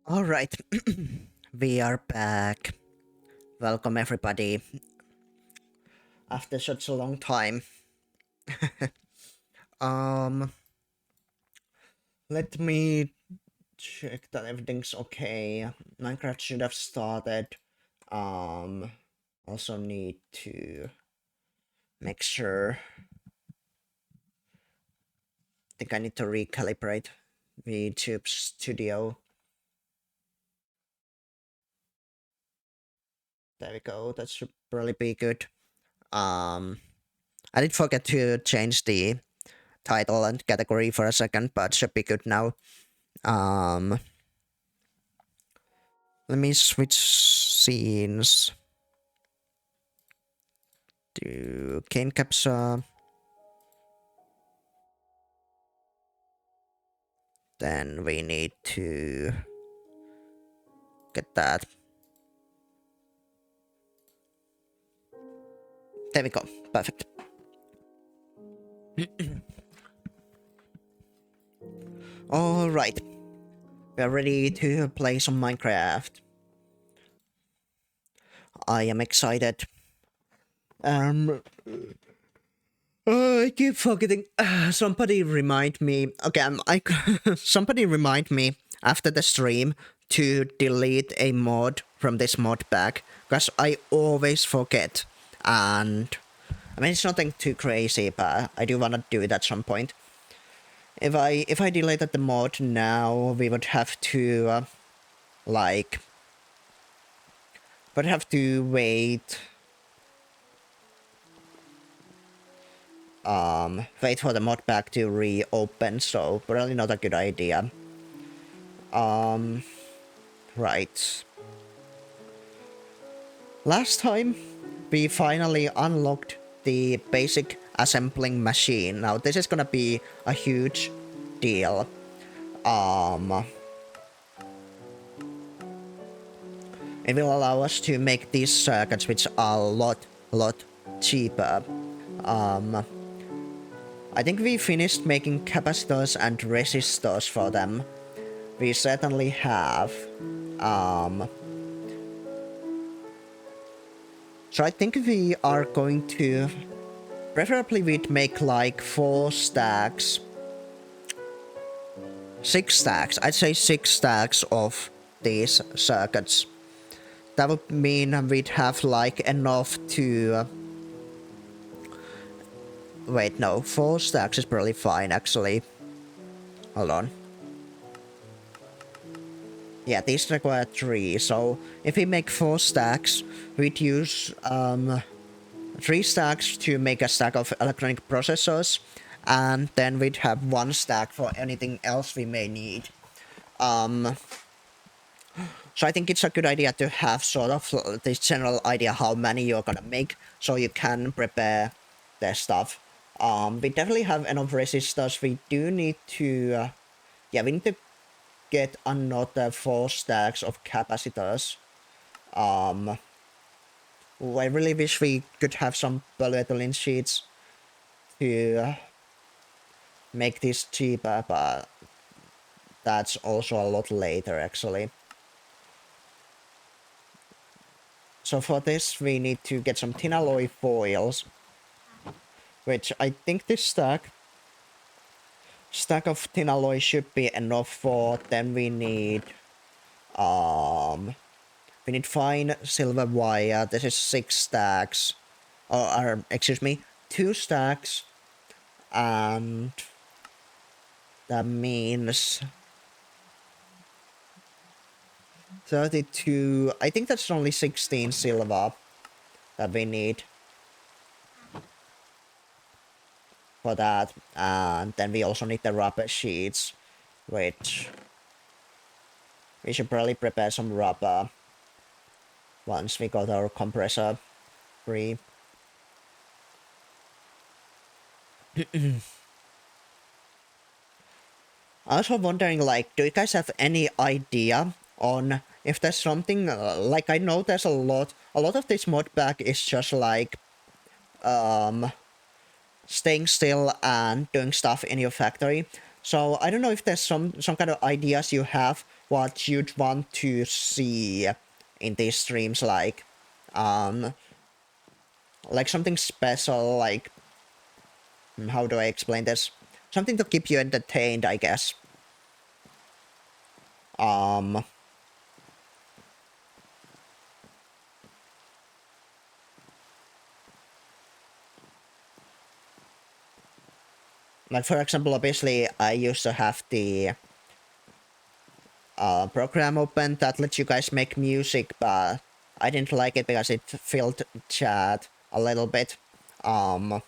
All right, we are back. Welcome everybody. After such a long time. Um, let me check that everything's okay. Minecraft should have started. Um, also need to make sure. Think I need to recalibrate the YouTube studio. There we go. That should probably be good. Um, I did forget to change the title and category for a second, but should be good now. Um, Let me switch scenes to cane capture. Then we need to get that. There we go. Perfect. All right. We are ready to play some Minecraft. I am excited. Um, I keep forgetting. Somebody remind me. Okay, somebody remind me after the stream to delete a mod from this mod pack because I always forget. And I mean, it's nothing too crazy, but I do want to do it at some point. If I deleted the mod now, we would have to wait. Wait for the mod pack to reopen, so probably not a good idea. Right. Last time, we finally unlocked the basic assembling machine. Now, this is gonna be a huge deal. It will allow us to make these circuits, which are a lot cheaper. I think we finished making capacitors and resistors for them. We certainly have. So I think we are going to... Preferably we'd make like 4 stacks. 6 stacks. I'd say 6 stacks of these circuits. That would mean we'd have like enough to... Wait, no. 4 stacks is probably fine, actually. Hold on. Yeah, these require 3, so if we make 4 stacks, we'd use 3 stacks to make a stack of electronic processors, and then we'd have 1 stack for anything else we may need. So I think it's a good idea to have sort of this general idea how many you're gonna make, so you can prepare the stuff. We definitely have enough resistors. We do need to... yeah, we need to get another 4 stacks of capacitors. I really wish we could have some polyethylene sheets to make this cheaper, but that's also a lot later, actually. So for this, we need to get some tin alloy foils, which I think this stack of tin alloy should be enough for. Then we need fine silver wire. This is 6 stacks, or excuse me, 2 stacks, and that means 32. I think that's only 16 silver that we need for that, and then we also need the rubber sheets, which we should probably prepare some rubber once we got our compressor free. I was wondering, like, do you guys have any idea on if there's something, like, I know there's a lot of this mod pack is just like, staying still and doing stuff in your factory. So I don't know if there's some kind of ideas you have what you'd want to see in these streams, like something special, like how do I explain this? Something to keep you entertained, I guess. Um, like for example, obviously I used to have the program open that lets you guys make music, but I didn't like it because it filled chat a little bit. I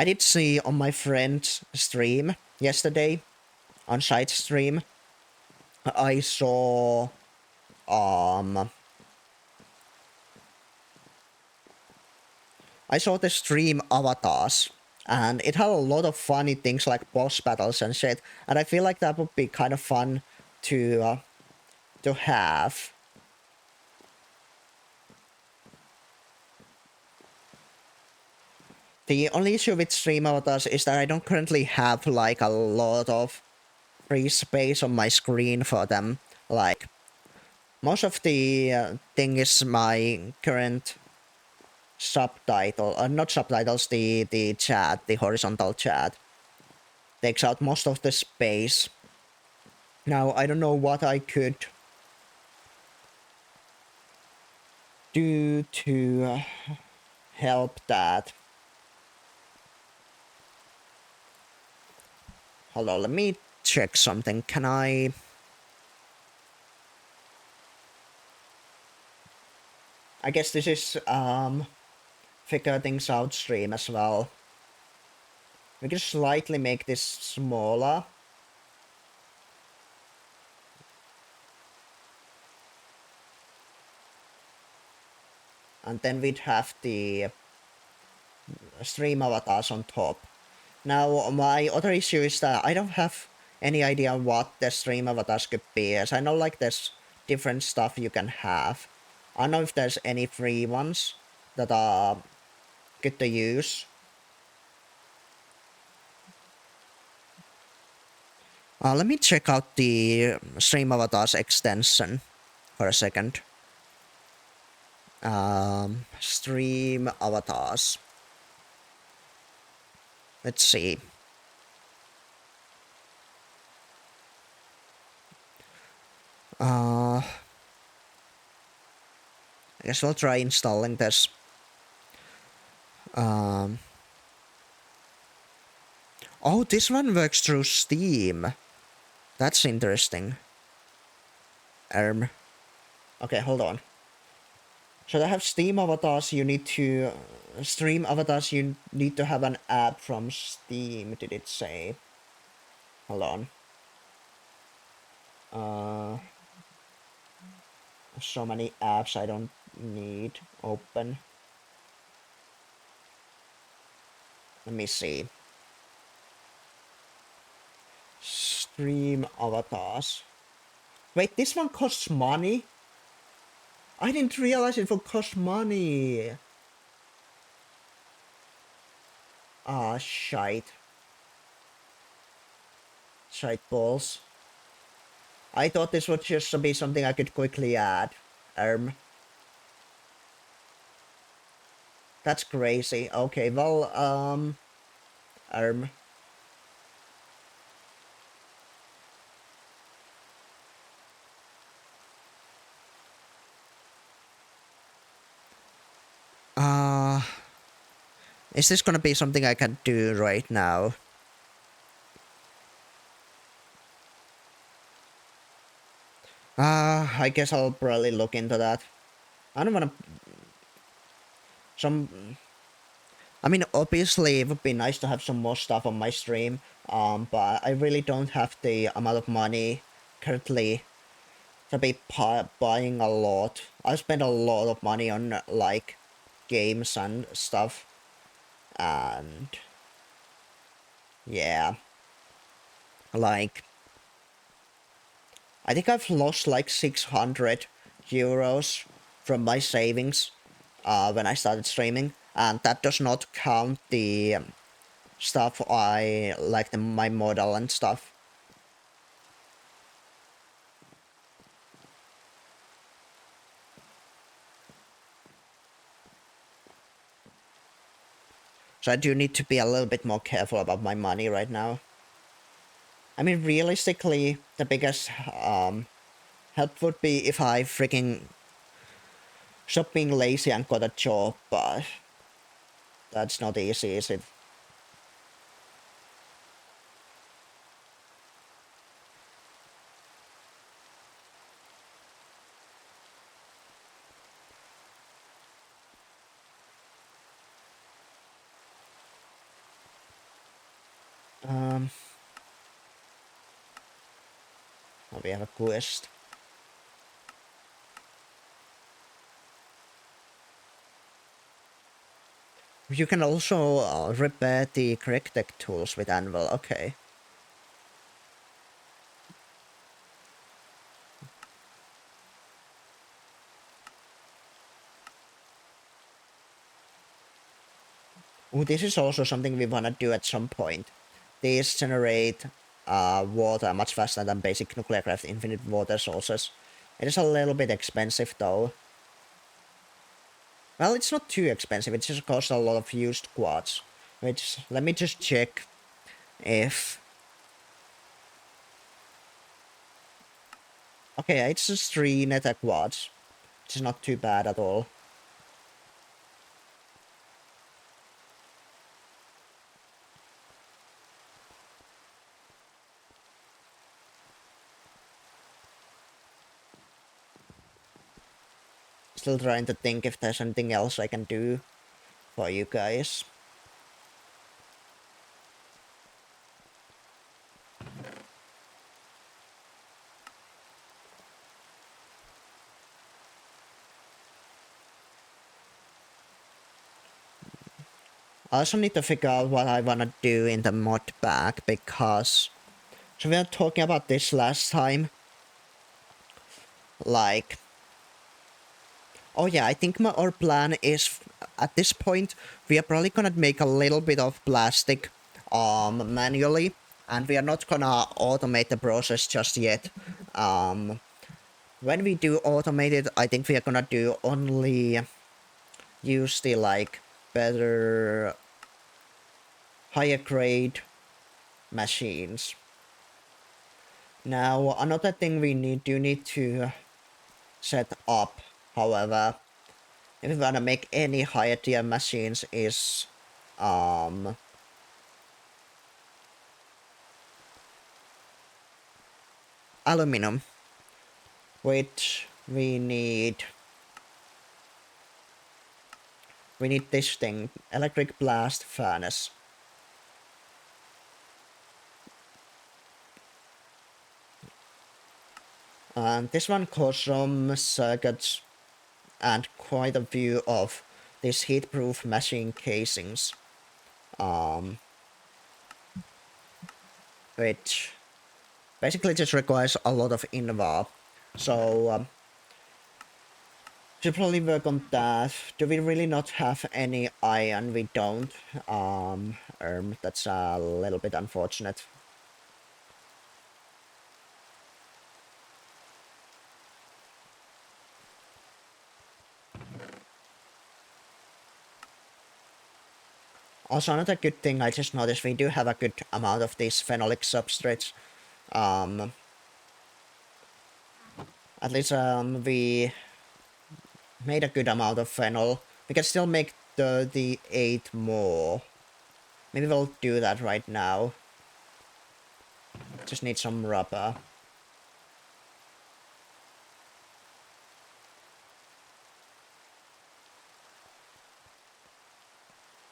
did see on my friend's stream yesterday, on site stream, I saw um the stream avatars, and it had a lot of funny things like boss battles and shit, and I feel like that would be kind of fun to have. The only issue with stream avatars is that I don't currently have like a lot of free space on my screen for them. Like most of the thing is my current subtitle, not subtitles, the chat, the horizontal chat takes out most of the space. Now I don't know what I could do to help that. Hold on, let me check something. Can I guess this is figure things out stream as well. We can slightly make this smaller. And then we'd have the stream avatars on top. Now, my other issue is that I don't have any idea what the stream avatars could be, as I know like there's different stuff you can have. I don't know if there's any free ones that are good to use. Let me check out the stream avatars extension for a second. Stream avatars. Let's see. I guess we'll try installing this. Oh, this one works through Steam. That's interesting. Okay, hold on. So they have Steam avatars, you need to... Stream avatars, you need to have an app from Steam, did it say? Hold on. So many apps I don't need open. Let me see. Stream avatars. Wait, this one costs money? I didn't realize it would cost money. Ah, shite. Shite balls. I thought this would just be something I could quickly add. That's crazy. Okay, well, is this gonna be something I can do right now? I guess I'll probably look into that. I don't wanna... I mean, obviously, it would be nice to have some more stuff on my stream, but I really don't have the amount of money currently to be buying a lot. I spend a lot of money on, like, games and stuff, and... yeah. Like... I think I've lost, like, 600 euros from my savings, when I started streaming, and that does not count the stuff I like my model and stuff. So I do need to be a little bit more careful about my money right now. I mean, realistically, the biggest help would be if I freaking stop being lazy and got a job, but that's not easy, is it? Um, oh, we have a quest. You can also repair the correct tech tools with anvil. Okay. Oh, this is also something we wanna do at some point. These generate water much faster than basic nuclear craft infinite water sources. It is a little bit expensive though. Well, it's not too expensive, it just costs a lot of used quartz. Which, let me just check if... Okay, it's just 3 nether quartz, which is not too bad at all. Still trying to think if there's anything else I can do for you guys. I also need to figure out what I wanna do in the mod bag, because... So we were talking about this last time. Like... Oh yeah, I think our plan is, at this point, we are probably gonna make a little bit of plastic manually, and we are not gonna automate the process just yet. When we do automate it, I think we are gonna do only use the like better, higher grade machines. Now, another thing we need to set up, however, if we wanna make any higher tier machines, is aluminum, which we need this thing, electric blast furnace. And this one costs some circuits and quite a few of these heat-proof machine casings, which basically just requires a lot of invar. So should probably work on that. Do we really not have any iron? We don't. That's a little bit unfortunate. Also, another good thing I just noticed, we do have a good amount of these phenolic substrates. At least we made a good amount of phenol. We can still make 38 more. Maybe we'll do that right now. Just need some rubber.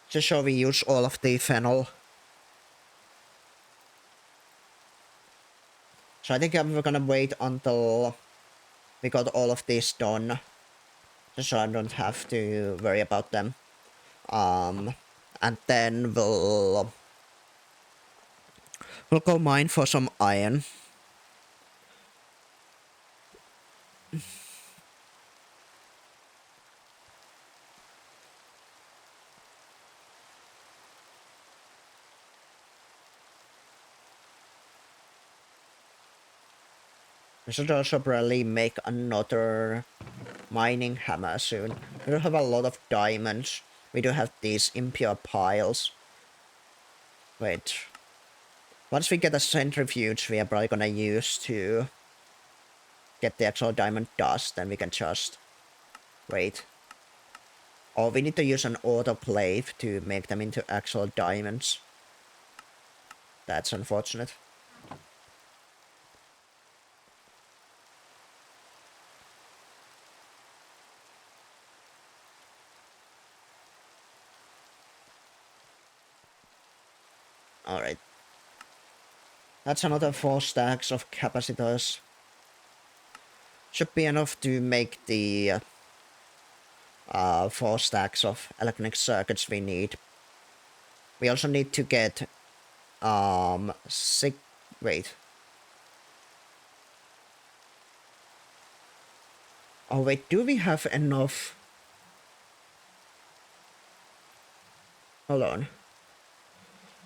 Just so we use all of the phenol. So I think we're gonna wait until we got all of this done, just so I don't have to worry about them. And then we'll go mine for some iron. We should also probably make another mining hammer soon. We don't have a lot of diamonds. we do have these impure piles. Wait. Once we get a centrifuge we are probably gonna use to get the actual diamond dust, then we can just wait. Or we need to use an autoclave to make them into actual diamonds. That's unfortunate. Alright. That's another 4 stacks of capacitors. Should be enough to make the 4 stacks of electronic circuits we need. We also need to get 6. Wait. Oh wait, do we have enough? Hold on.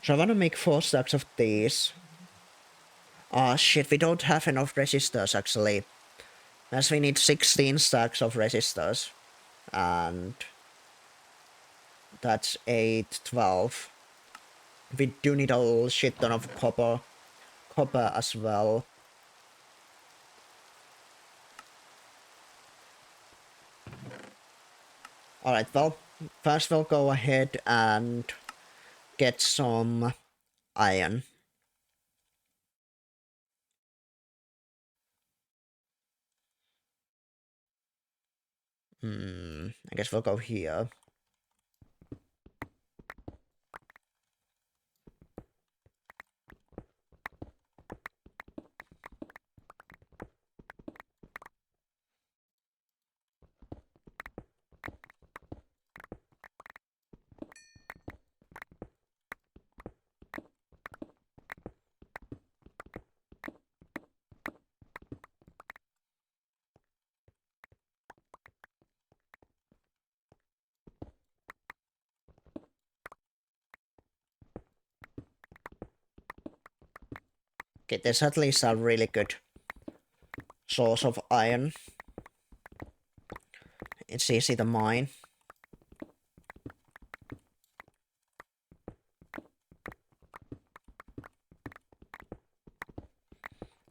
So I want to make 4 stacks of these. Ah shit, we don't have enough resistors actually. As we need 16 stacks of resistors. And that's 8, 12. We do need a little shit ton of copper as well. Alright, well, first we'll go ahead and get some iron. I guess we'll go here. Okay, there's at least a really good source of iron. It's easy to mine.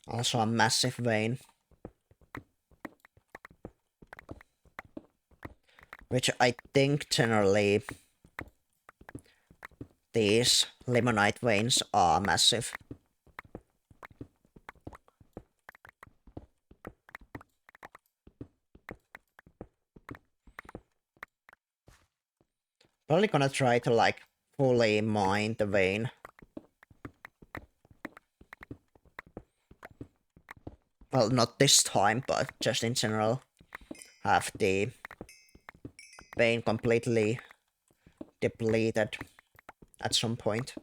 Also a massive vein. Which I think generally these limonite veins are massive. Probably gonna try to like fully mine the vein. Well, not this time, but just in general. Have the vein completely depleted at some point.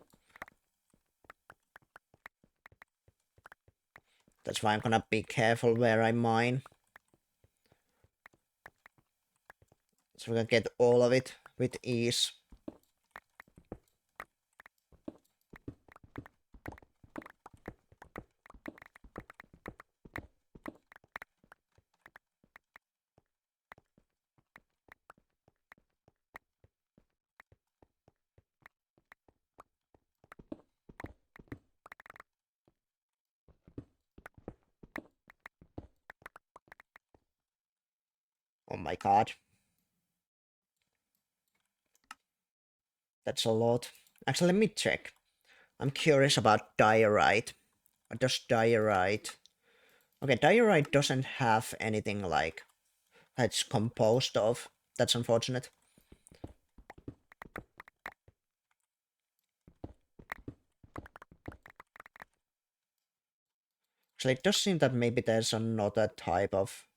That's why I'm gonna be careful where I mine. So we can get all of it with ease. Oh my god. That's a lot. Actually, let me check. I'm curious about diorite. What does diorite... Okay, diorite doesn't have anything like it's composed of. That's unfortunate. Actually, it does seem that maybe there's another type of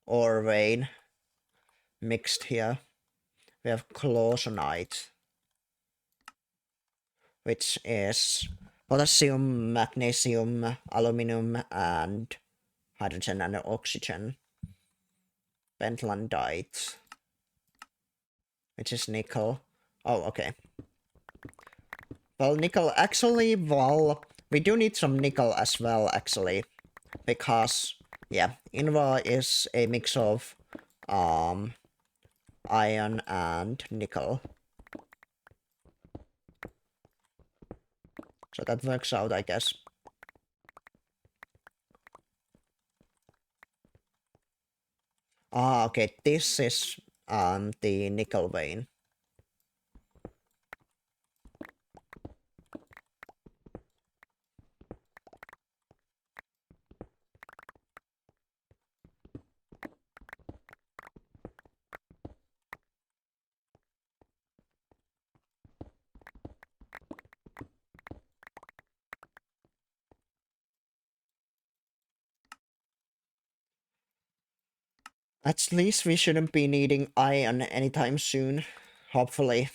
ore vein mixed here. We have clausonite, which is potassium, magnesium, aluminum, and hydrogen and oxygen. Pentlandite, which is nickel. Oh, okay. Well, nickel, actually, well, we do need some nickel as well, actually. Because, yeah, Inva is a mix of, iron and nickel. So that works out, I guess. Ah, okay, this is the nickel vein. At least we shouldn't be needing iron anytime soon, hopefully.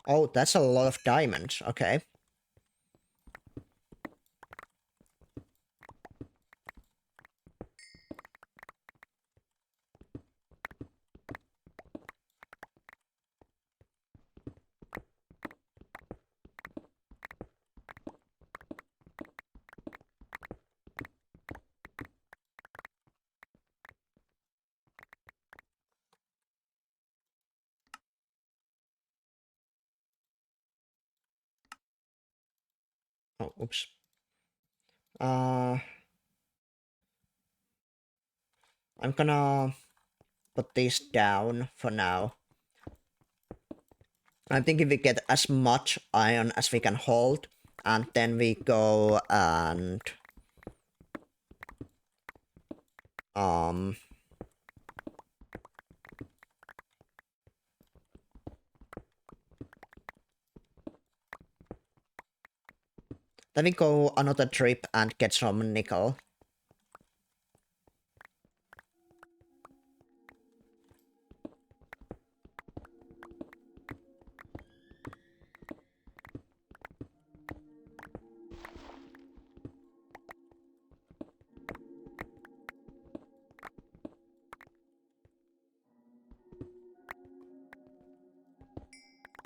Oh, that's a lot of diamonds, okay. Oh, oops. I'm gonna put this down for now. I think if we get as much iron as we can hold, and then we go and um then we go another trip and get some nickel.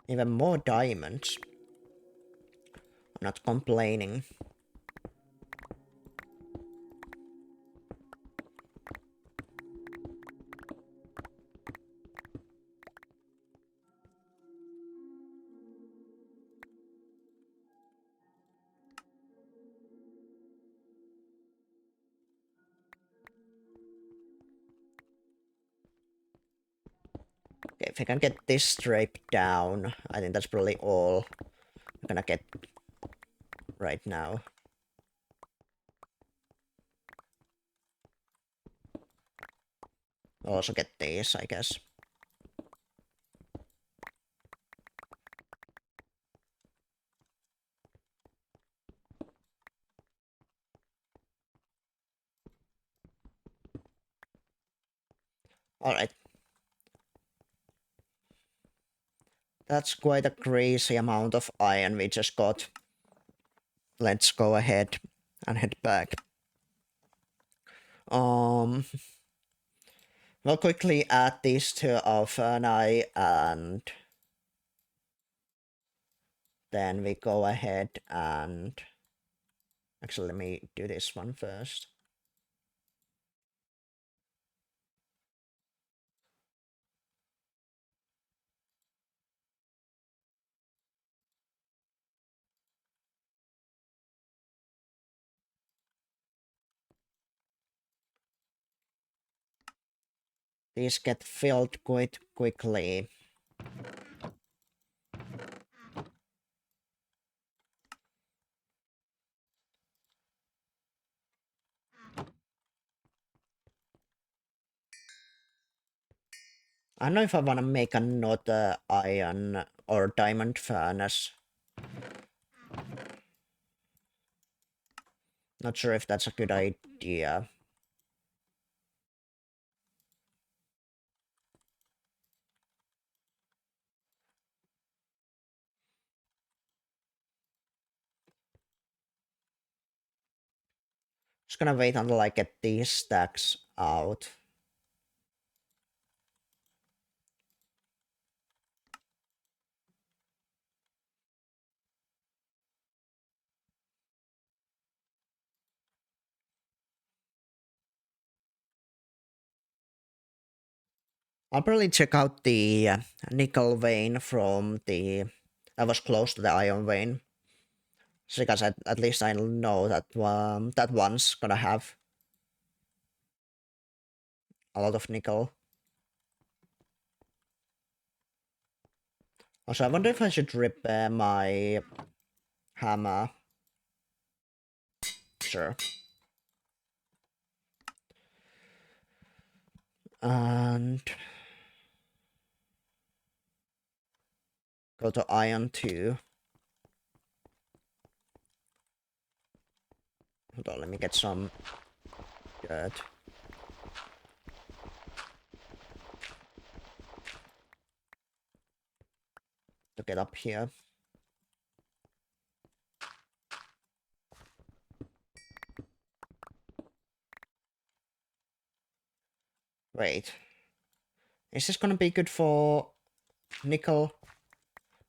Even more diamonds. I'm not complaining. Okay, if I can get this straight down, I think that's probably all I'm gonna get right now. I'll also get these, I guess. Alright. That's quite a crazy amount of iron we just got. Let's go ahead and head back. We'll quickly add these to our furnace, and then we go ahead and actually let me do this one first. These get filled quite quickly. I don't know if I want to make another iron or diamond furnace. Not sure if that's a good idea. Just gonna wait until I get these stacks out. I'll probably check out the nickel vein from the that was close to the iron vein, because at least I know that that one's gonna have a lot of nickel. Also, I wonder if I should repair my hammer. Sure. And go to iron 2. Hold on, let me get some dirt. To get up here. Wait. Is this gonna be good for nickel?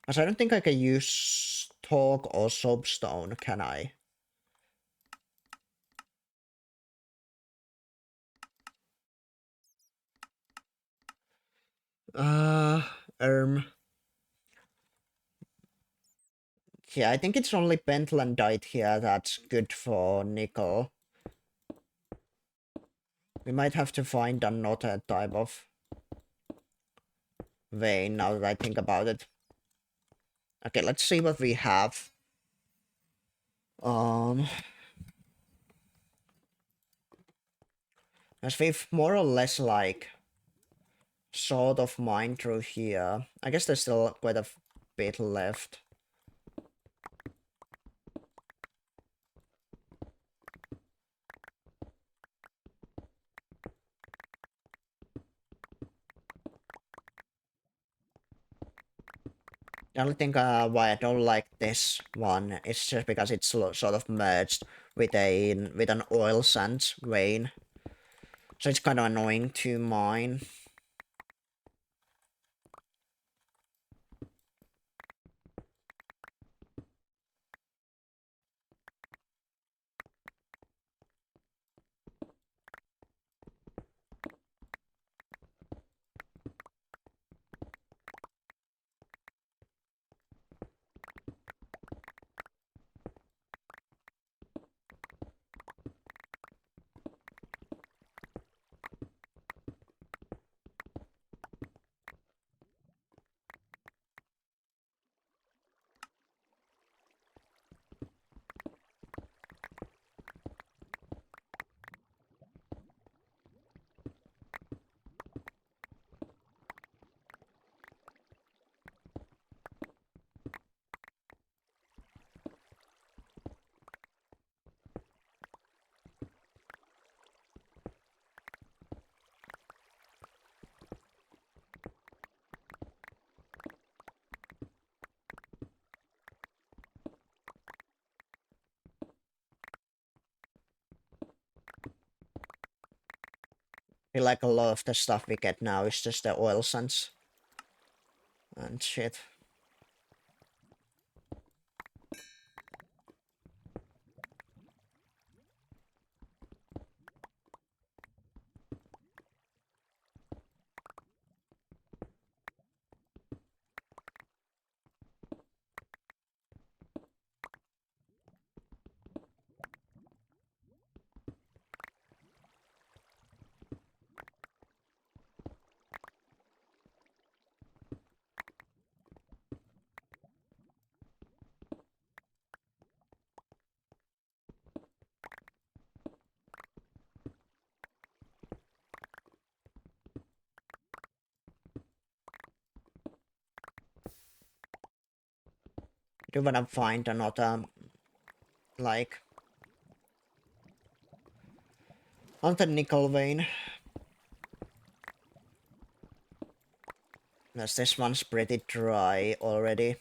Because I don't think I can use torque or soapstone, can I? Uh, Yeah, I think it's only pentlandite here that's good for nickel. We might have to find another type of vein now that I think about it. Okay, let's see what we have. As we've more or less like sort of mined through here. I guess there's still quite a bit left. The only thing why I don't like this one is just because it's sort of merged with an oil sands vein, so it's kind of annoying to mine. I feel like a lot of the stuff we get now is just the oil sands and shit. Do wanna find another, like, another nickel vein. Yes, this one's pretty dry already.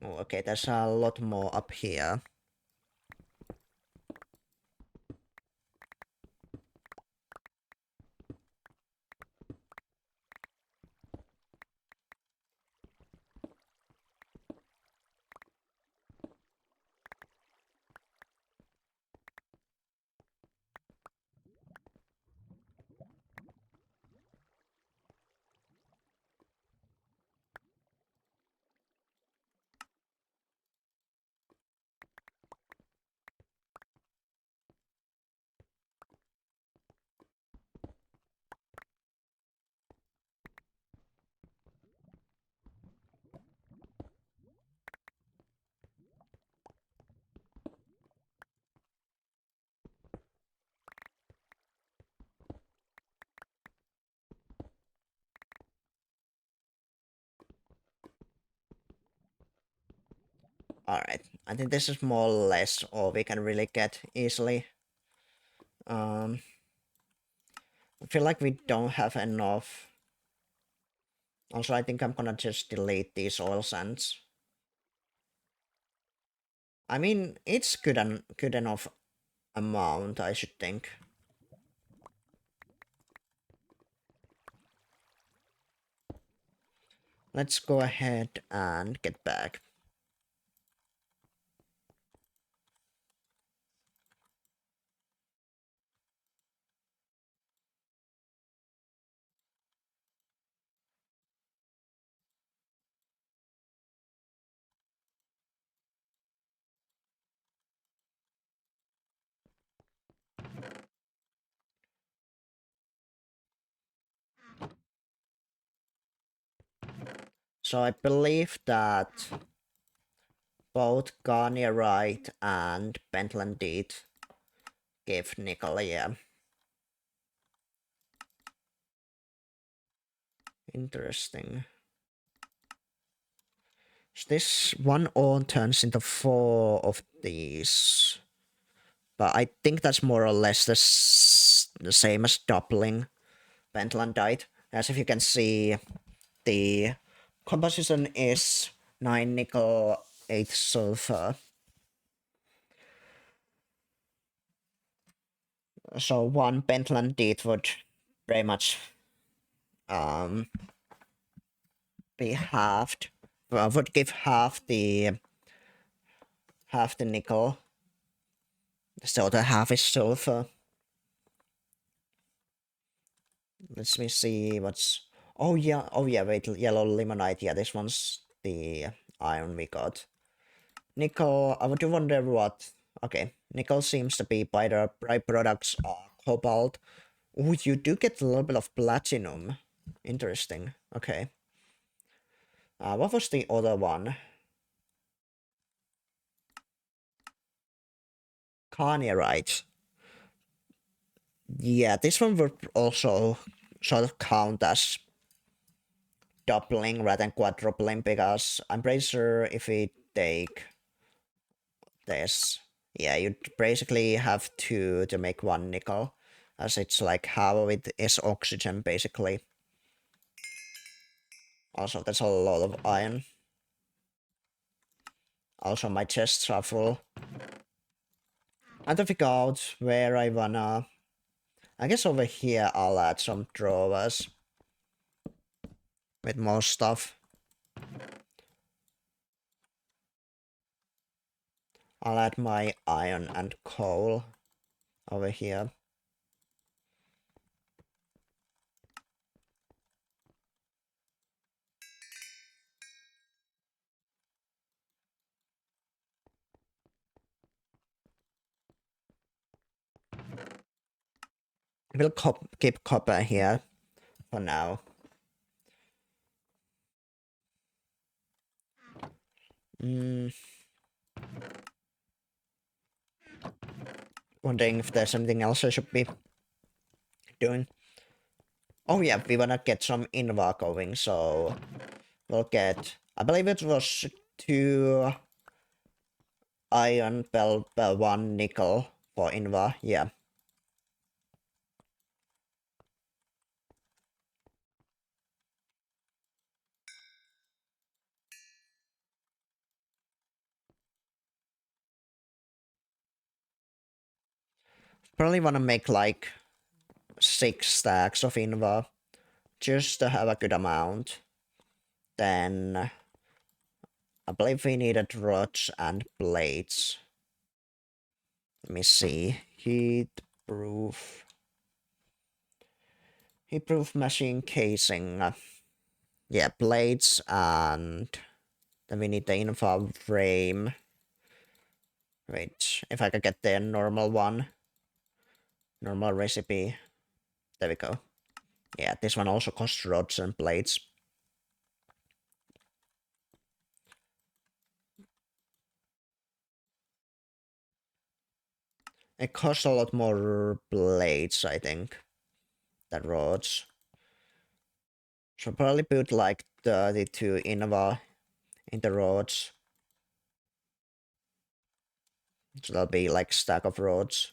Oh, okay, there's a lot more up here. Alright, I think this is more or less all we can really get easily. I feel like we don't have enough. Also, I think I'm gonna just delete these oil sands. I mean, it's good enough amount, I should think. Let's go ahead and get back. So I believe that both Garnierite and Pentlandite give nickel, yeah. Interesting. So this one ore turns into 4 of these. But I think that's more or less the same as doubling Pentlandite. As if you can see, the composition is 9 nickel, 8 sulfur. So one Pentlandite would very much be halved. Would give half the nickel. So the half is sulfur. Let me see what's. Oh yeah, wait, yellow limonite. Yeah, this one's the iron we got. Nickel, I would wonder what. Okay, nickel seems to be by the byproducts are cobalt. Oh, you do get a little bit of platinum. Interesting. Okay. What was the other one? Carnierite. Yeah, this one would also sort of count as doubling rather than quadrupling because I'm pretty sure if we take this, yeah, you basically have two to make one nickel, as it's like half of it is oxygen basically. Also, that's a lot of iron. Also, my chests are full. I have to figure out where I wanna. I guess over here I'll add some drawers with more stuff. I'll add my iron and coal over here. We'll keep copper here for now. Wondering if there's something else I should be doing. Oh yeah, we wanna get some Inva going, so we'll get. I believe it was 2 iron per 1 nickel for Inva. Yeah. Probably wanna make like 6 stacks of inva just to have a good amount. Then I believe we needed rods and blades. Let me see. Heat-proof machine casing. Yeah, blades, and then we need the info frame. Wait, if I could get the normal one. Normal recipe. There we go. Yeah, this one also costs rods and blades. It costs a lot more blades, I think, than rods. So probably put like 32 Innova in the rods. So that'll be like stack of rods.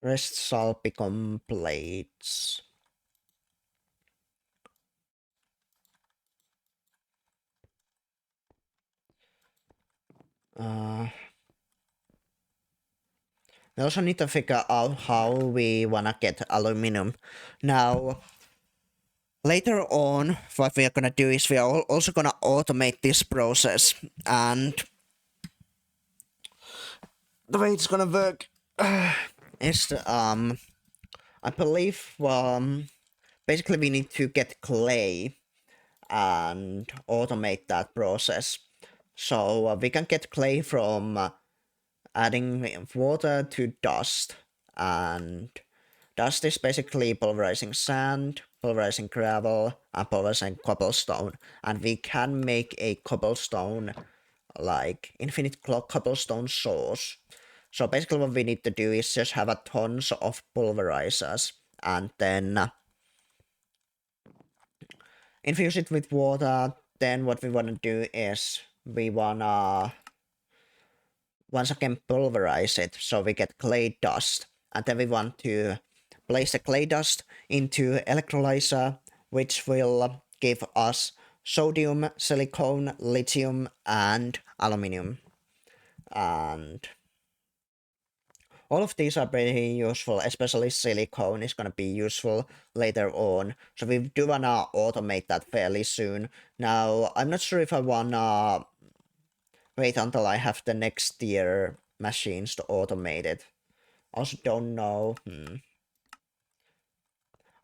Rest shall become blades. We also need to figure out how we wanna get aluminum. Now, later on, what we are gonna do is we are also gonna automate this process, and the way it's gonna work is I believe basically we need to get clay and automate that process. So we can get clay from adding water to dust, and dust is basically pulverizing sand, pulverizing gravel, and pulverizing cobblestone, and we can make a cobblestone, like infinite cobblestone source. So basically what we need to do is just have a tons of pulverizers, and then infuse it with water. Then what we want to do is we wanna once again pulverize it so we get clay dust, and then we want to place the clay dust into electrolyzer, which will give us sodium, silicon, lithium, and aluminium. And all of these are pretty useful, especially silicone is going to be useful later on. So we do want to automate that fairly soon. Now, I'm not sure if I want to wait until I have the next tier machines to automate it. I also don't know.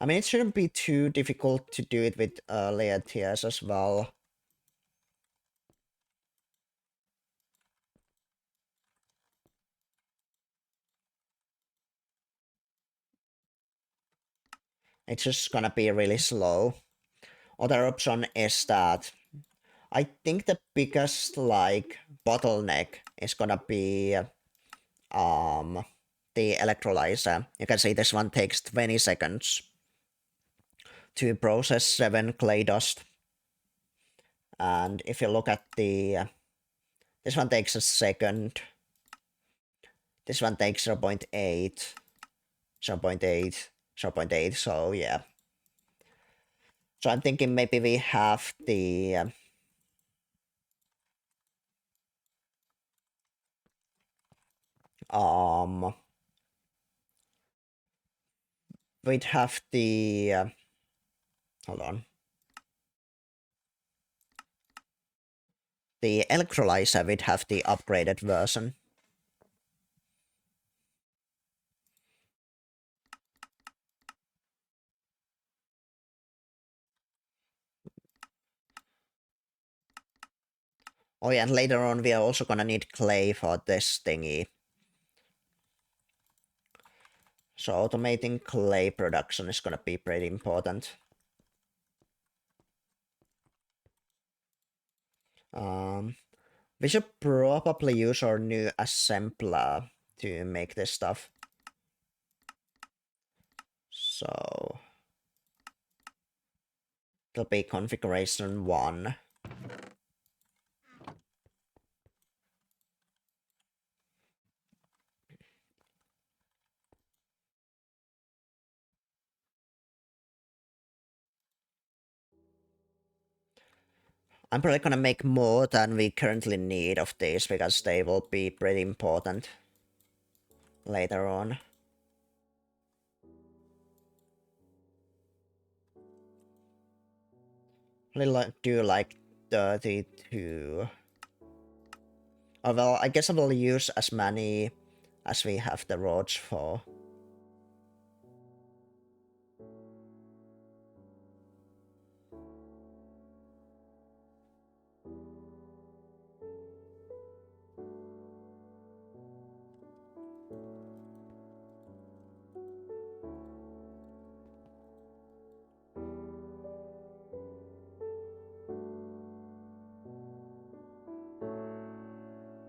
I mean, it shouldn't be too difficult to do it with earlier tiers as well. It's just gonna be really slow. Other option is that I think the biggest like bottleneck is gonna be the electrolyzer. You can see this one takes 20 seconds to process 7 clay dust. And if you look at the this one takes a second. This one takes 0.8, 0.8, 0.8, so yeah. So I'm thinking maybe we have the we'd have the hold on. The electrolyzer would have the upgraded version. Oh yeah, and later on we are also gonna need clay for this thingy. So automating clay production is gonna be pretty important. We should probably use our new assembler to make this stuff. So it'll be configuration 1. I'm probably gonna make more than we currently need of these because they will be pretty important later on. I do like 32. Oh well, I guess I will use as many as we have the roads for.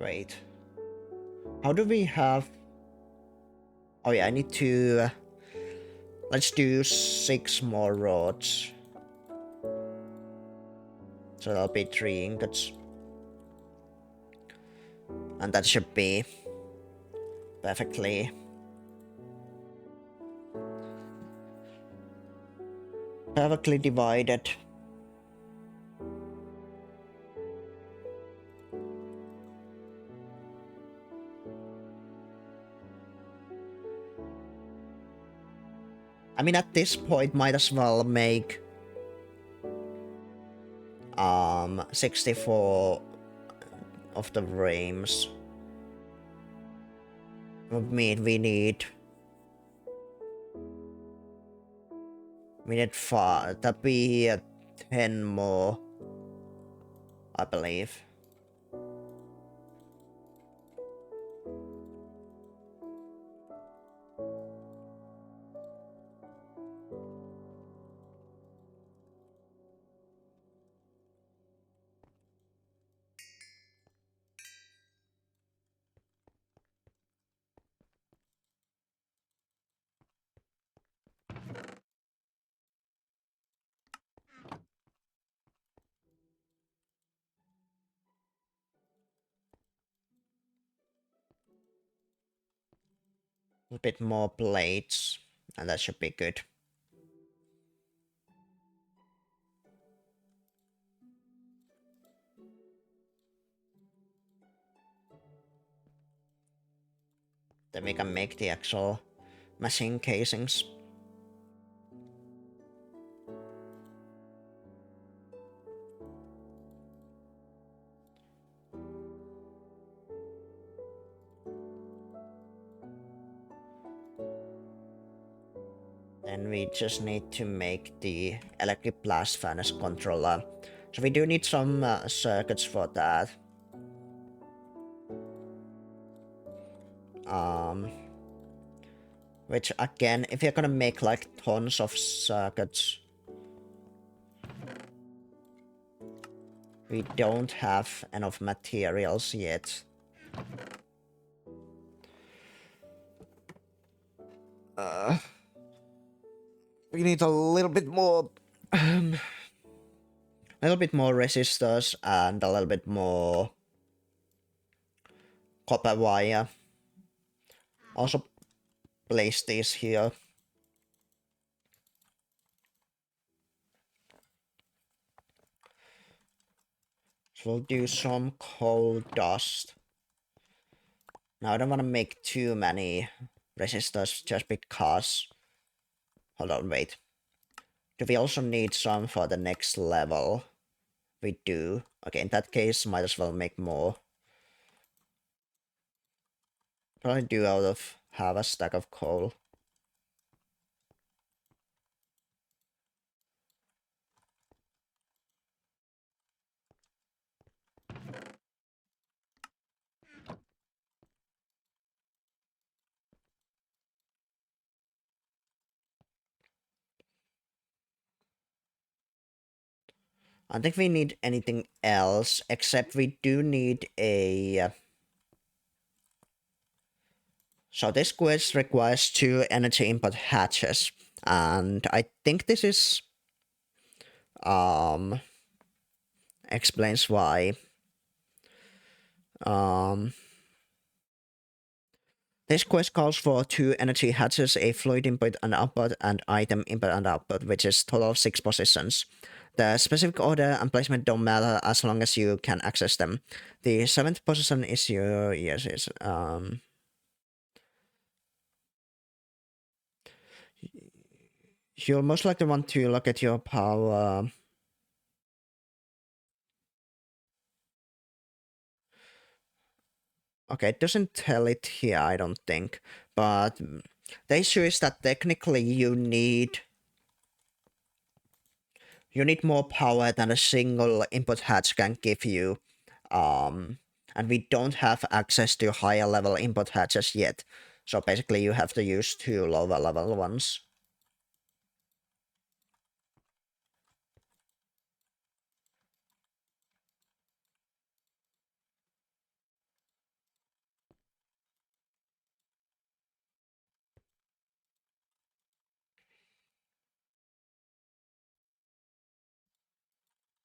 Wait. How do we have... Oh yeah, I need to... Let's do 6 more roads. So that'll be 3 ingots. And that should be perfectly divided. I mean, at this point, might as well make 64 of the frames. I mean, we need 5. That'd be 10 more, I believe. A bit more plates, and that should be good. Then we can make the actual machine casings. Then we just need to make the electric blast furnace controller. So we do need some circuits for that. Which again, if you're gonna make like tons of circuits, we don't have enough materials yet. We need a little bit more, resistors and a little bit more copper wire. Also place these here. So we'll do some coal dust. Now I don't want to make too many resistors just because... Hold on, wait. Do we also need some for the next level? We do. Okay, in that case, might as well make more. Probably do out of half a stack of coal. I don't think we need anything else, except we do need a... So this quest requires 2 energy input hatches, and I think this is... explains why. This quest calls for 2 energy hatches, a fluid input and output, and item input and output, which is total of 6 positions. The specific order and placement don't matter as long as you can access them. The 7th position is your, yes, it's, you'll most likely want to look at your power. Okay, it doesn't tell it here, I don't think. But the issue is that technically you need more power than a single input hatch can give you. And we don't have access to higher level input hatches yet. So basically you have to use 2 lower level ones.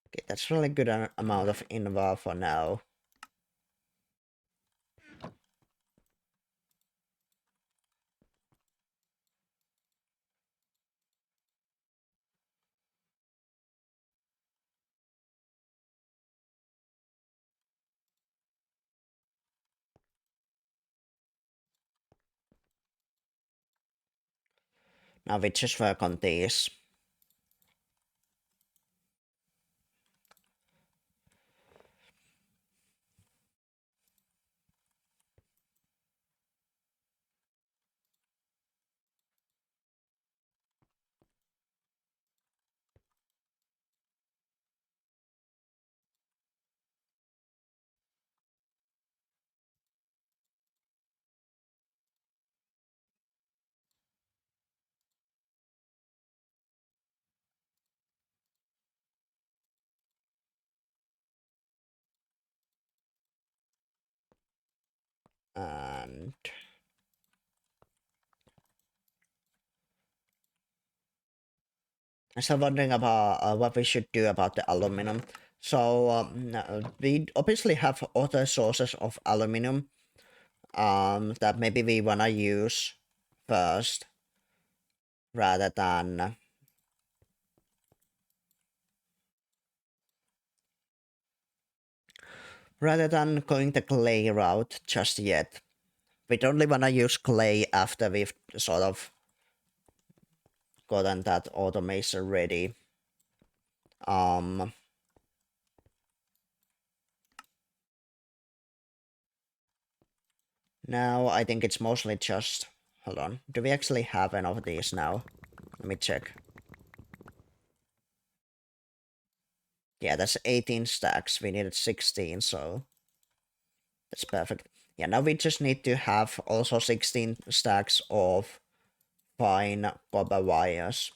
Okay, that's really good amount of invar for now. Now we just work on these. And I'm still wondering about what we should do about the aluminum. So we obviously have other sources of aluminum that maybe we wanna use first rather than going the clay route just yet. We don't really wanna use clay after we've sort of gotten that automation ready. Now I think it's mostly just, hold on, do we actually have enough of these now? Let me check. Yeah, that's 18 stacks. We needed 16, so that's perfect. Yeah, now we just need to have also 16 stacks of fine copper wires.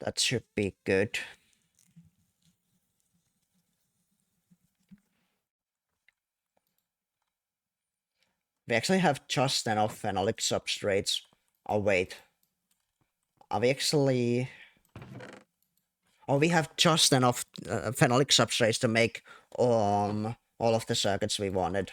That should be good. We actually have just enough phenolic substrates. Oh, wait. Are we actually... Oh, we have just enough phenolic substrates to make all of the circuits we wanted.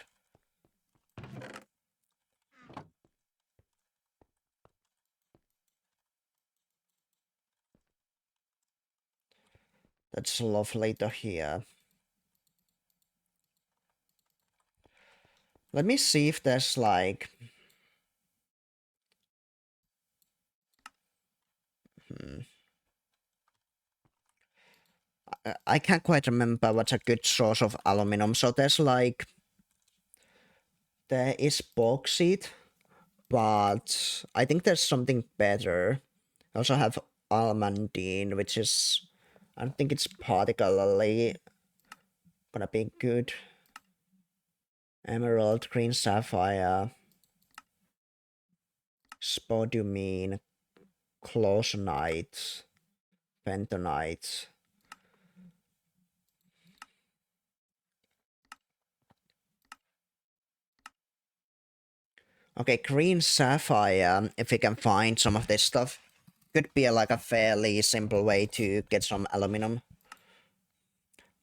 That's lovely to hear. Let me see if there's like... I can't quite remember what's a good source of aluminum. So there's like... There is bauxite, but I think there's something better. I also have almandine, which is... I don't think it's particularly gonna be good. Emerald, green sapphire, spodumene, cloisonite, bentonite. Okay, green sapphire, if we can find some of this stuff, could be like a fairly simple way to get some aluminum.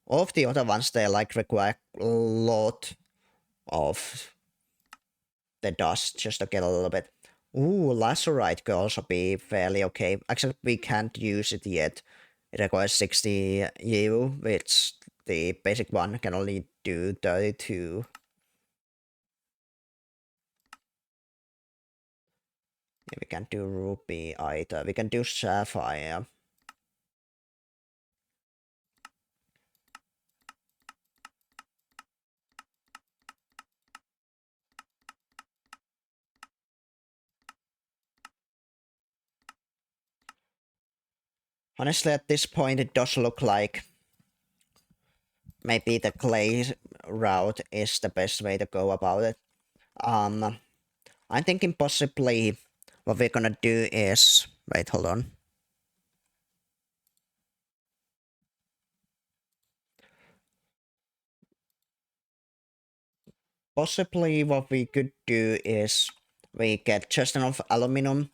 All of the other ones, they like require a lot of the dust just to get a little bit. Ooh, lacerite could also be fairly okay. Except we can't use it yet. It requires 60 EU, which the basic one can only do 32. Yeah, we can do ruby either. We can do sapphire. Honestly, at this point, it does look like maybe the clay route is the best way to go about it. I'm thinking possibly what we're gonna do is... Wait, hold on. Possibly what we could do is we get just enough aluminum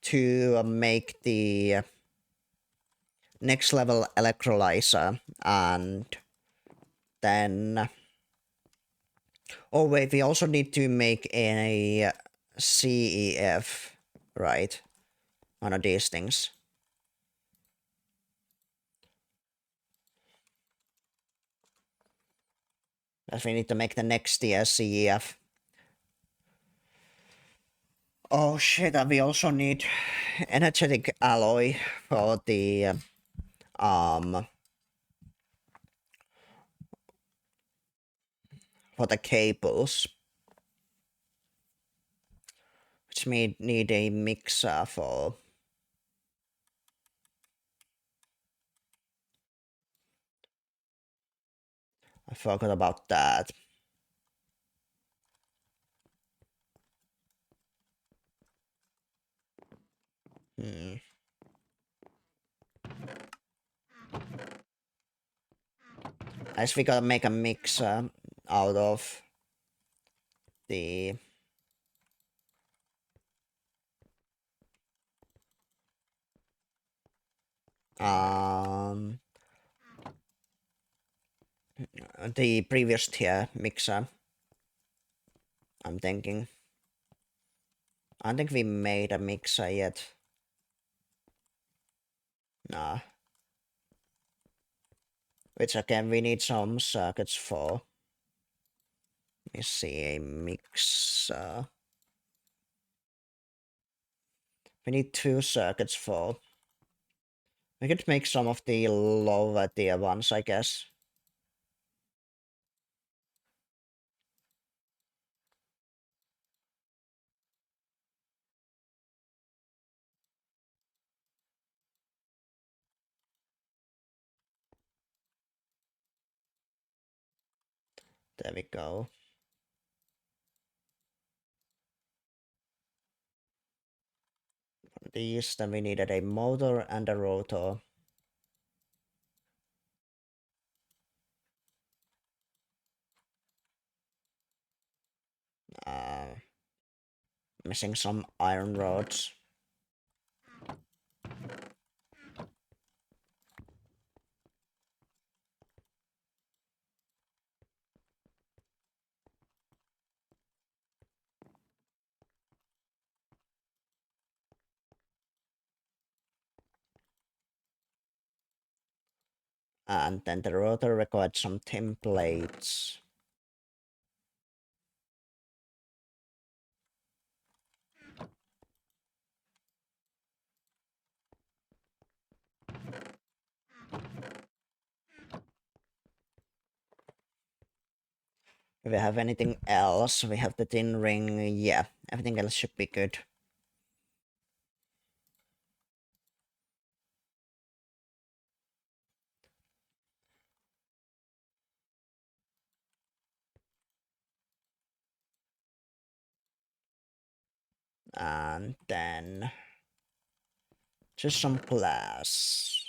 to make the next level electrolyzer, and then... Oh wait, we also need to make a CEF, right? One of these things. As we need to make the next tier CEF. Oh shit, and we also need energetic alloy for the cables. Which we need a mixer for. I forgot about that. I guess we gotta make a mixer out of the... the previous tier mixer. I'm thinking. I don't think we made a mixer yet. Nah. Which again we need some circuits for. Let me see, a mixer. We need 2 circuits for. We could make some of the lower tier ones, I guess. There we go. These, then we needed a motor and a rotor. Missing some iron rods. And then the rotor required some tin plates. If we have anything else, we have the tin ring. Yeah, everything else should be good. And then just some glass.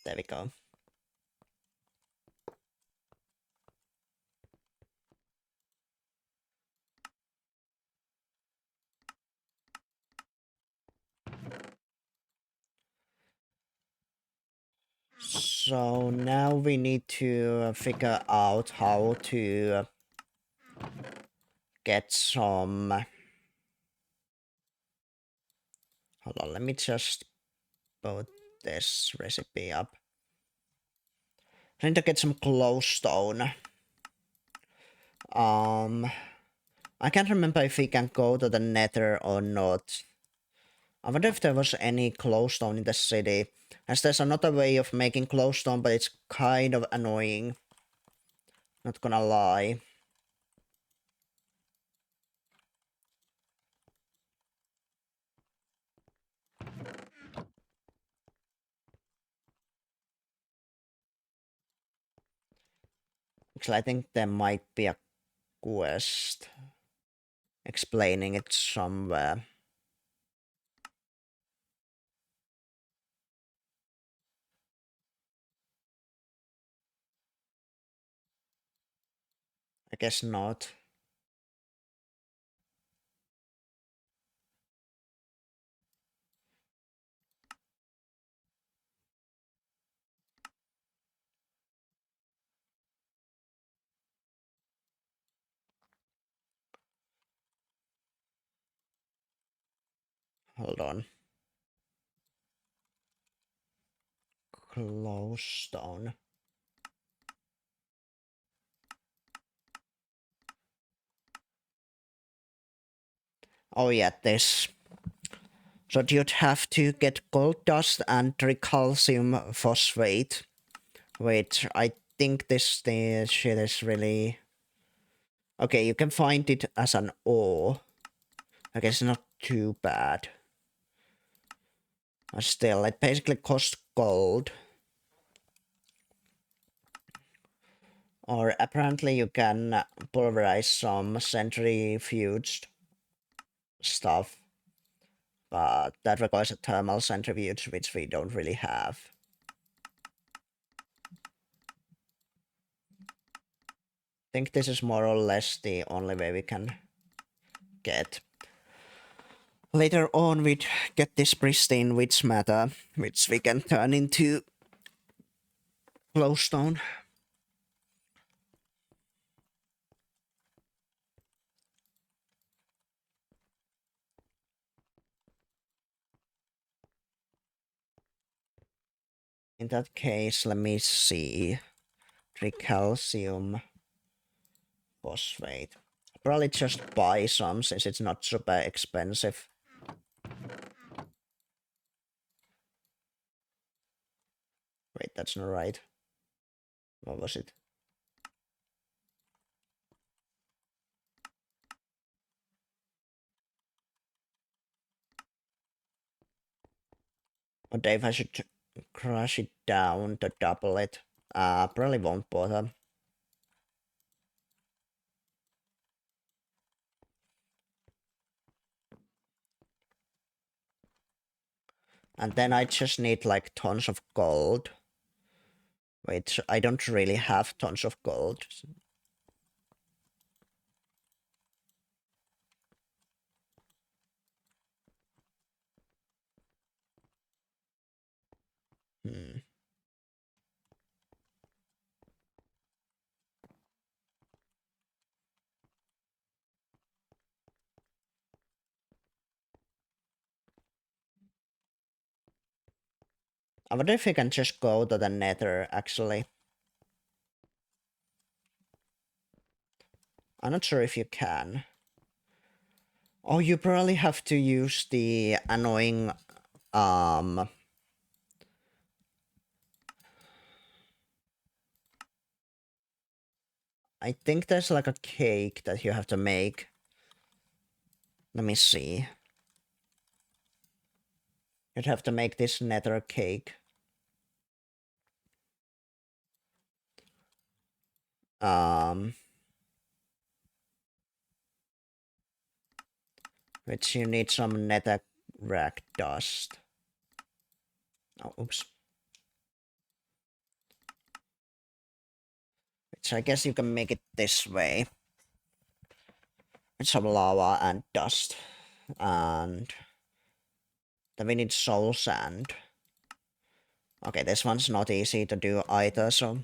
There we go. So now we need to figure out how to get some... Hold on, let me just put this recipe up. I need to get some glowstone. I can't remember if we can go to the nether or not. I wonder if there was any glowstone in the city, as there's another way of making glowstone, but it's kind of annoying. Not gonna lie. Because I think there might be a quest explaining it somewhere. I guess not. Hold on. Glowstone. Oh yeah, this. So you'd have to get gold dust and tricalcium phosphate, which I think this shit is really... Okay, you can find it as an ore. I guess not too bad. But still, it basically costs gold. Or apparently you can pulverize some centrifuged stuff. But that requires a thermal centrifuge, which we don't really have. I think this is more or less the only way we can get. Later on, we'd get this pristine witch matter, which we can turn into glowstone. In that case, let me see. Tricalcium phosphate. Probably just buy some since it's not super expensive. Wait, that's not right. What was it? Or if I should crush it down to double it. Probably won't bother. And then I just need like tons of gold. Which I don't really have tons of gold. I wonder if we can just go to the nether, actually. I'm not sure if you can. Oh, you probably have to use the annoying, I think there's like a cake that you have to make. Let me see. You'd have to make this nether cake. Which you need some netherrack dust. Oh, oops. Which I guess you can make it this way. With some lava and dust. And then we need soul sand. Okay, this one's not easy to do either, so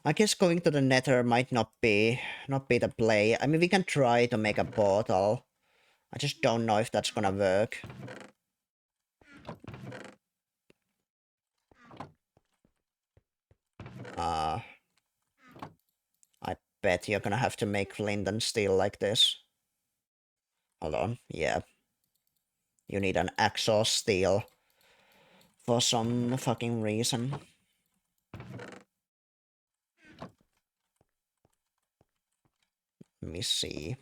I guess going to the nether might not be the play. I mean, we can try to make a portal. I just don't know if that's gonna work. Uh, I bet you're gonna have to make flint and steel like this. Hold on, yeah. You need an exhaust steel for some fucking reason. Let me see.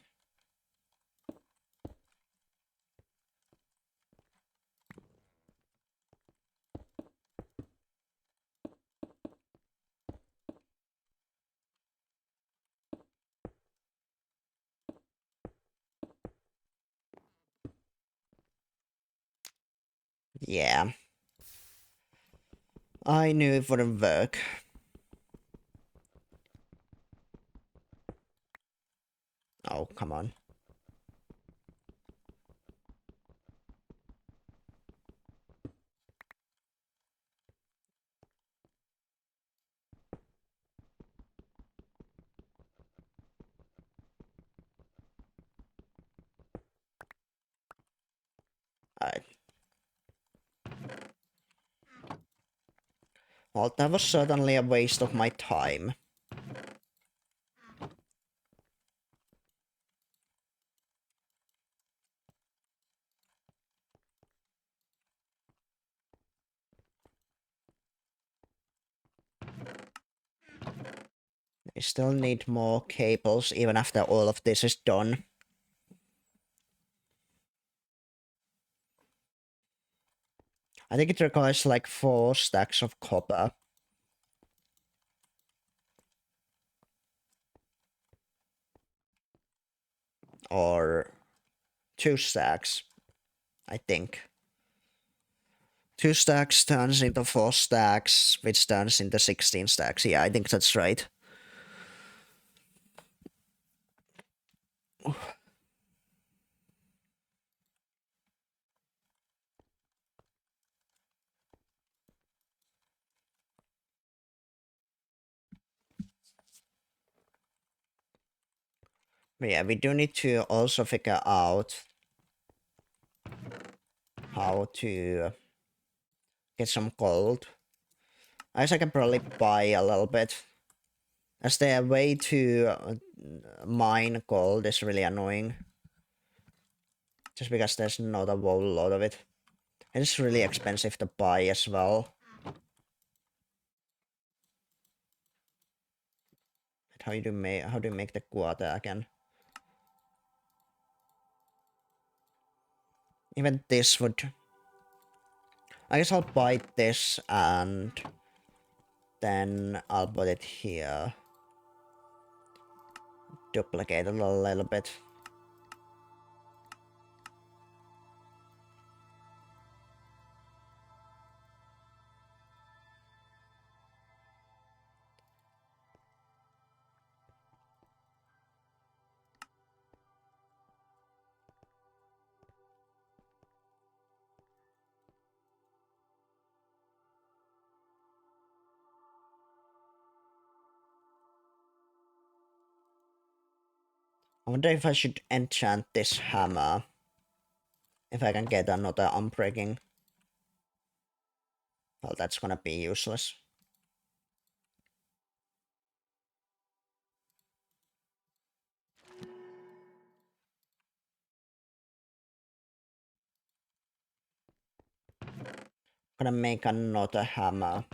Yeah. I knew it wouldn't work. Oh, come on. Alright. Well, that was certainly a waste of my time. I still need more cables even after all of this is done. I think it requires like 4 stacks of copper. Or 2 stacks, I think. 2 stacks turns into 4 stacks, which turns into 16 stacks. Yeah, I think that's right. But yeah, we do need to also figure out how to get some gold. I guess I can probably buy a little bit. As the way to mine gold is really annoying. Just because there's not a whole lot of it. It's really expensive to buy as well. How do you make the quarter again? Even this would... I guess I'll buy this and then I'll put it here. Duplicate it a little bit. I wonder if I should enchant this hammer. If I can get another unbreaking. Well, that's gonna be useless. Gonna make another hammer.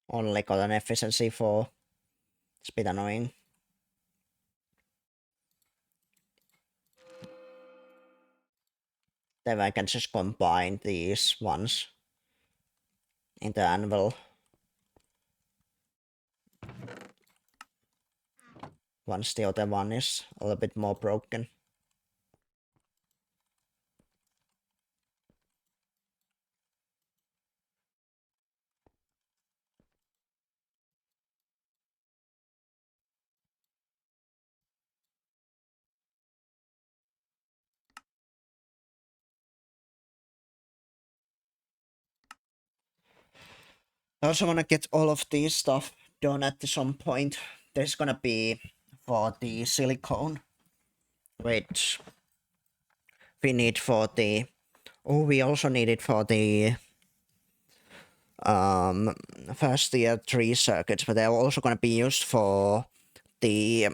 Only got an efficiency 4. It's a bit annoying. Then I can just combine these ones in the anvil. once the other one is a little bit more broken. I also want to get all of these stuff done at some point. There's gonna be for the silicone, which we need for the... Oh, we also need it for the first tier 3 circuits, but they're also gonna be used for the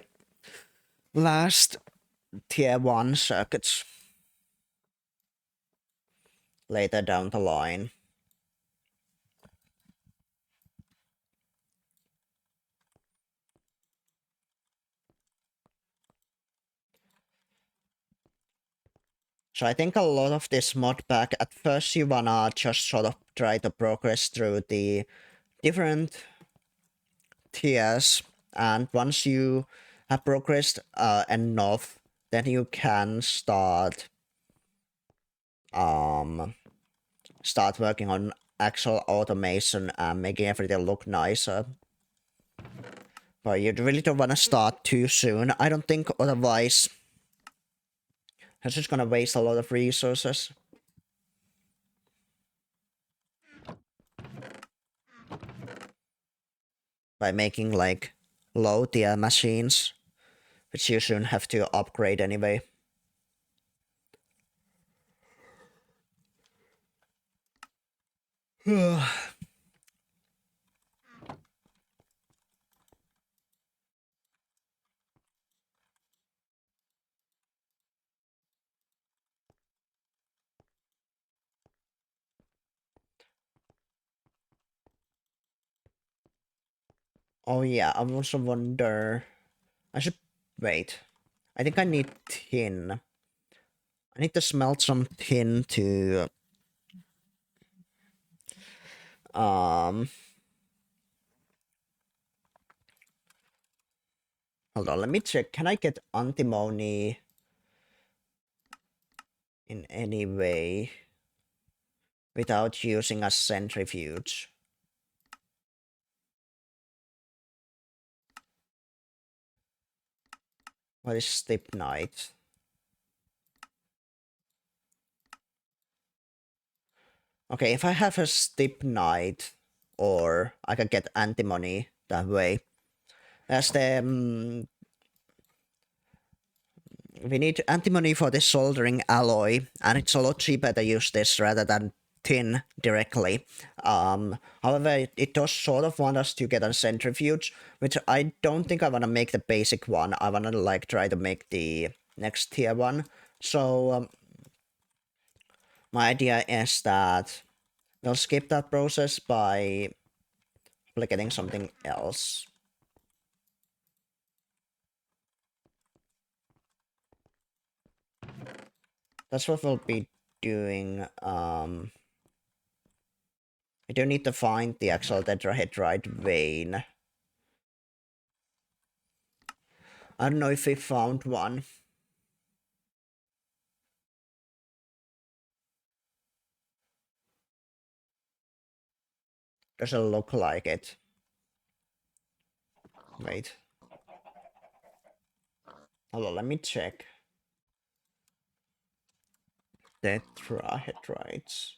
last tier 1 circuits later down the line. So I think a lot of this mod pack, at first you wanna just sort of try to progress through the different tiers, and once you have progressed enough, then you can start working on actual automation and making everything look nicer. But you really don't want to start too soon. I don't think, otherwise it's just gonna waste a lot of resources. By making like low tier machines, which you shouldn't have to upgrade anyway. Oh yeah, I also wonder... I should... Wait. I think I need tin. I need to smelt some tin to... Hold on, let me check. Can I get antimony in any way without using a centrifuge? What is stibnite? Okay, if I have a stibnite, or I can get antimony that way. As the we need antimony for the soldering alloy, and it's a lot cheaper to use this rather than tin directly. However, it does sort of want us to get a centrifuge, which I don't think I want to make the basic one. I want to like try to make the next tier one. So my idea is that we'll skip that process by getting something else. That's what we'll be doing. I do need to find the actual tetrahedrite vein. I don't know if we found one. Doesn't look like it. Wait. Hello, let me check. Tetrahedrites.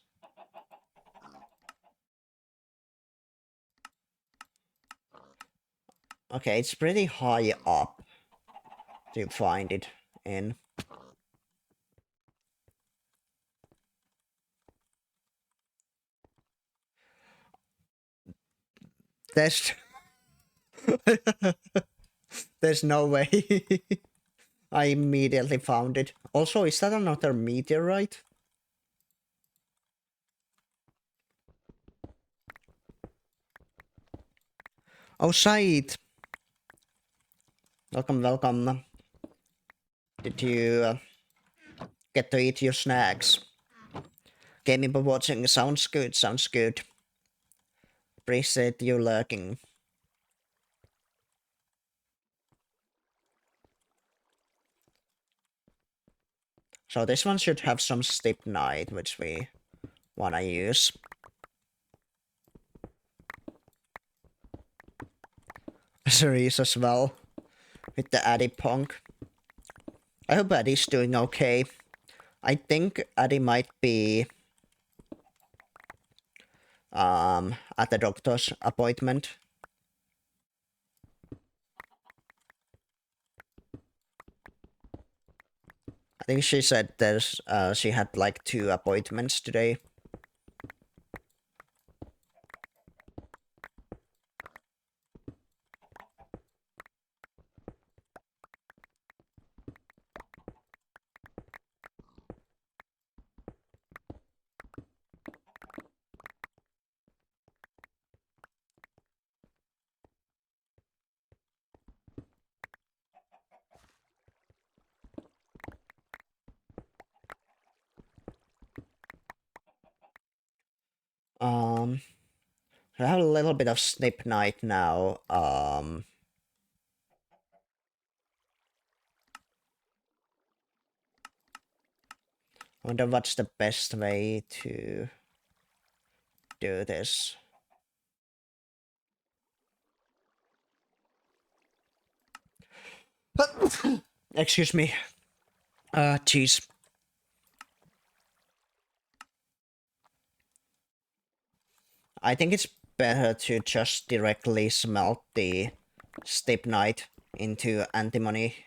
Okay, it's pretty high up to find it in. There's... There's no way. I immediately found it. Also, is that another meteorite? Oh, Said. Welcome, welcome. Did you get to eat your snacks? Gaming but watching. Sounds good, sounds good. Appreciate you lurking. So this one should have some stibnite, which we wanna use. Cerise as well, with the Addy Punk. I hope Addy's doing okay. I think Addy might be at the doctor's appointment. I think she said there's she had like 2 appointments today. I have a little bit of Snip Night now. I wonder what's the best way to do this. Excuse me. Jeez. I think it's better to just directly smelt the Stibnite into antimony.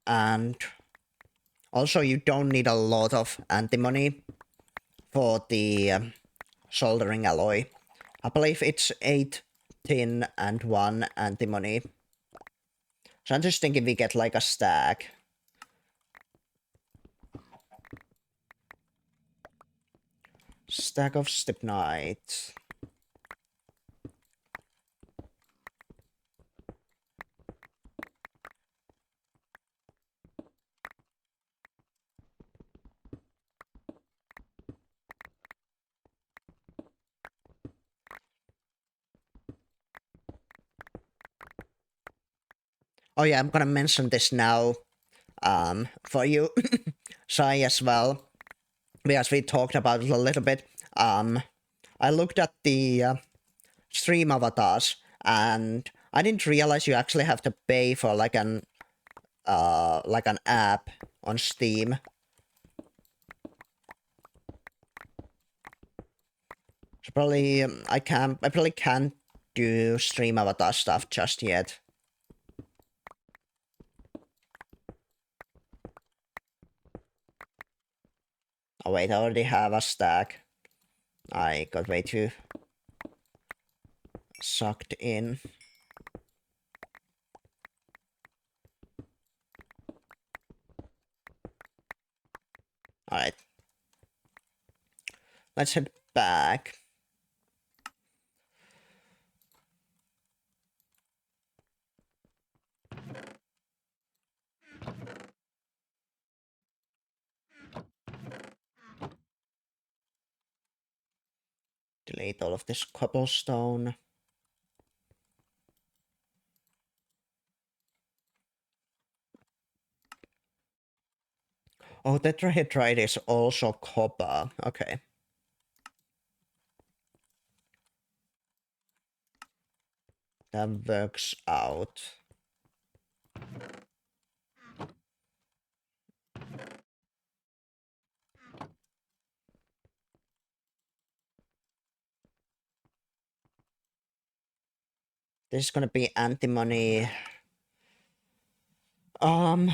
And also you don't need a lot of antimony for the soldering alloy. I believe it's 8 tin and 1 antimony. So I'm just thinking we get like a stack. Stack of stibnite. Oh yeah, I'm gonna mention this now for you, Sai, as well. Because we talked about it a little bit. I looked at the stream avatars, and I didn't realize you actually have to pay for like an app on Steam. So probably I probably can't do stream avatar stuff just yet. Oh wait, I already have a stack. I got way too sucked in. Alright. Let's head back. Delete all of this cobblestone. Oh, tetrahedrite is also copper. Okay. That works out. This is gonna be antimony. I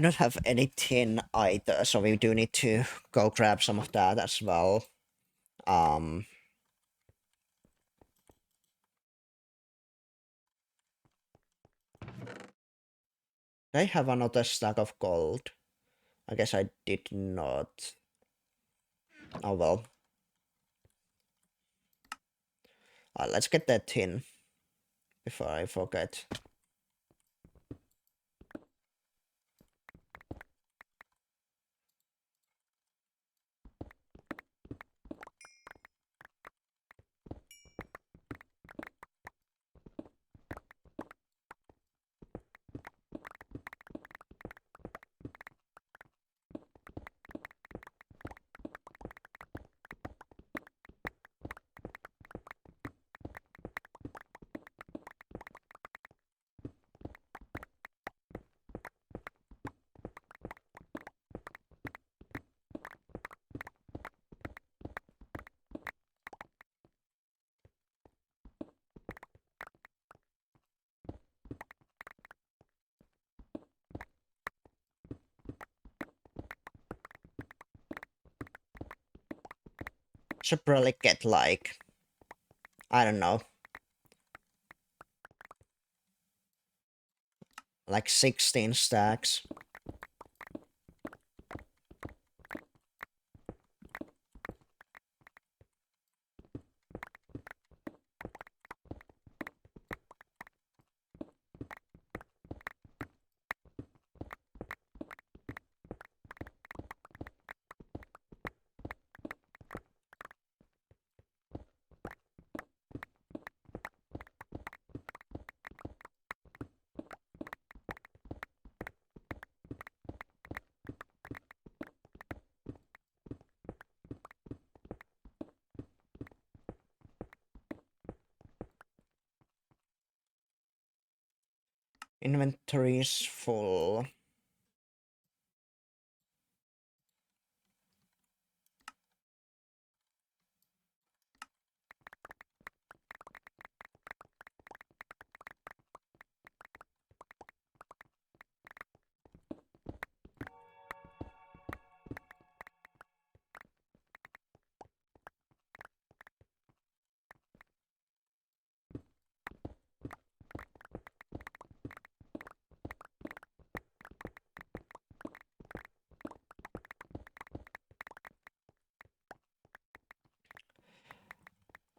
don't have any tin either, so we do need to go grab some of that as well. I have another stack of gold. I guess I did not. Oh well. Let's get that tin before I forget. should probably get like, I don't know, like 16 stacks. Inventory is full.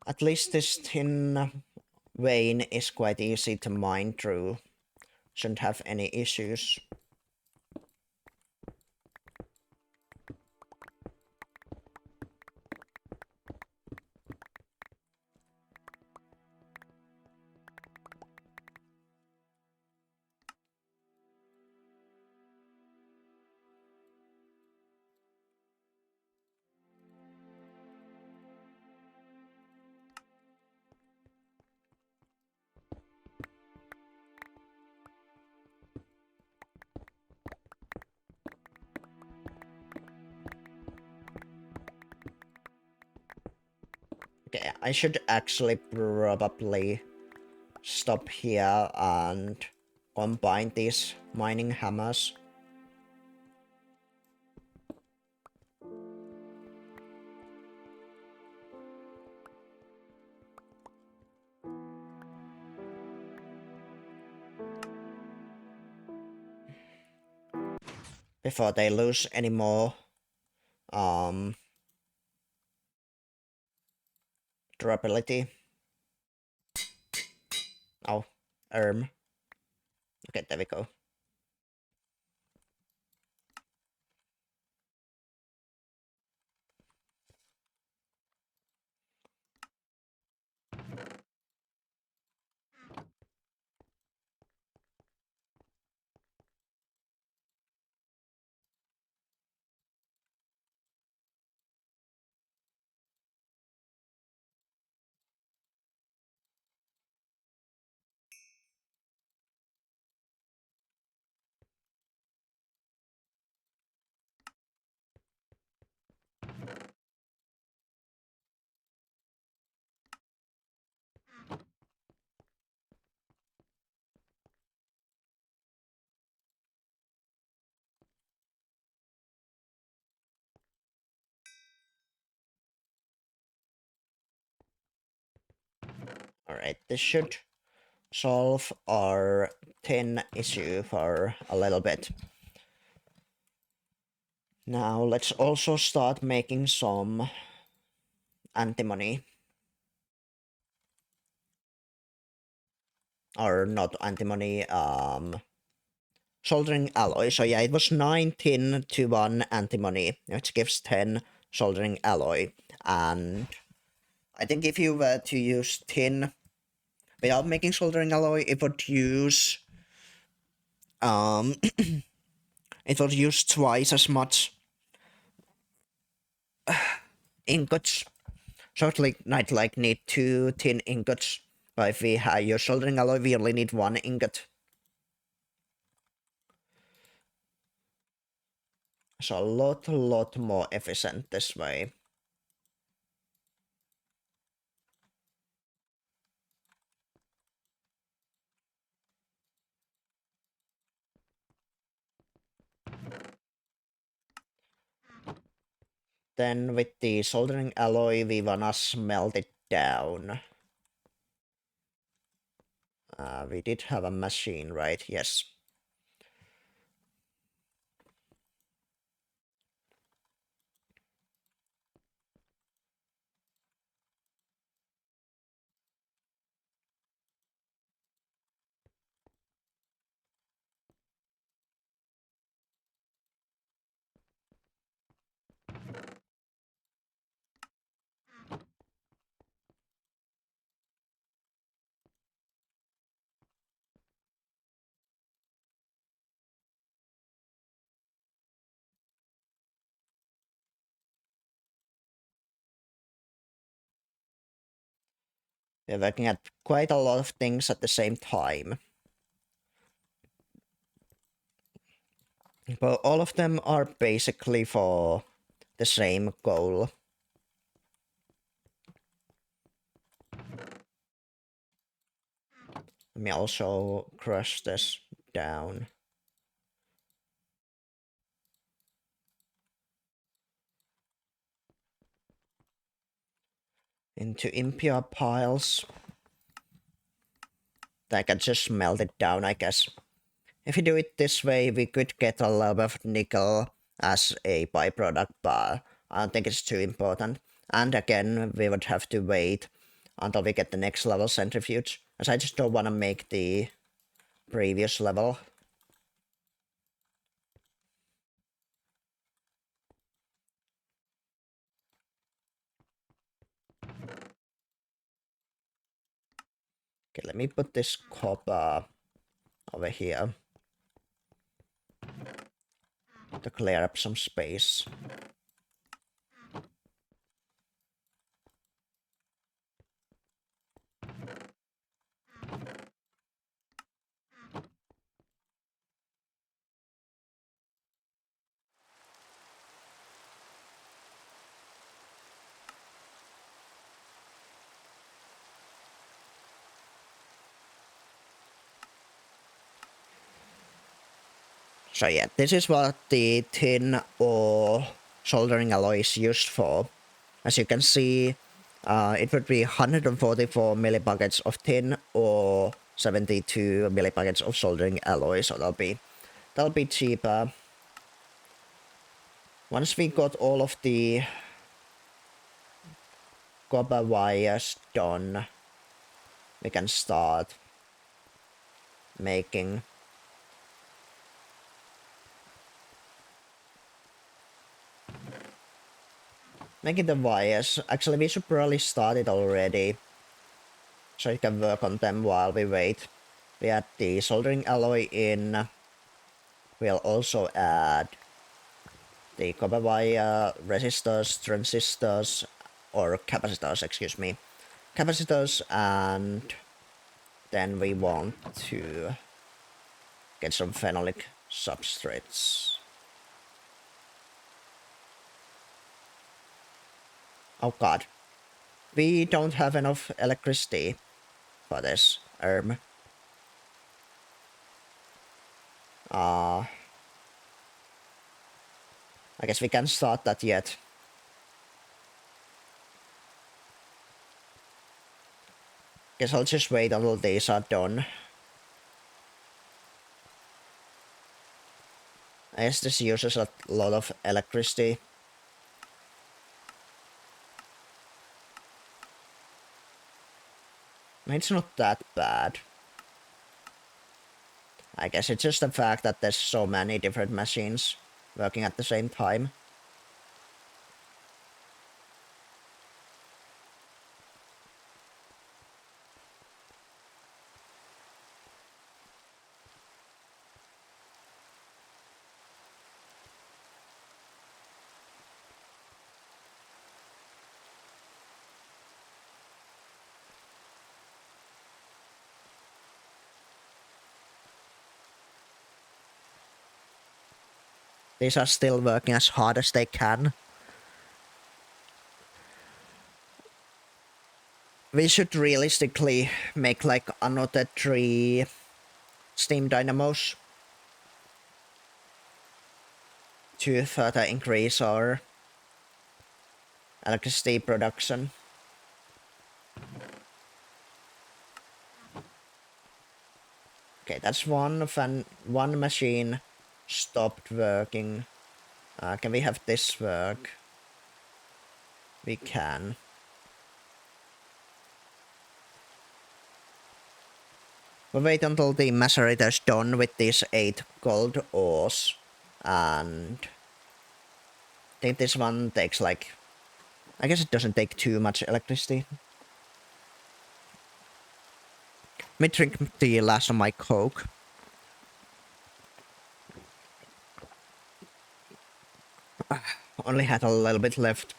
At least this tin vein is quite easy to mine through. Shouldn't have any issues. Okay, I should actually probably stop here and combine these mining hammers. Before they lose any more durability. Oh, okay, there we go. Alright, this should solve our tin issue for a little bit. Now let's also start making some antimony. Or not antimony, soldering alloy. So yeah, it was 9 tin to 1 antimony, which gives 10 soldering alloy. And I think if you were to use tin without making soldering alloy, it would use it would use twice as much ingots. So it's like not like need 2 tin ingots. But if we have your soldering alloy, we only need 1 ingot. So a lot more efficient this way. Then with the soldering alloy, we wanna smelt it down. We did have a machine, right? Yes. We're working at quite a lot of things at the same time. But all of them are basically for the same goal. Let me also crush this down into impure piles. I can just melt it down, I guess. If you do it this way, we could get a lot of nickel as a byproduct, but I don't think it's too important. And again, we would have to wait until we get the next level centrifuge, as I just don't want to make the previous level. Okay, let me put this copper over here to clear up some space. So yeah, this is what the tin or soldering alloy is used for. As you can see, it would be 144 millibuckets of tin or 72 millibuckets of soldering alloy, so that'll be cheaper. Once we got all of the copper wires done, we can start making the wires. Actually, we should probably start it already, so you can work on them while we wait. We add the soldering alloy in. We'll also add the copper wire resistors, transistors, or capacitors, excuse me. Capacitors, and then we want to get some phenolic substrates. Oh god. We don't have enough electricity for this. I guess we can't start that yet. Guess I'll just wait until these are done. I guess this uses a lot of electricity. It's not that bad. I guess it's just the fact that there's so many different machines working at the same time. These are still working as hard as they can. We should realistically make like another 3 steam dynamos to further increase our electricity production. Okay, that's one machine stopped working. Can we have this work? We can. We'll wait until the macerator's done with these 8 gold ores. And I think this one takes like... I guess it doesn't take too much electricity. Let me drink the last of my coke. Only had a little bit left.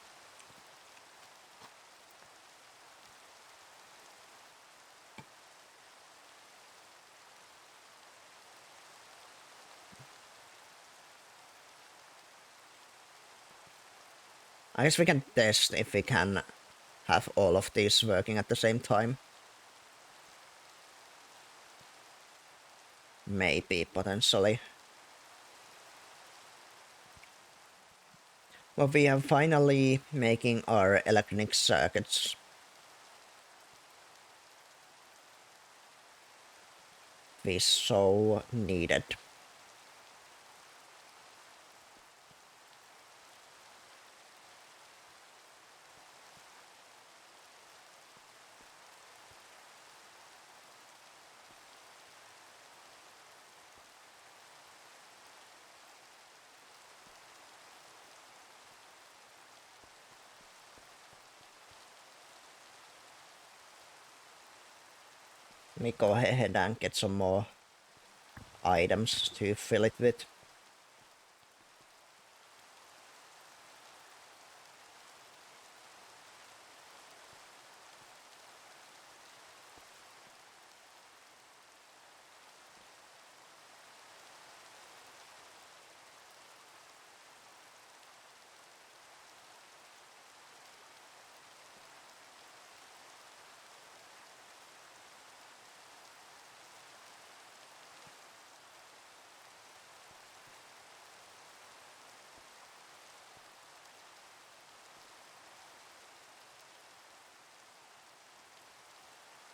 I guess we can test if we can have all of these working at the same time. Maybe, potentially. Well, we are finally making our electronic circuits. We so needed. Let me go ahead and get some more items to fill it with.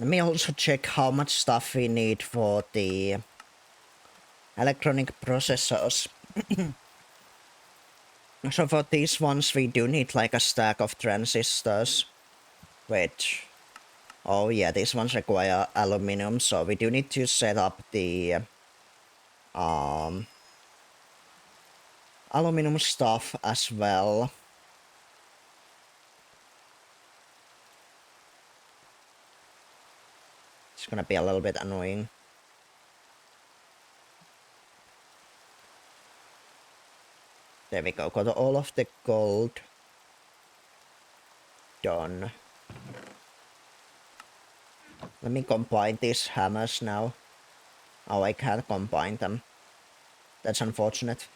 Let me also check how much stuff we need for the electronic processors. So for these ones we do need like a stack of transistors, which... oh yeah, these ones require aluminum, so we do need to set up the aluminum stuff as well. It's gonna be a little bit annoying. There we go, got all of the gold done. Let me combine these hammers now. Oh, I can't combine them. That's unfortunate.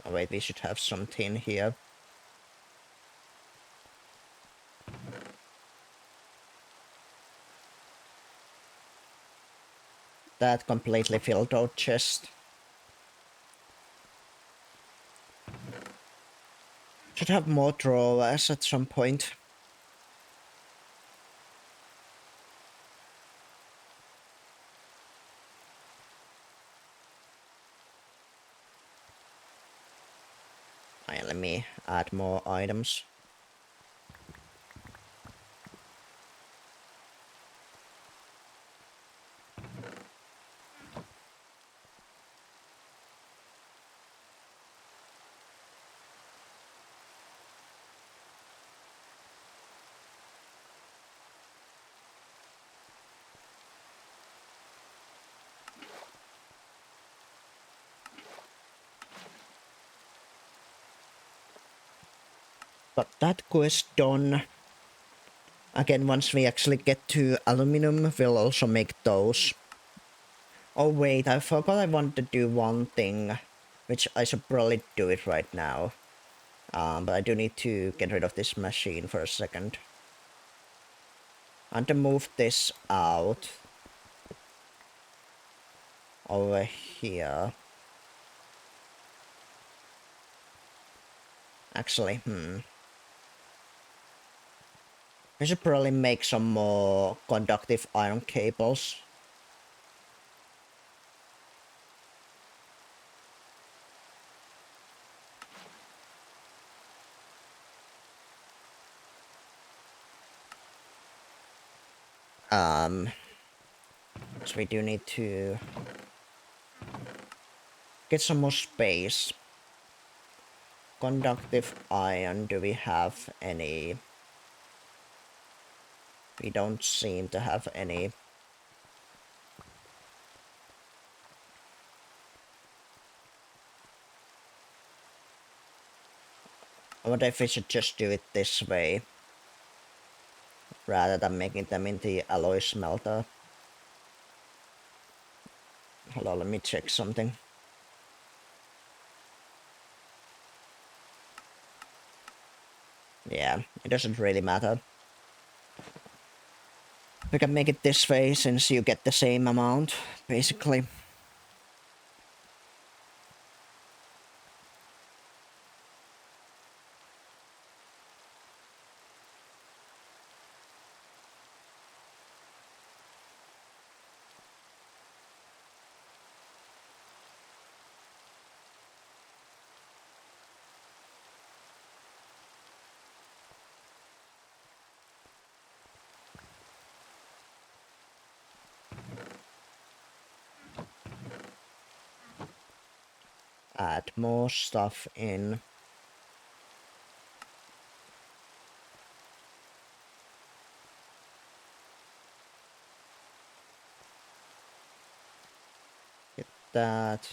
Oh wait, we should have some tin here. That completely filled out chest. Should have more drawers at some point. Alright, let me add more items. Got that quest done. Again, once we actually get to aluminum, we'll also make those. Oh wait, I forgot I wanted to do one thing, which I should probably do it right now. But I do need to get rid of this machine for a second. And to move this out over here. Actually, I should probably make some more conductive iron cables. So we do need to get some more space. Conductive iron, do we have any? We don't seem to have any. I wonder if we should just do it this way, rather than making them into the alloy smelter. Hold on, let me check something. Yeah, it doesn't really matter. We can make it this way since you get the same amount, basically. Add more stuff in. Get that.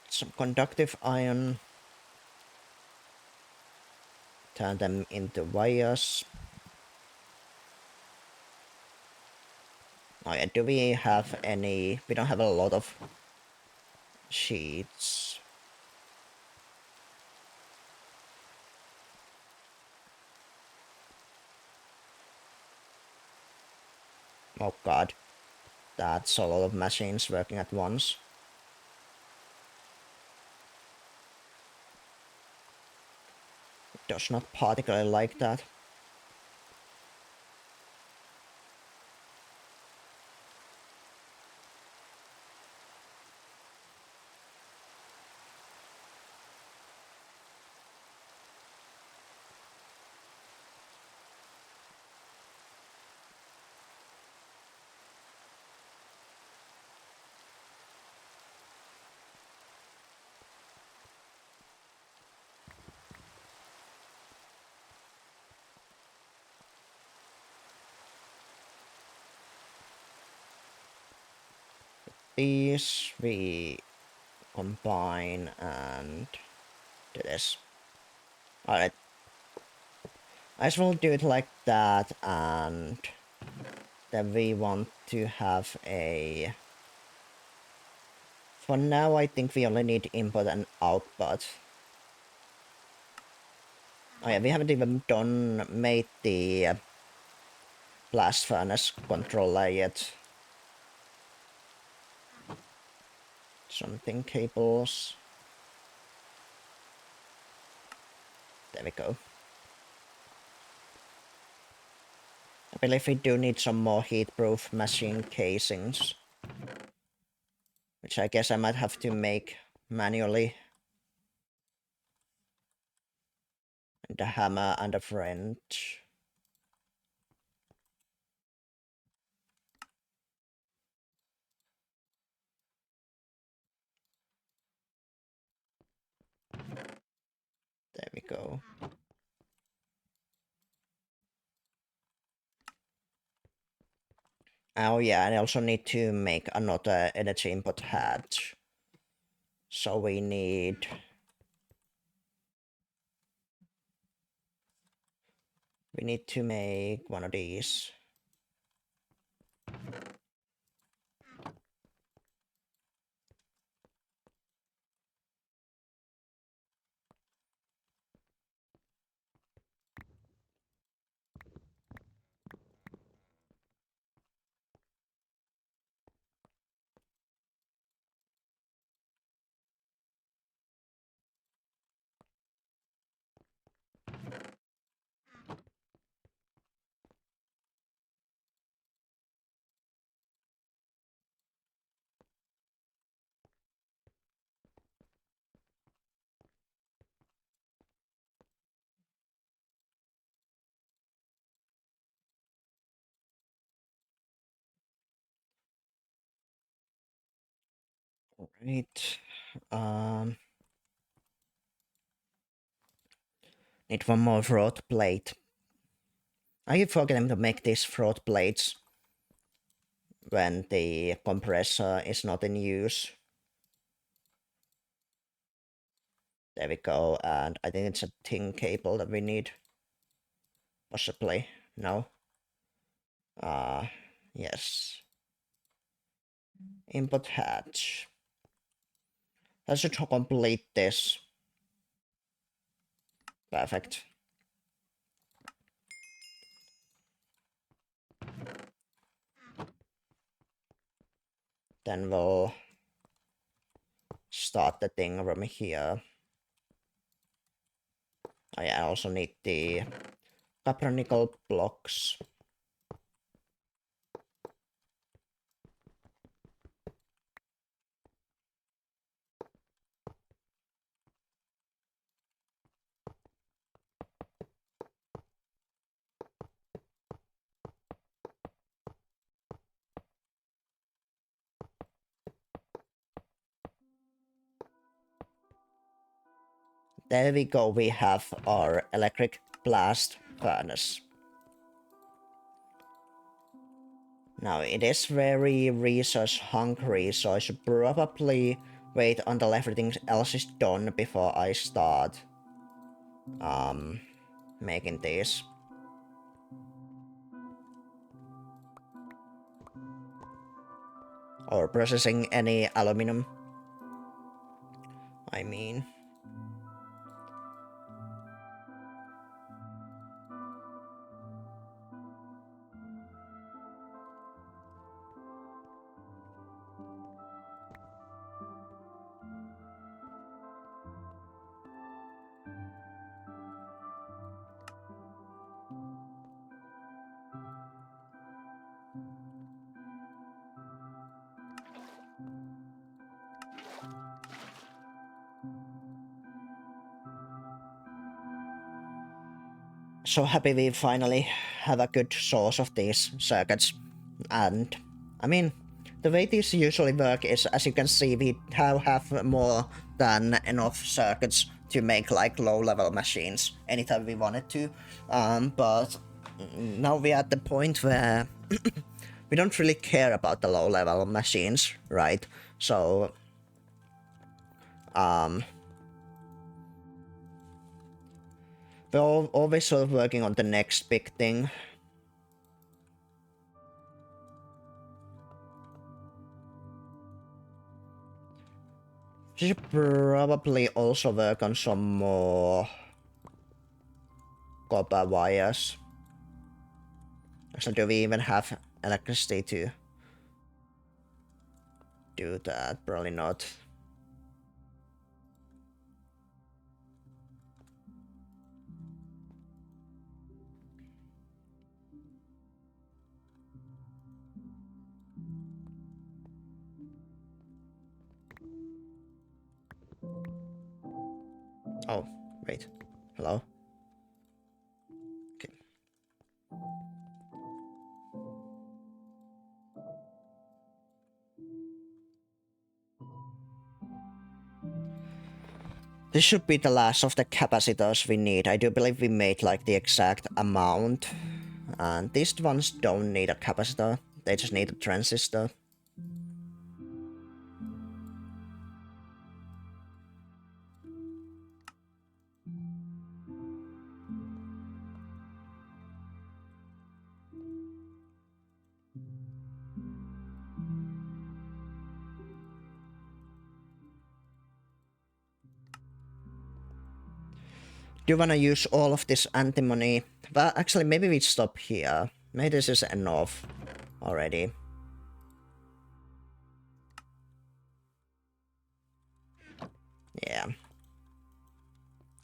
Some conductive iron. Turn them into wires. Oh yeah, do we have any? We don't have a lot of sheets. Oh god, that's a lot of machines working at once. It does not particularly like that. These we combine and do this. Alright. I just will do it like that, and then we want to have a... For now, I think we only need input and output. Oh yeah, we haven't even made the blast furnace controller yet. Something cables. There we go. I believe we do need some more heat-proof machine casings, which I guess I might have to make manually. And a hammer and a wrench. There we go. Oh yeah, and I also need to make another energy input hatch. So we need... We need to make one of these. Right. Need one more throat plate. I keep forgetting to make these throat plates when the compressor is not in use. There we go, and I think it's a tin cable that we need. Possibly. No? Yes. Input hatch. That should complete this. Perfect. Then we'll start the thing from here. Oh yeah, I also need the copper nickel blocks. There we go, we have our electric blast furnace. Now it is very resource hungry, so I should probably wait until everything else is done before I start making this. Or processing any aluminum. I mean. So happy we finally have a good source of these circuits. And I mean, the way these usually work is, as you can see, we have more than enough circuits to make like low-level machines anytime we wanted to. But now we're at the point where we don't really care about the low-level machines, right? So we're always sort of working on the next big thing. We should probably also work on some more copper wires. So do we even have electricity to do that? Probably not. Oh, wait. Hello? Okay. This should be the last of the capacitors we need. I do believe we made like the exact amount. And these ones don't need a capacitor. They just need a transistor. Do you wanna use all of this antimony? Well, actually, maybe we stop here. Maybe this is enough already. Yeah.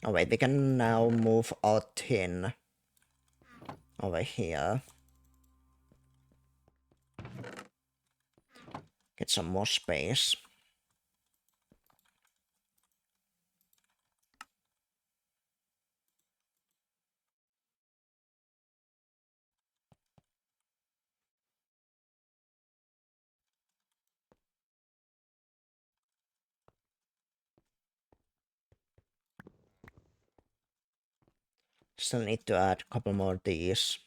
Oh wait, we can now move our tin over here. Get some more space. Still need to add a couple more of these.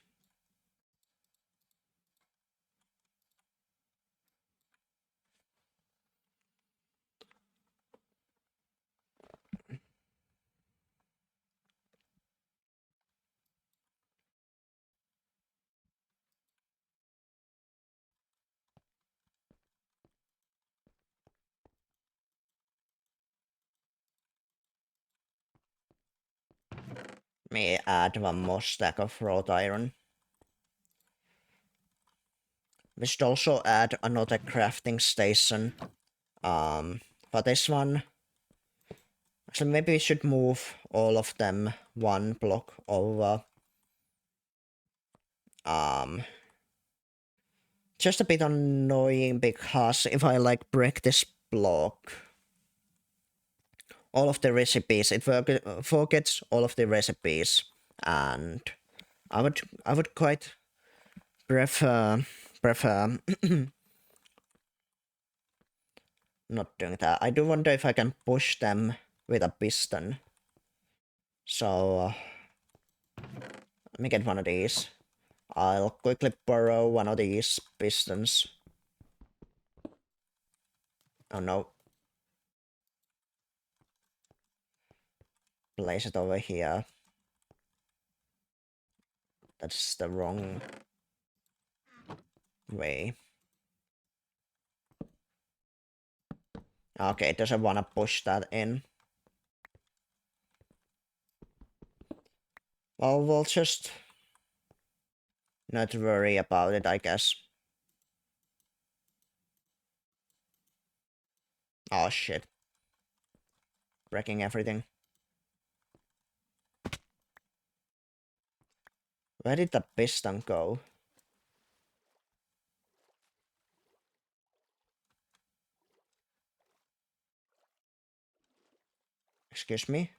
Me add one more stack of wrought iron. We should also add another crafting station. For this one, so maybe we should move all of them one block over. Just a bit annoying because if I like break this block, all of the recipes, it forgets all of the recipes, and I would quite prefer not doing that. I do wonder if I can push them with a piston. So let me get one of these. I'll quickly borrow one of these pistons. Oh no. Place it over here. That's the wrong way. Okay, it doesn't want to push that in. Well, we'll just not worry about it, I guess. Oh shit. Wrecking everything. Where did the piston go? Excuse me?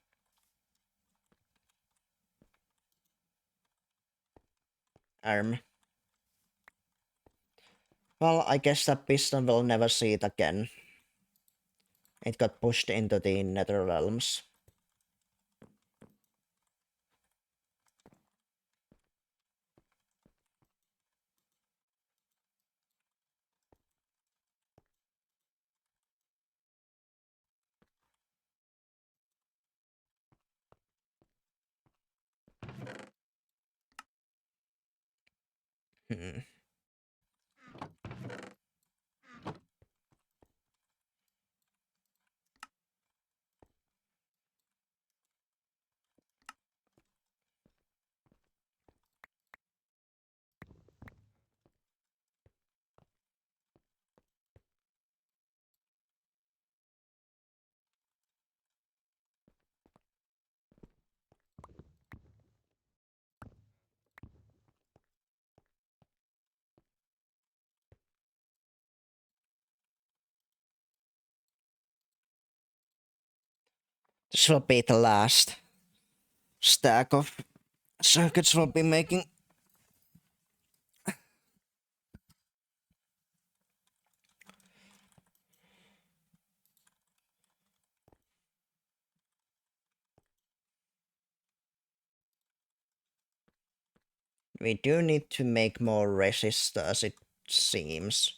Arm. Well, I guess that piston will never see it again. It got pushed into the nether realms. Hmm. This will be the last stack of circuits we'll be making. We do need to make more resistors, it seems.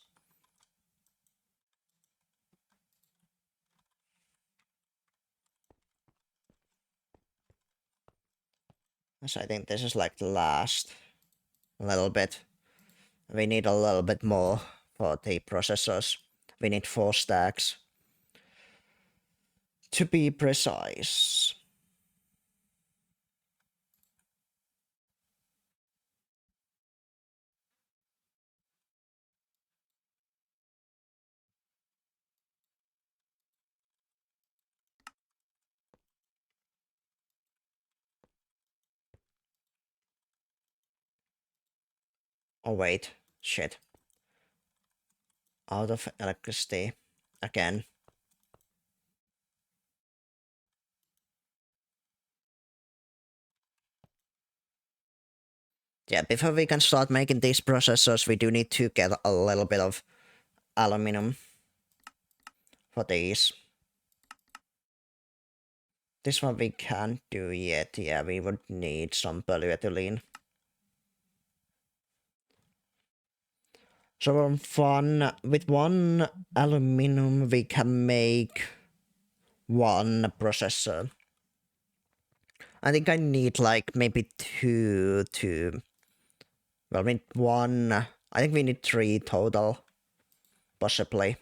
So I think this is like the last little bit. We need a little bit more for the processors. We need 4 stacks. To be precise. Oh wait, shit. Out of electricity again. Yeah, before we can start making these processors, we do need to get a little bit of aluminum for these. This one we can't do yet. Yeah, we would need some polyethylene. So with one aluminum we can make one processor. I think I need like maybe two to, well, we need one. I think we need three total, possibly.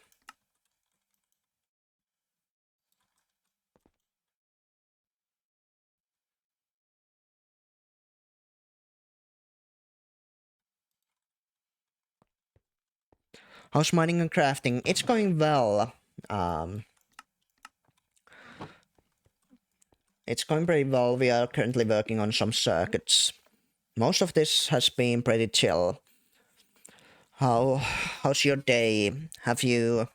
How's mining and crafting? It's going well. It's going pretty well. We are currently working on some circuits. Most of this has been pretty chill. How's your day? Have you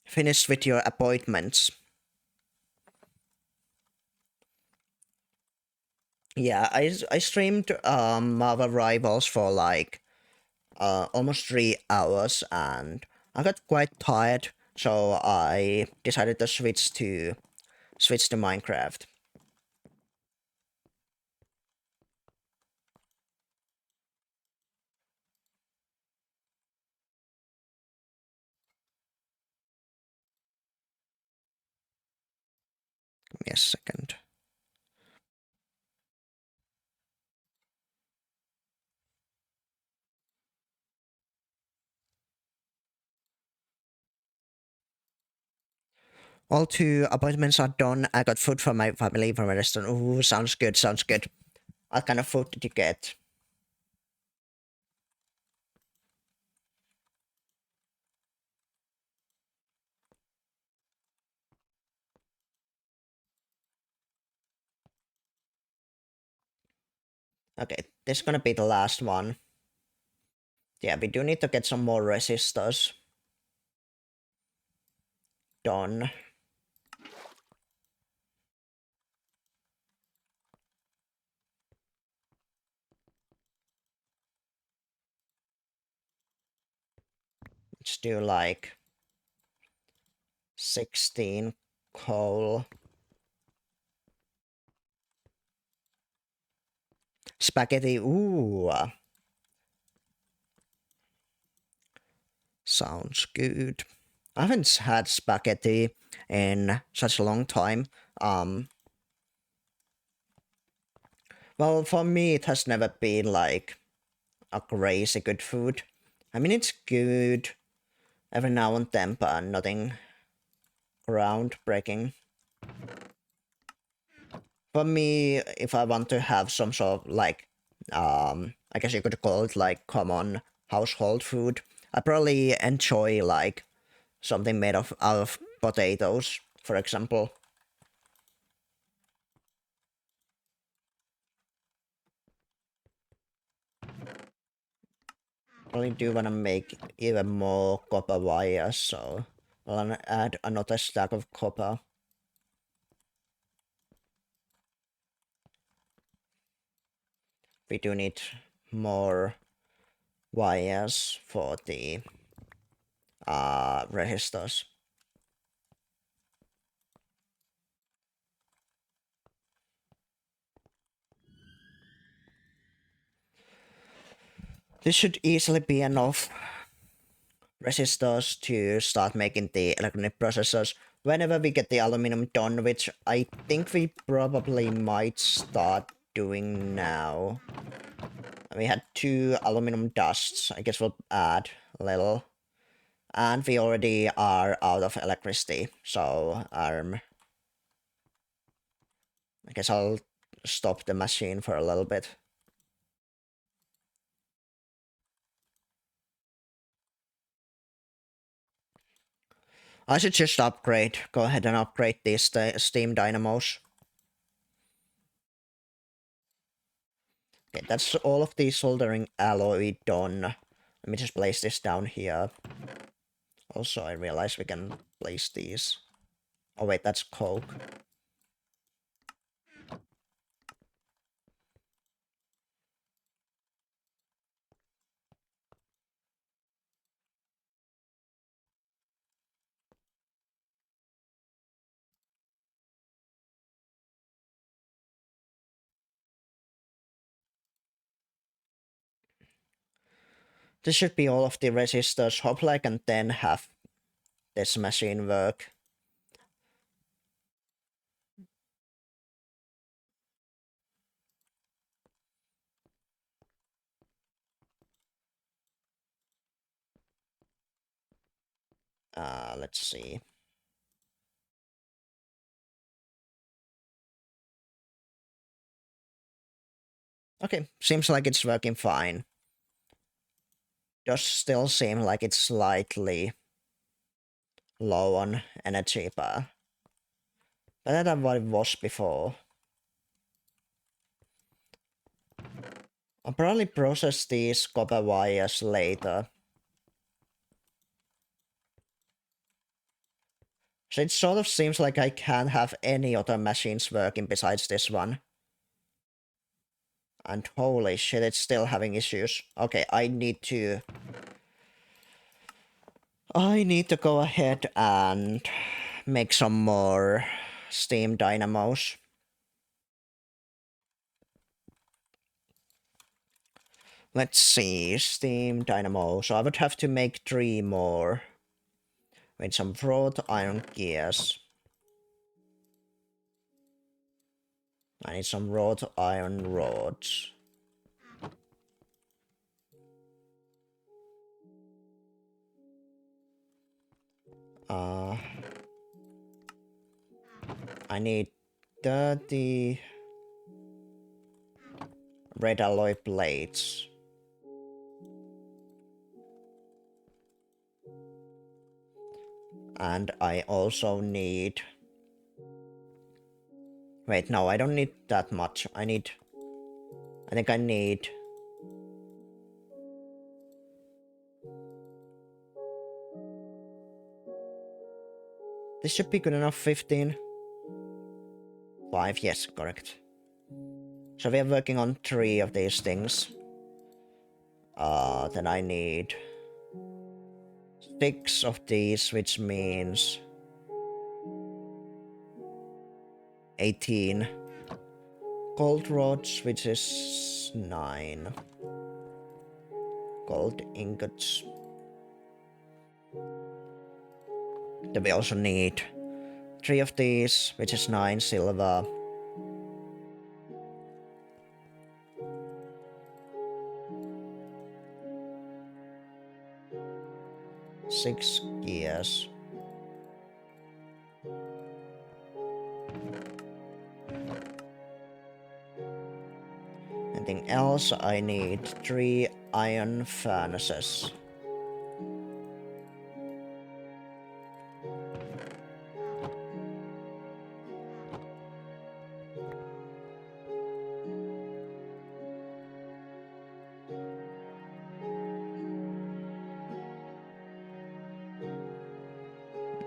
finished with your appointments? Yeah, I streamed Marvel Rivals for like almost 3 hours, and I got quite tired, so I decided to switch to Minecraft. Give me a second. All two appointments are done. I got food for my family from a restaurant. Ooh, sounds good, sounds good. What kind of food did you get? Okay, this is gonna be the last one. Yeah, we do need to get some more resistors. Done. Let's do like 16 coal. Spaghetti, ooh. Sounds good. I haven't had spaghetti in such a long time. Well, for me, it has never been like a crazy good food. I mean, it's good every now and then, but nothing groundbreaking. For me, if I want to have some sort of like, I guess you could call it like common household food, I probably enjoy like something made of out of potatoes, for example. Probably do wanna make even more copper wires, so I'll add another stack of copper. We do need more wires for the resistors. This should easily be enough resistors to start making the electronic processors whenever we get the aluminum done, which I think we probably might start doing now. We had 2 aluminum dusts. I guess we'll add a little. And we already are out of electricity, so I guess I'll stop the machine for a little bit. I should just upgrade. Go ahead and upgrade these steam dynamos. Okay, that's all of the soldering alloy done. Let me just place this down here. Also, I realize we can place these. Oh wait, that's coke. This should be all of the resistors. Hopefully I can then have this machine work. Let's see. Okay, seems like it's working fine. Does still seem like it's slightly low on energy bar. Better than what it was before. I'll probably process these copper wires later. So it sort of seems like I can't have any other machines working besides this one. And holy shit, it's still having issues. Okay, I need to go ahead and make some more steam dynamos. Let's see, steam dynamo. So I would have to make 3 more with some wrought iron gears. I need some wrought iron rods. I need 30 red alloy plates. And I also need... Wait, no, I don't need that much. I think I need... This should be good enough, 15. 5, yes, correct. So we are working on 3 of these things. Then I need 6 of these, which means 18 gold rods, which is 9 gold ingots. Then we also need 3 of these, which is 9 silver. 6 gears. Anything else? I need 3 iron furnaces.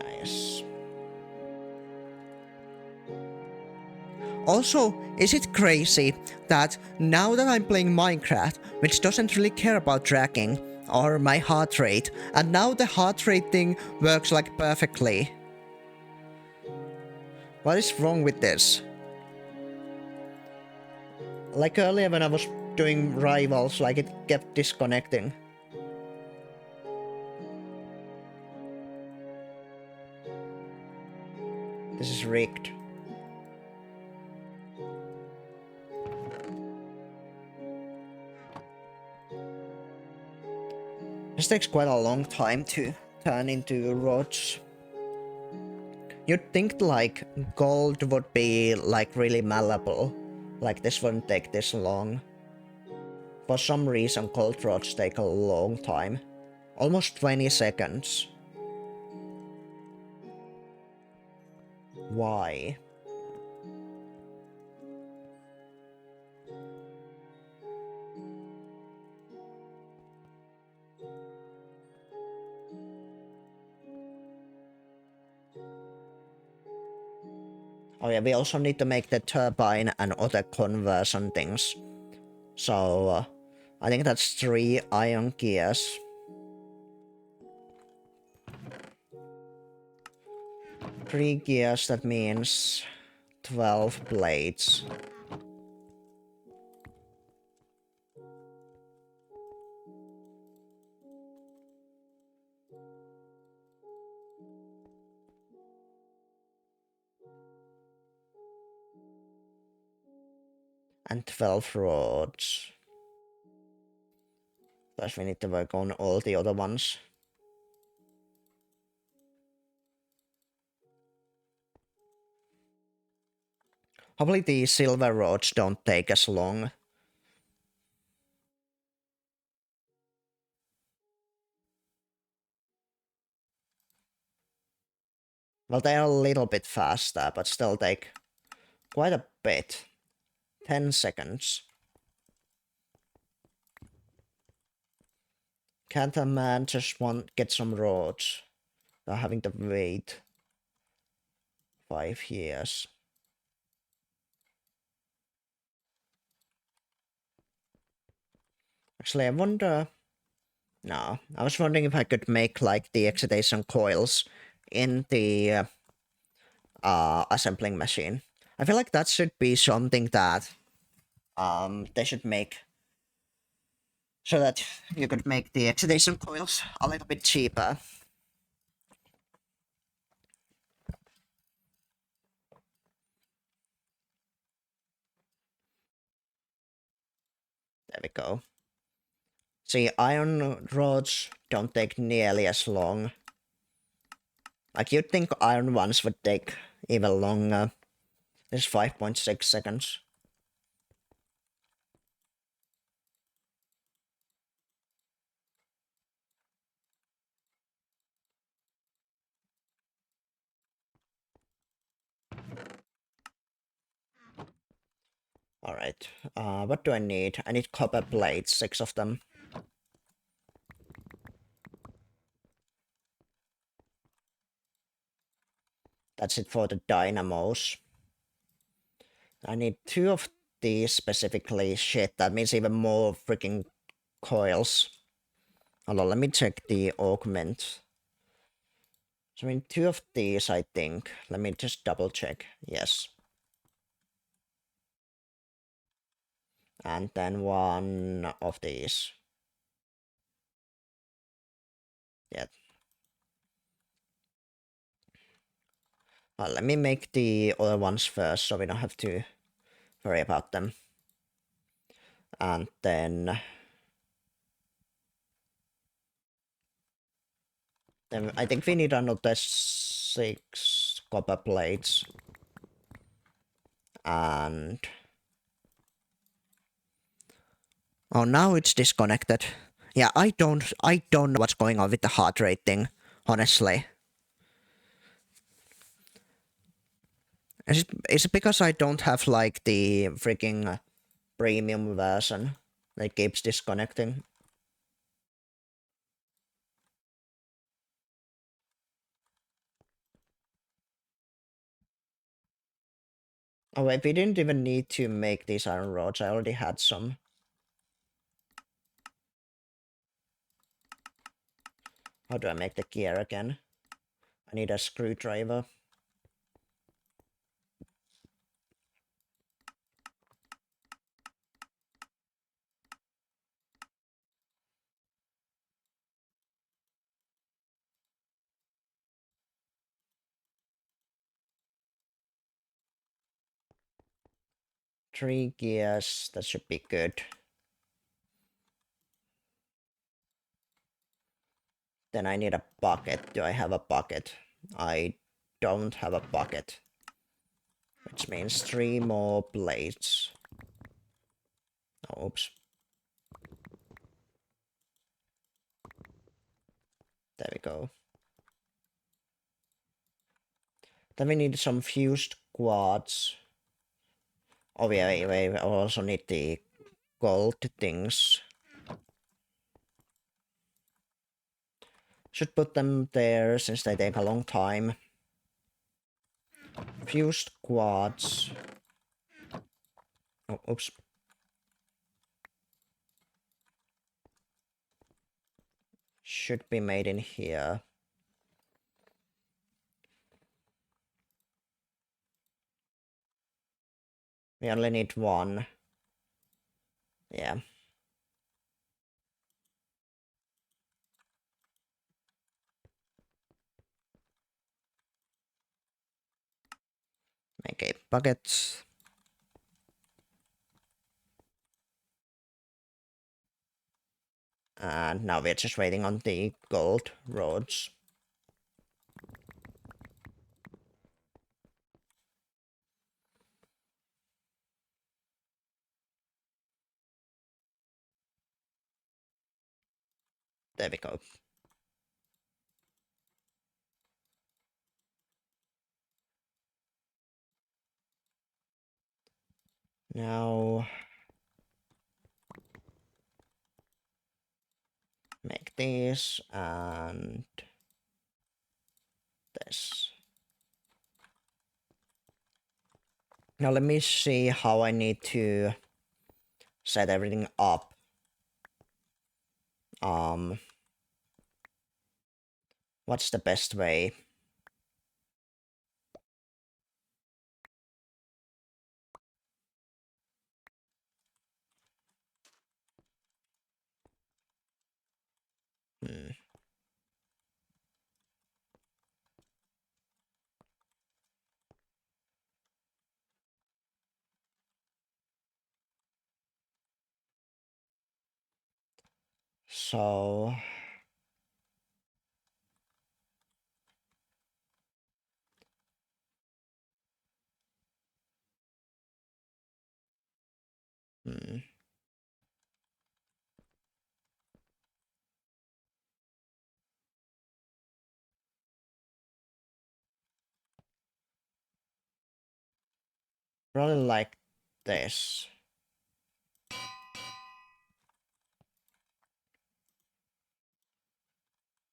Nice. Also, is it crazy that now that I'm playing Minecraft, which doesn't really care about tracking or my heart rate, and now the heart rate thing works like perfectly? What is wrong with this? Like earlier when I was doing rivals, like it kept disconnecting. This is rigged. This takes quite a long time to turn into rods. You'd think like gold would be like really malleable. Like this wouldn't take this long. For some reason gold rods take a long time. Almost 20 seconds. Why? Oh yeah, we also need to make the turbine and other conversion things. So, I think that's 3 iron gears. 3 gears, that means 12 blades. and 12 roads. Plus we need to work on all the other ones. Hopefully the silver roads don't take as long. Well, they're a little bit faster, but still take quite a bit. 10 seconds. Can't a man just get some roads? They're having to wait 5 years. Actually, I wonder... No, I was wondering if I could make like the excitation coils in the assembling machine. I feel like that should be something that they should make so that you could make the excitation coils a little bit cheaper. There we go. See, iron rods don't take nearly as long. Like, you'd think iron ones would take even longer. This is 5.6 seconds. Alright, what do I need? I need copper plates, 6 of them. That's it for the dynamos. I need 2 of these specifically. Shit, that means even more freaking coils. Hold on, let me check the augment. So I mean, 2 of these, I think. Let me just double check. Yes. And then 1 of these. Yeah. Well, let me make the other ones first so we don't have to worry about them. And then I think we need another 6 copper plates. And... oh, now it's disconnected. Yeah, I don't know what's going on with the heart rate thing, honestly. Is it because I don't have like the freaking premium version that keeps disconnecting? Oh wait, we didn't even need to make these iron rods. I already had some. How do I make the gear again? I need a screwdriver. Three gears, that should be good. Then I need a bucket. Do I have a bucket? I don't have a bucket. Which means 3 more blades. Oh, oops. There we go. Then we need some fused quartz. Oh yeah, we also need the gold things. Should put them there since they take a long time. Fused quartz. Oh, oops. Should be made in here. We only need 1. Yeah. Make a bucket. And now we're just waiting on the gold roads. There we go. Now make this and this. Now let me see how I need to set everything up. What's the best way? So probably like this.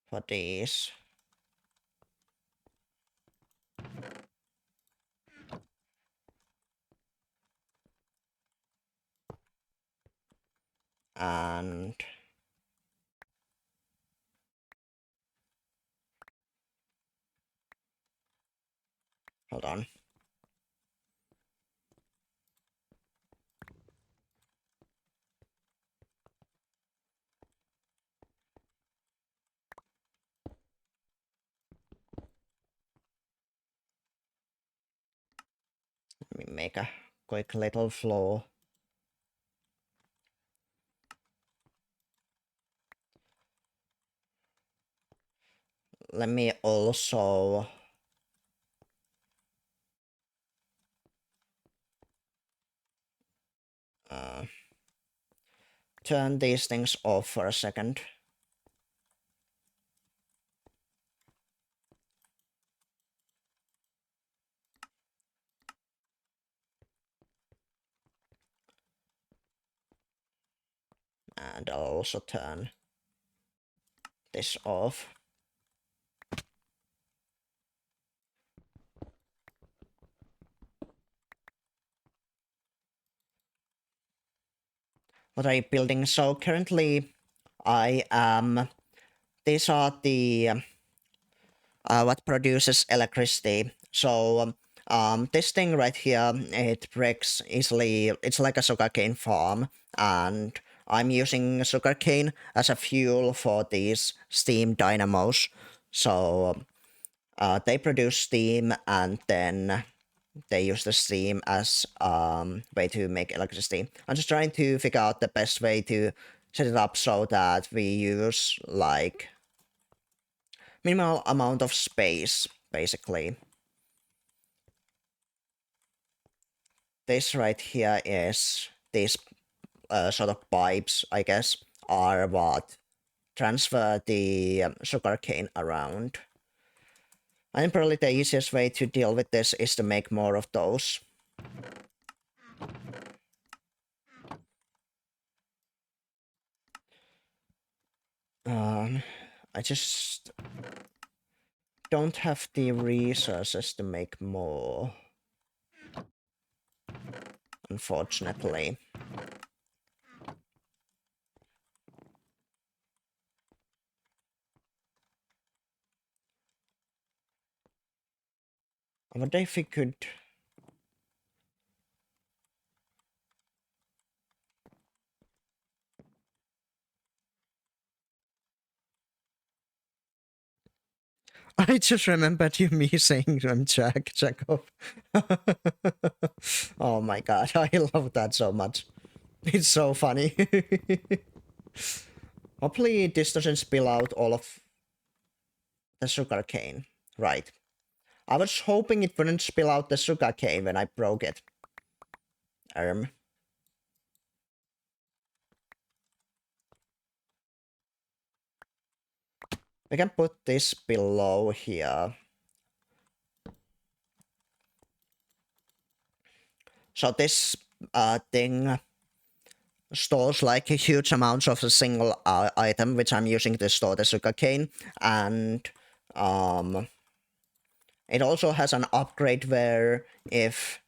For these. And hold on. Let me make a quick little floor. Let me also turn these things off for a second. And I'll also turn this off. What are you building? So currently I am, these are the what produces electricity. So this thing right here, it breaks easily. It's like a sugarcane farm, and I'm using sugarcane as a fuel for these steam dynamos. So they produce steam, and then they use the steam as way to make electricity. I'm just trying to figure out the best way to set it up so that we use like minimal amount of space, basically. This right here is these sort of pipes, I guess, are what transfer the sugarcane around. And probably the easiest way to deal with this is to make more of those. I just don't have the resources to make more, unfortunately. I wonder if we could... I just remembered you me saying Jacob. Oh my god, I love that so much. It's so funny. Hopefully this doesn't spill out all of the sugarcane. Right. I was hoping it wouldn't spill out the sugarcane when I broke it. We can put this below here. So this thing stores like huge amounts of a single item, which I'm using to store the sugarcane, and it also has an upgrade where if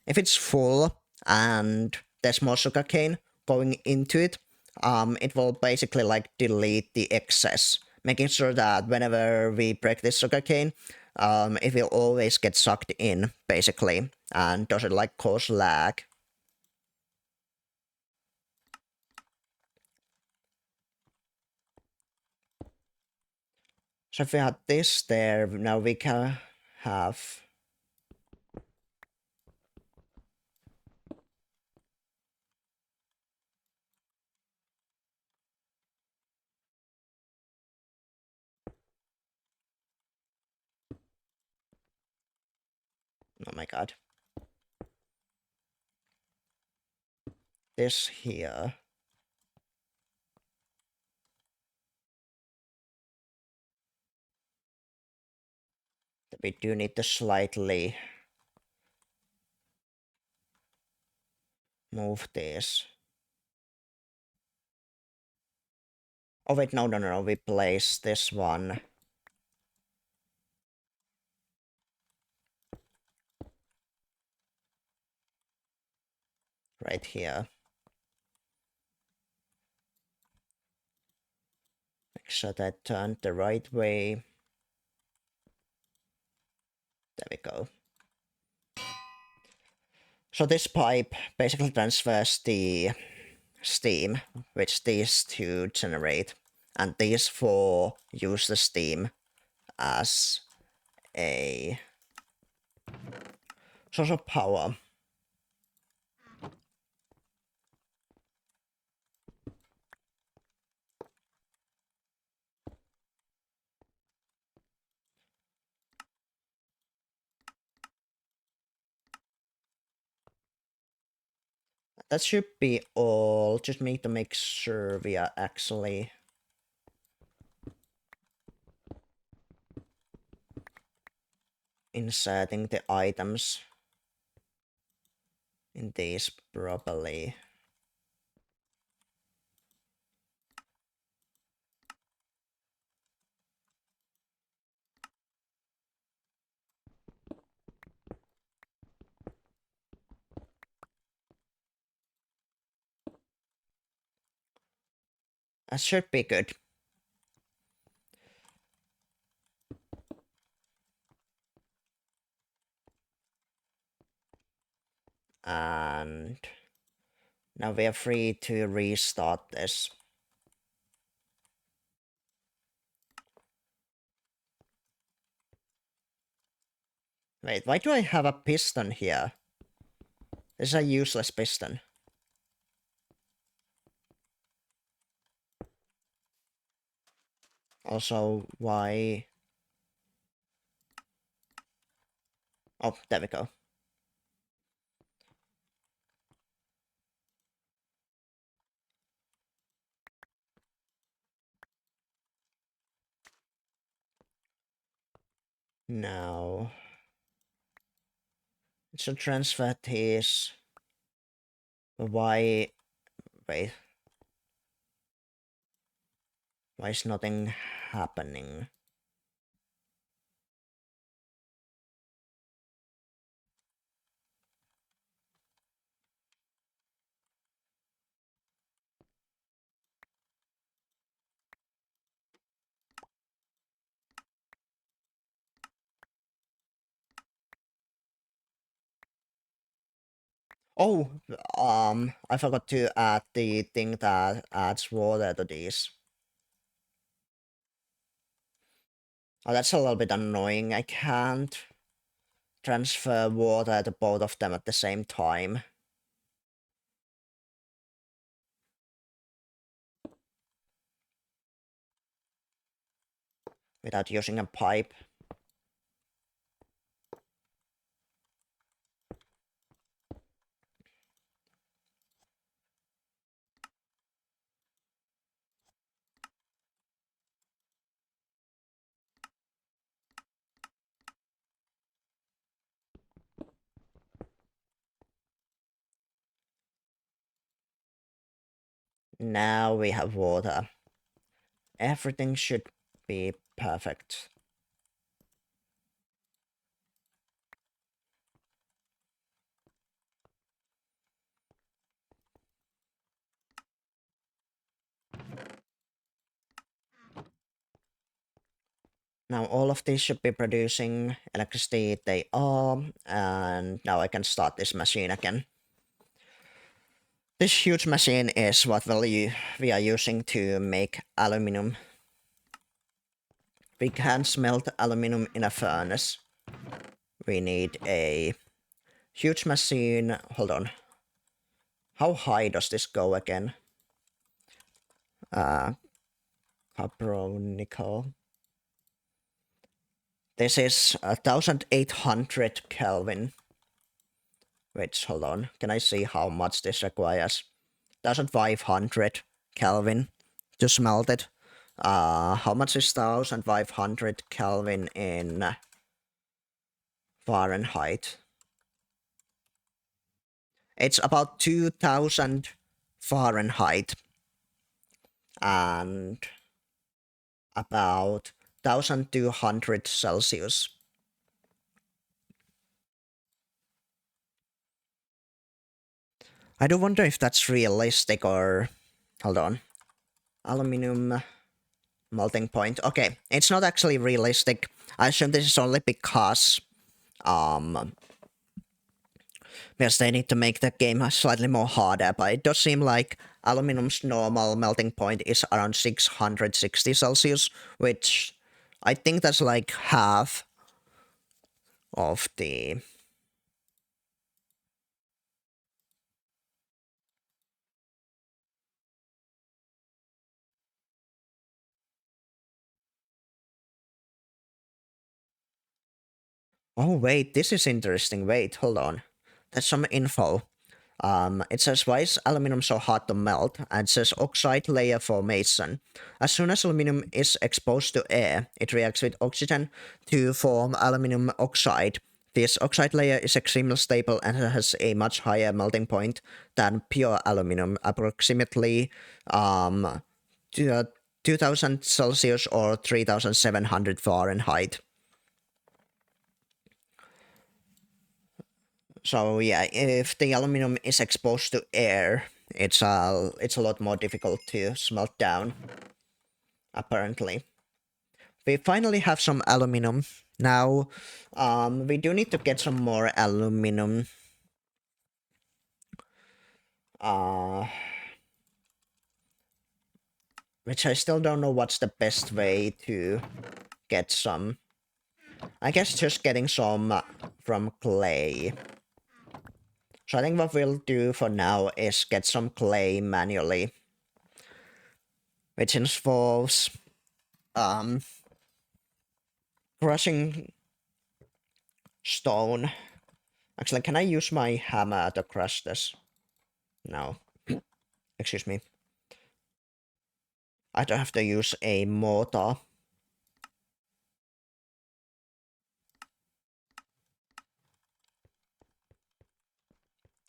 it's full and there's more sugarcane going into it, it will basically like delete the excess, making sure that whenever we break this sugarcane, it will always get sucked in, basically, and doesn't like cause lag. So if we had this there, now we can have... Oh my god. This here. We do need to slightly move this. Oh wait, no, we place this one right here. Make sure that turned the right way. There we go. So this pipe basically transfers the steam, which these two generate, and these four use the steam as a source of power. That should be all. Just need to make sure we are actually inserting the items in these properly. That should be good. And now we are free to restart this. Wait, why do I have a piston here? This is a useless piston. Also, why... Oh, there we go. Now... it should transfer this... Why... Wait. Why is nothing happening? Oh, I forgot to add the thing that adds water to these. Oh, that's a little bit annoying. I can't transfer water to both of them at the same time. without using a pipe. Now we have water. Everything should be perfect. Now all of these should be producing electricity. They are, and now I can start this machine again. This huge machine is what we are using to make aluminum. We can smelt aluminum in a furnace. We need a huge machine. Hold on. How high does this go again? Copper, nickel. This is 1800 Kelvin. Wait, hold on. Can I see how much this requires? 1500 Kelvin to smelt it. How much is 1500 Kelvin in Fahrenheit? It's about 2000 Fahrenheit and about 1200 Celsius. I do wonder if that's realistic or... Hold on. Aluminum melting point. Okay, it's not actually realistic. I assume this is only because they need to make the game slightly more harder, but it does seem like aluminum's normal melting point is around 660 Celsius, which I think that's like half of the... Oh wait, this is interesting. Wait, hold on. There's some info. It says, why is aluminum so hard to melt? And it says oxide layer formation. As soon as aluminum is exposed to air, it reacts with oxygen to form aluminum oxide. This oxide layer is extremely stable and has a much higher melting point than pure aluminum, approximately 2000 Celsius or 3700 Fahrenheit. So yeah, if the aluminum is exposed to air, it's a lot more difficult to smelt down. Apparently, we finally have some aluminum now. We do need to get some more aluminum. Which I still don't know what's the best way to get some. I guess just getting some from clay. So I think what we'll do for now is get some clay manually, which involves crushing stone. Actually, can I use my hammer to crush this? No. Excuse me. I don't have to use a mortar.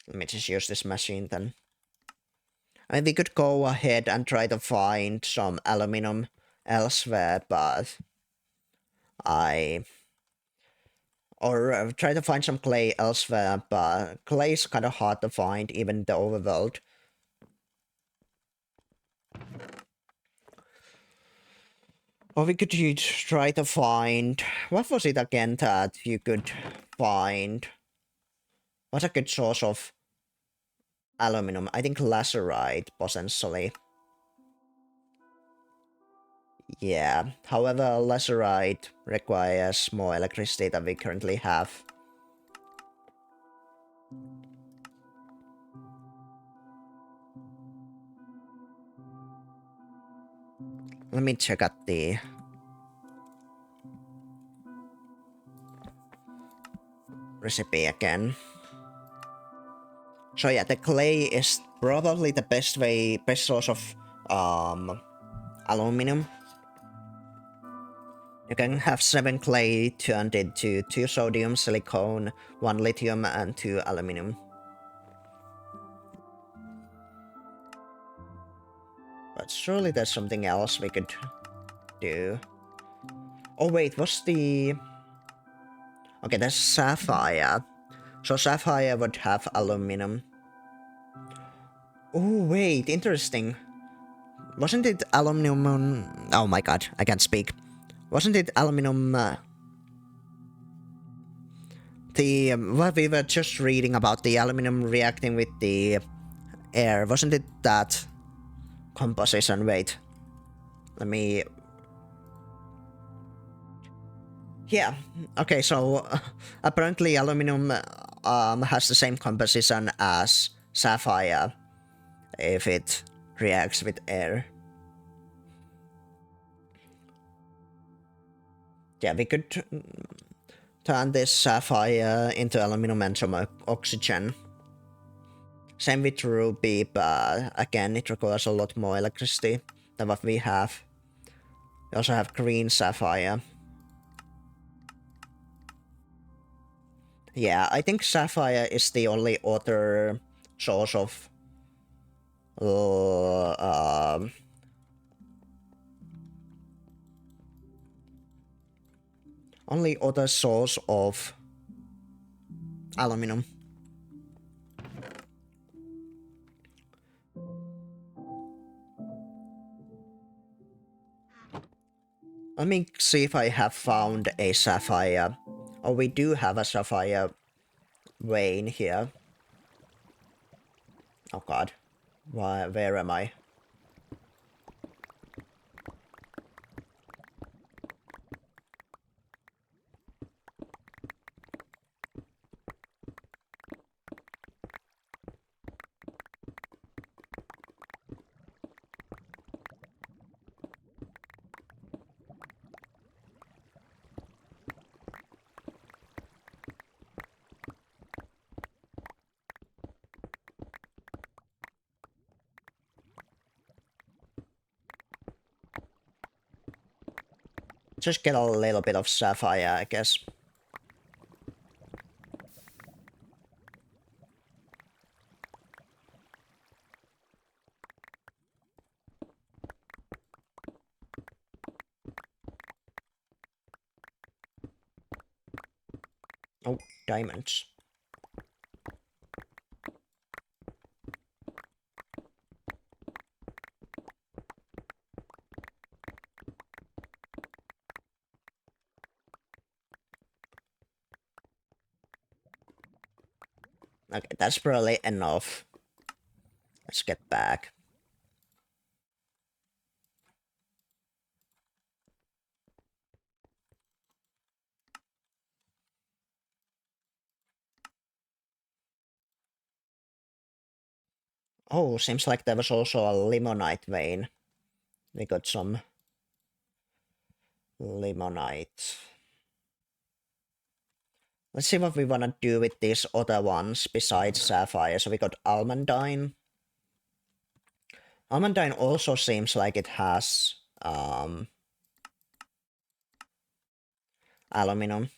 Let me just use this machine then. I mean, we could go ahead and try to find some aluminum elsewhere, but or try to find some clay elsewhere, but clay is kind of hard to find, even in the overworld. Or we could try to find... What was it again that you could find? What's a good source of aluminum? I think lacerite, potentially. Yeah, however, lacerite requires more electricity than we currently have. Let me check out the... recipe again. So yeah, the clay is probably the best source of aluminum. You can have 7 clay turned into 2 sodium, silicone, 1 lithium, and 2 aluminum. But surely there's something else we could do. Oh wait, what's the... Okay, there's sapphire. So sapphire would have aluminum. Oh wait, interesting. Wasn't it aluminum... Oh my god, I can't speak. Wasn't it aluminum... what we were just reading about the aluminum reacting with the air, wasn't it that composition? Wait, let me... Yeah, okay, so apparently aluminum has the same composition as sapphire if it reacts with air. Yeah, we could turn this sapphire into aluminum and some oxygen. Same with ruby, but again, it requires a lot more electricity than what we have. We also have green sapphire. Yeah, I think sapphire is the only other source of only other source of aluminum. Let me see if I have found a sapphire. Oh, we do have a sapphire vein here. Oh god. Where am I? Just get a little bit of sapphire, I guess. Oh, diamonds. Okay, that's probably enough. Let's get back. Oh, seems like there was also a limonite vein. We got some limonite. Let's see what we want to do with these other ones besides sapphire. So we got almandine. Almandine also seems like it has aluminum.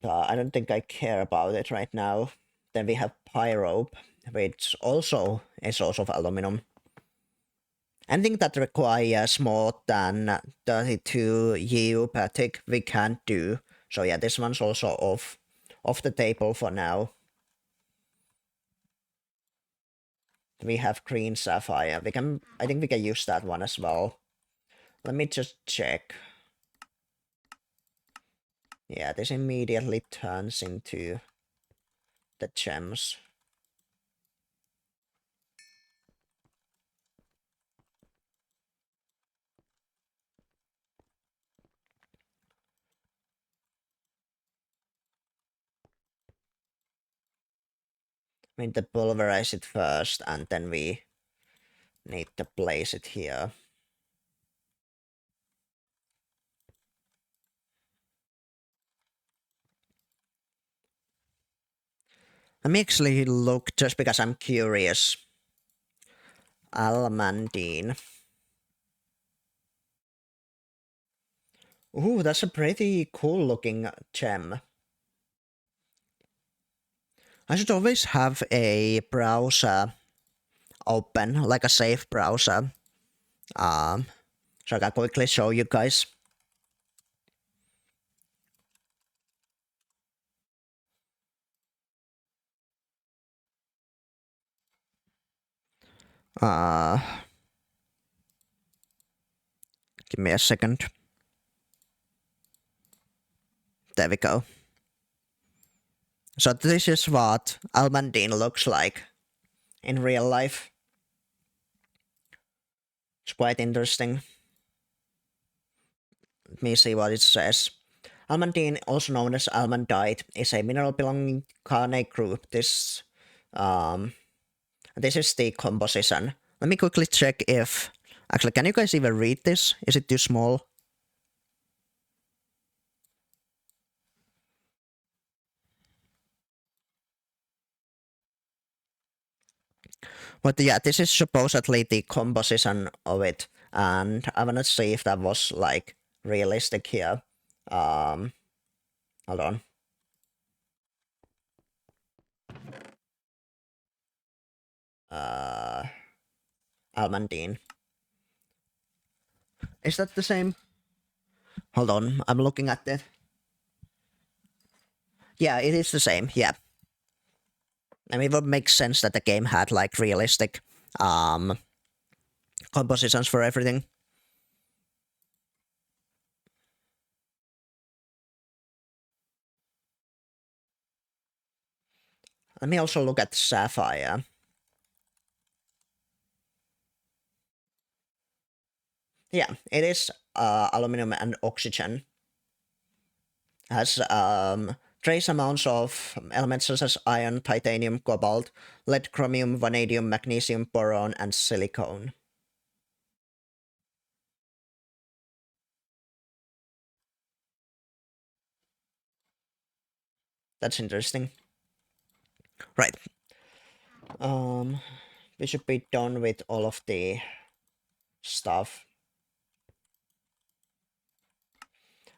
I don't think I care about it right now. Then we have pyrope, which also is a source of aluminum. Anything that requires more than 32 EU per tick, we can't do. So yeah, this one's also off the table for now. We have green sapphire. I think we can use that one as well. Let me just check. Yeah, this immediately turns into the gems. I mean, to pulverize it first, and then we need to place it here. Let me actually look just because I'm curious. Almandine. Ooh, that's a pretty cool looking gem. I should always have a browser open, like a safe browser. So I can quickly show you guys. Give me a second. There we go. So this is what Almandine looks like in real life. It's quite interesting. Let me see what it says. Almandine, also known as almandite, is a mineral belonging to carnate group. This is the composition. Let me quickly check if... Actually, can you guys even read this? Is it too small? But yeah, this is supposedly the composition of it. And I wanna see if that was like realistic here. Hold on. Almandine. Is that the same? Hold on, I'm looking at it. Yeah, it is the same, yeah. I mean, it would make sense that the game had like realistic compositions for everything. Let me also look at sapphire. Yeah, it is aluminum and oxygen. Has trace amounts of elements such as iron, titanium, cobalt, lead, chromium, vanadium, magnesium, boron, and silicon. That's interesting. Right. We should be done with all of the stuff.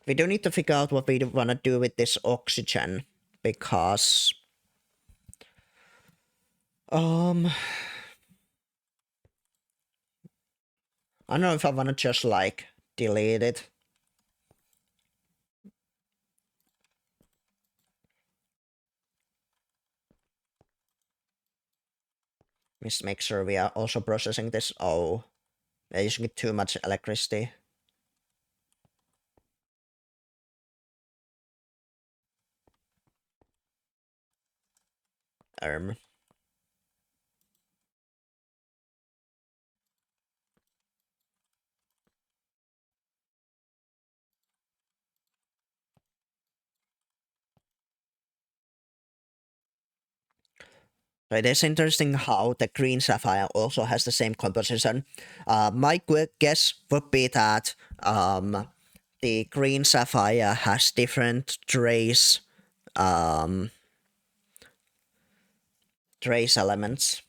We do need to figure out what we want to do with this oxygen, because I don't know if I want to just like delete it. Let's make sure we are also processing this. Oh, we're using too much electricity. It is interesting how the green sapphire also has the same composition. My quick guess would be that the green sapphire has different trace elements.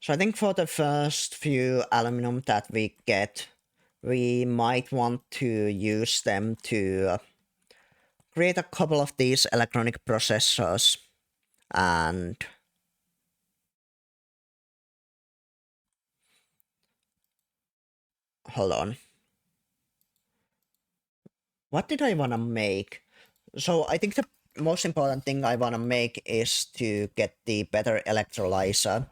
So I think for the first few aluminum that we get, we might want to use them to create a couple of these electronic processors, and hold on. What did I want to make? So I think the most important thing I want to make is to get the better electrolyzer.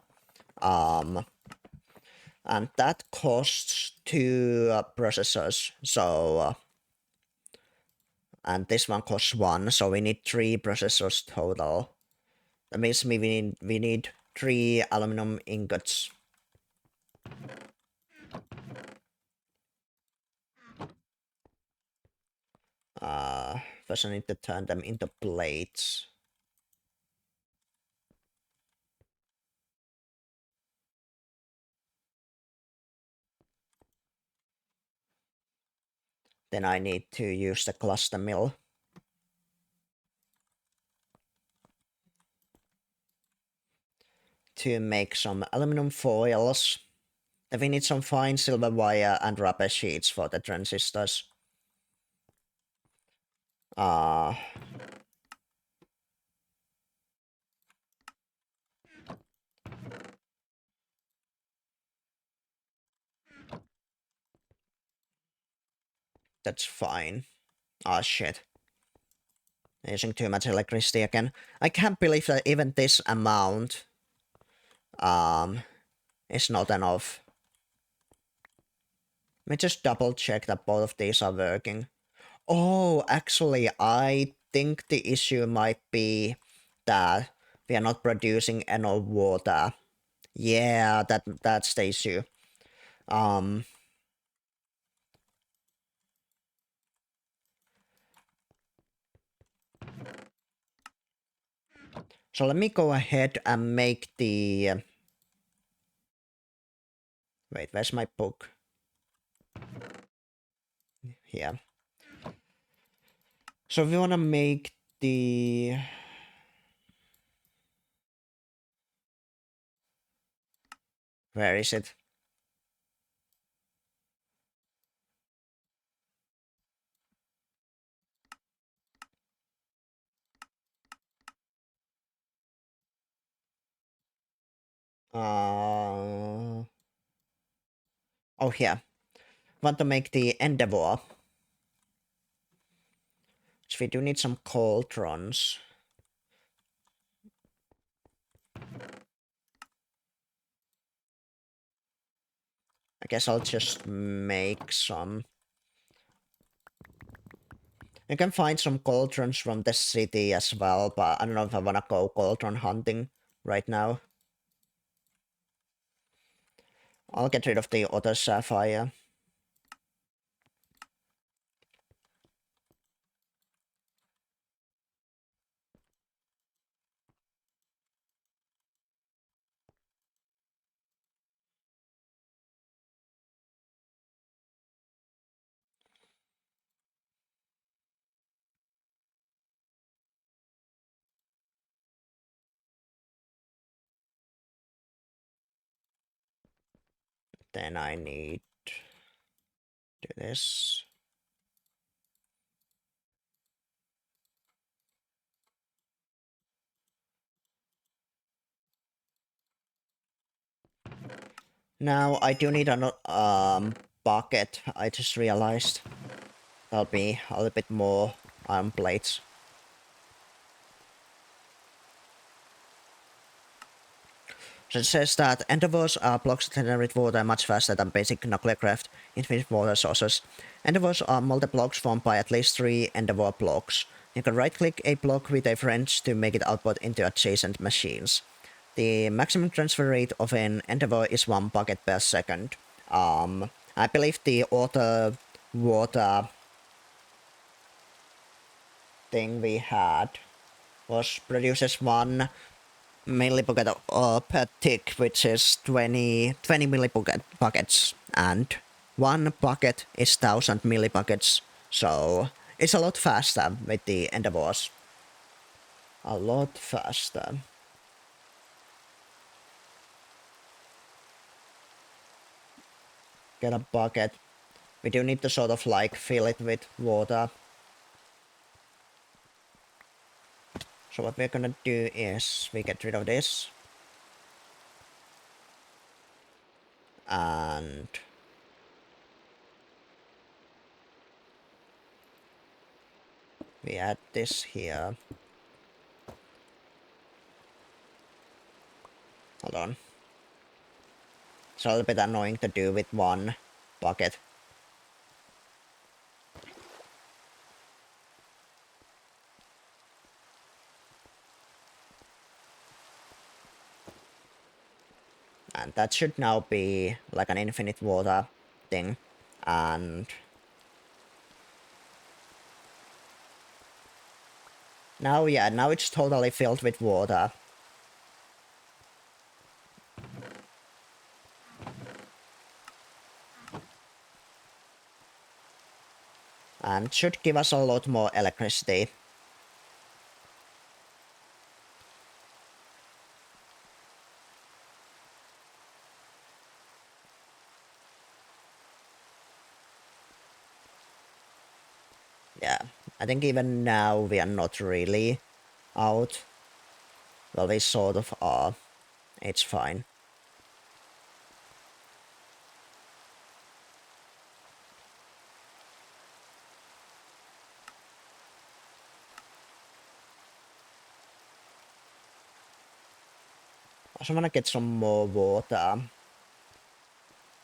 And that costs 2 processors. So and this one costs 1, so we need 3 processors total. That means we need 3 aluminum ingots. First I need to turn them into plates. Then I need to use the cluster mill. To make some aluminum foils. Then we need some fine silver wire and rubber sheets for the transistors. That's fine. Ah, shit. Using too much electricity again. I can't believe that even this amount is not enough. Let me just double check that both of these are working. Oh, actually, I think the issue might be that we are not producing enough water. Yeah, that's the issue. So let me go ahead and make the... Wait, where's my book? Here. So we want to make the... Where is it? Oh, here. Want to make the endeavor. So we do need some cauldrons. I guess I'll just make some. You can find some cauldrons from the city as well, but I don't know if I want to go cauldron hunting right now. I'll get rid of the other sapphire. Then I need to do this. Now I do need a bucket. I just realized that'll be a little bit more iron plates. So it says that endeavors are blocks that generate water much faster than basic nuclear craft infinite water sources. Endeavors are multi-blocks formed by at least 3 endeavor blocks. You can right-click a block with a wrench to make it output into adjacent machines. The maximum transfer rate of an endeavor is 1 bucket per second. I believe the water thing we had was produces 1 millibucket per tick, which is 20 millibuckets, and 1 bucket is 1000 millibuckets, so it's a lot faster with the endeavors. A lot faster. Get a bucket. We do need to sort of like fill it with water. So what we're gonna do is we get rid of this. And we add this here. Hold on. It's a little bit annoying to do with 1 bucket. And that should now be like an infinite water thing. And Now, yeah, now it's totally filled with water. And should give us a lot more electricity. Yeah, I think even now we are not really out. Well, we sort of are. It's fine. I also want to get some more water.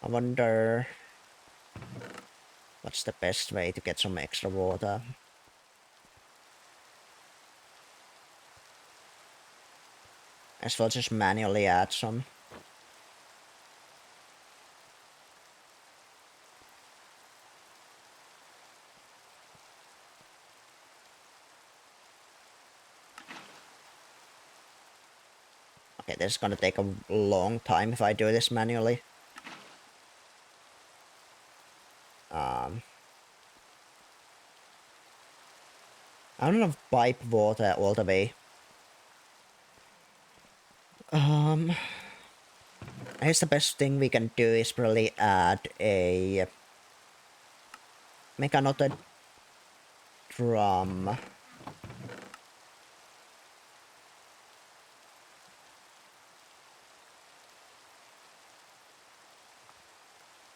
I wonder what's the best way to get some extra water. As well, just manually add some. Okay, this is gonna take a long time if I do this manually. I don't know if pipe water all the way. I guess the best thing we can do is probably add a... Make another drum.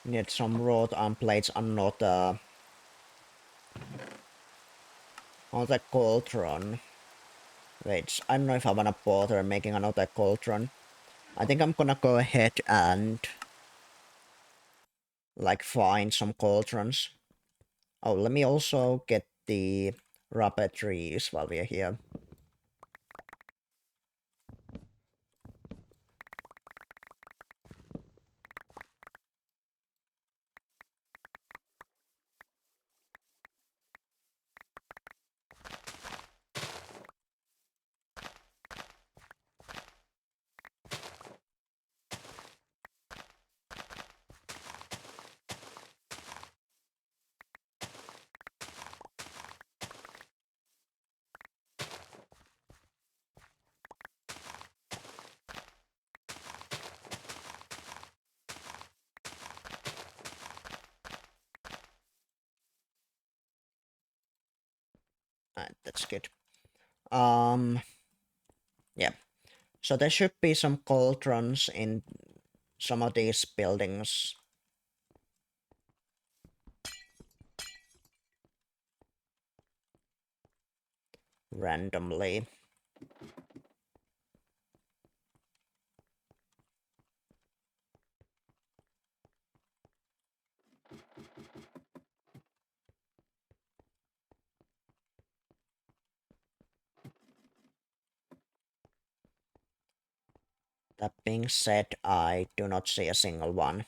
Need some wrought iron plates, another cauldron. Wait, I don't know if I wanna bother making another cauldron. I think I'm gonna go ahead and like find some cauldrons. Oh, let me also get the rubber trees while we're here. That's good. Yeah. So there should be some cauldrons in some of these buildings. Randomly. That being said, I do not see a single one.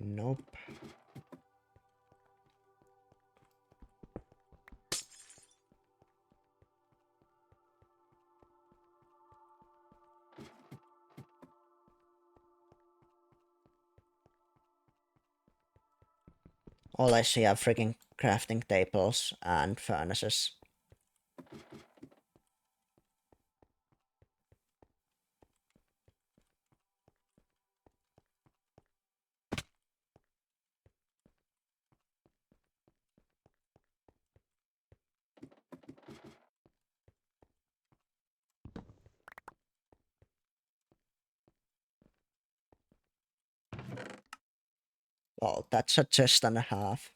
Nope. All I see are freaking crafting tables and furnaces. Well, that's a chest and a half.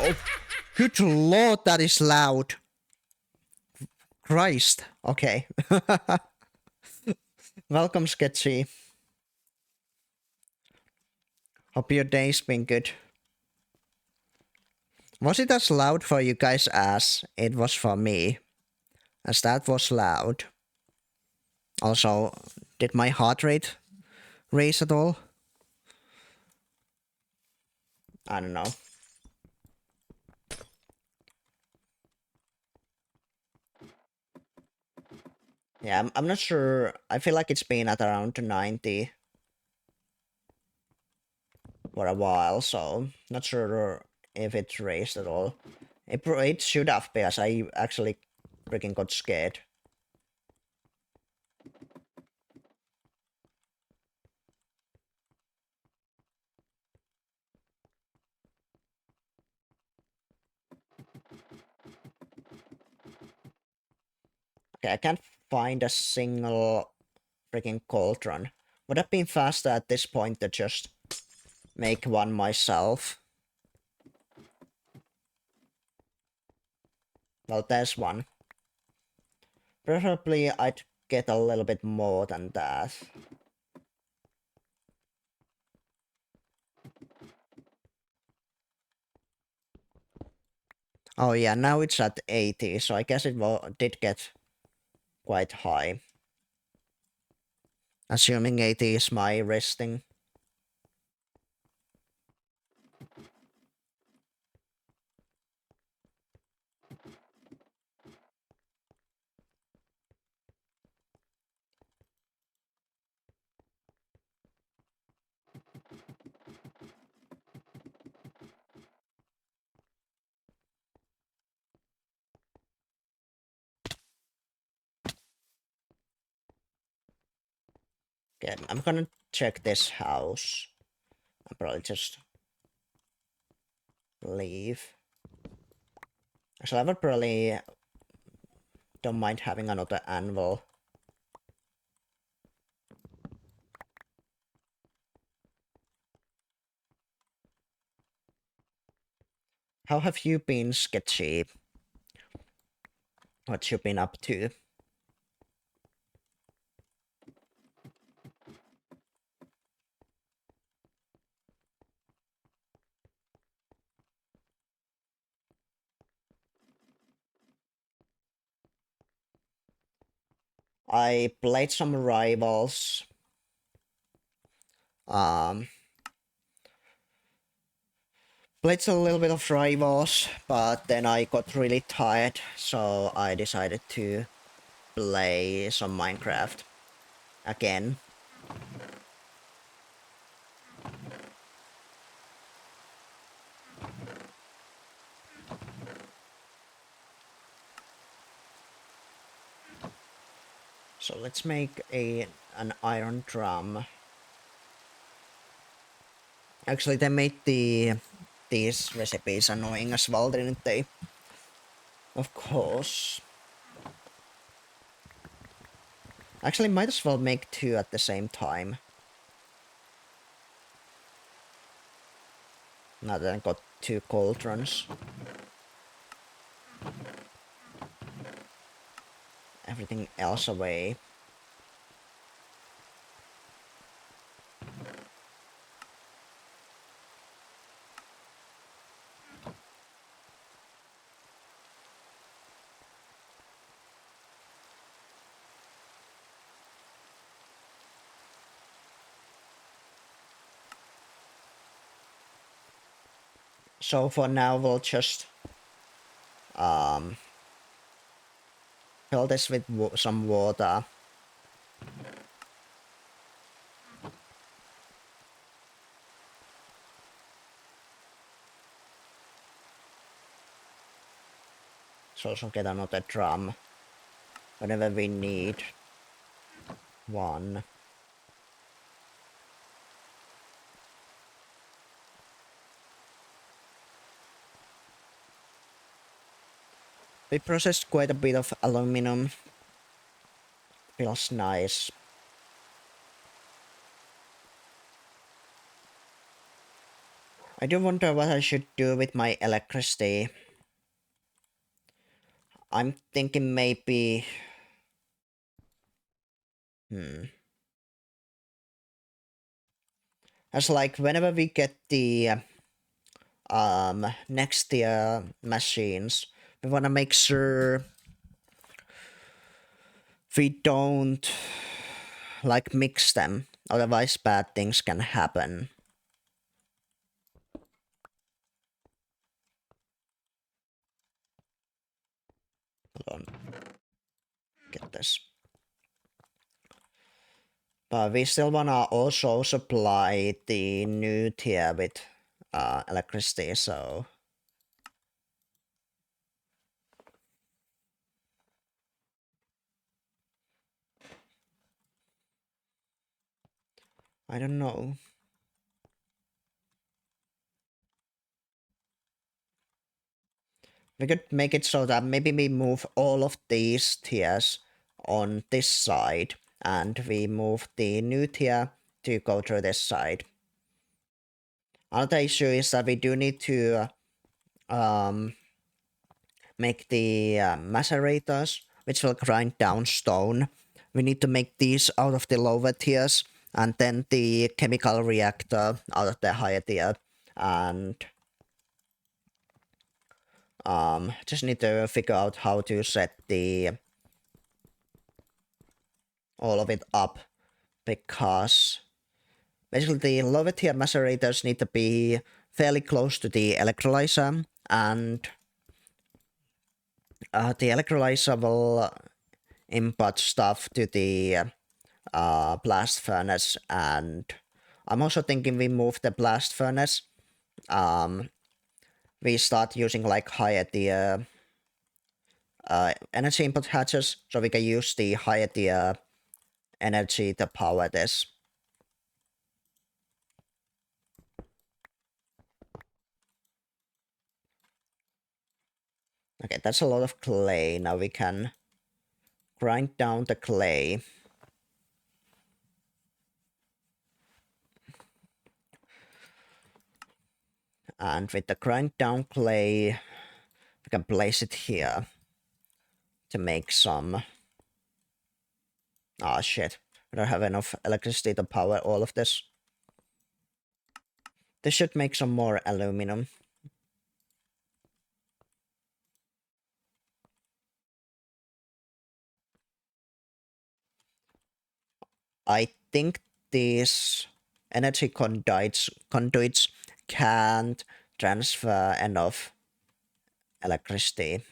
Oh, good lord, that is loud. Christ. Okay. Welcome, Sketchy. Hope your day's been good. Was it as loud for you guys as it was for me? As that was loud. Also, did my heart rate raise at all? I don't know. Yeah, I'm not sure. I feel like it's been at around 90 for a while, so not sure if it's raised at all. It should have, because I actually freaking got scared. Okay, I can't find a single freaking cauldron. Would have been faster at this point to just make one myself. Well, there's one. Preferably I'd get a little bit more than that. Oh yeah, now it's at 80, so I guess it did get quite high. Assuming 80 is my resting. Okay, I'm gonna check this house. I'll probably just leave. So I would probably don't mind having another anvil. How have you been, Sketchy? What you been up to? I played some rivals. Um, Played a little bit of rivals, but then I got really tired, so I decided to play some Minecraft again. So let's make an iron drum. Actually, they made these recipes annoying as well, didn't they? Of course. Actually, might as well make two at the same time. Now that I got two cauldrons. Everything else away. So for now, we'll just fill this with some water. So also get another drum whenever we need one. We processed quite a bit of aluminum. Feels nice. I do wonder what I should do with my electricity. I'm thinking maybe... As like whenever we get the next tier machines, we wanna make sure we don't like mix them, otherwise bad things can happen. Hold on. Get this. But we still wanna also supply the new tier with electricity, so I don't know. We could make it so that maybe we move all of these tiers on this side, and we move the new tier to go through this side. Another issue is that we do need to make the macerators, which will grind down stone. We need to make these out of the lower tiers, and then the chemical reactor out of the higher tier, and just need to figure out how to set the all of it up, because basically the lower tier macerators need to be fairly close to the electrolyzer, and the electrolyzer will input stuff to the blast furnace, and I'm also thinking we move the blast furnace. We start using like higher tier energy input hatches, so we can use the higher tier energy to power this. Okay, that's a lot of clay. Now we can grind down the clay. And with the grind down clay, we can place it here to make some... Ah, shit. We don't have enough electricity to power all of this. This should make some more aluminum. I think these energy conduits can't transfer enough electricity.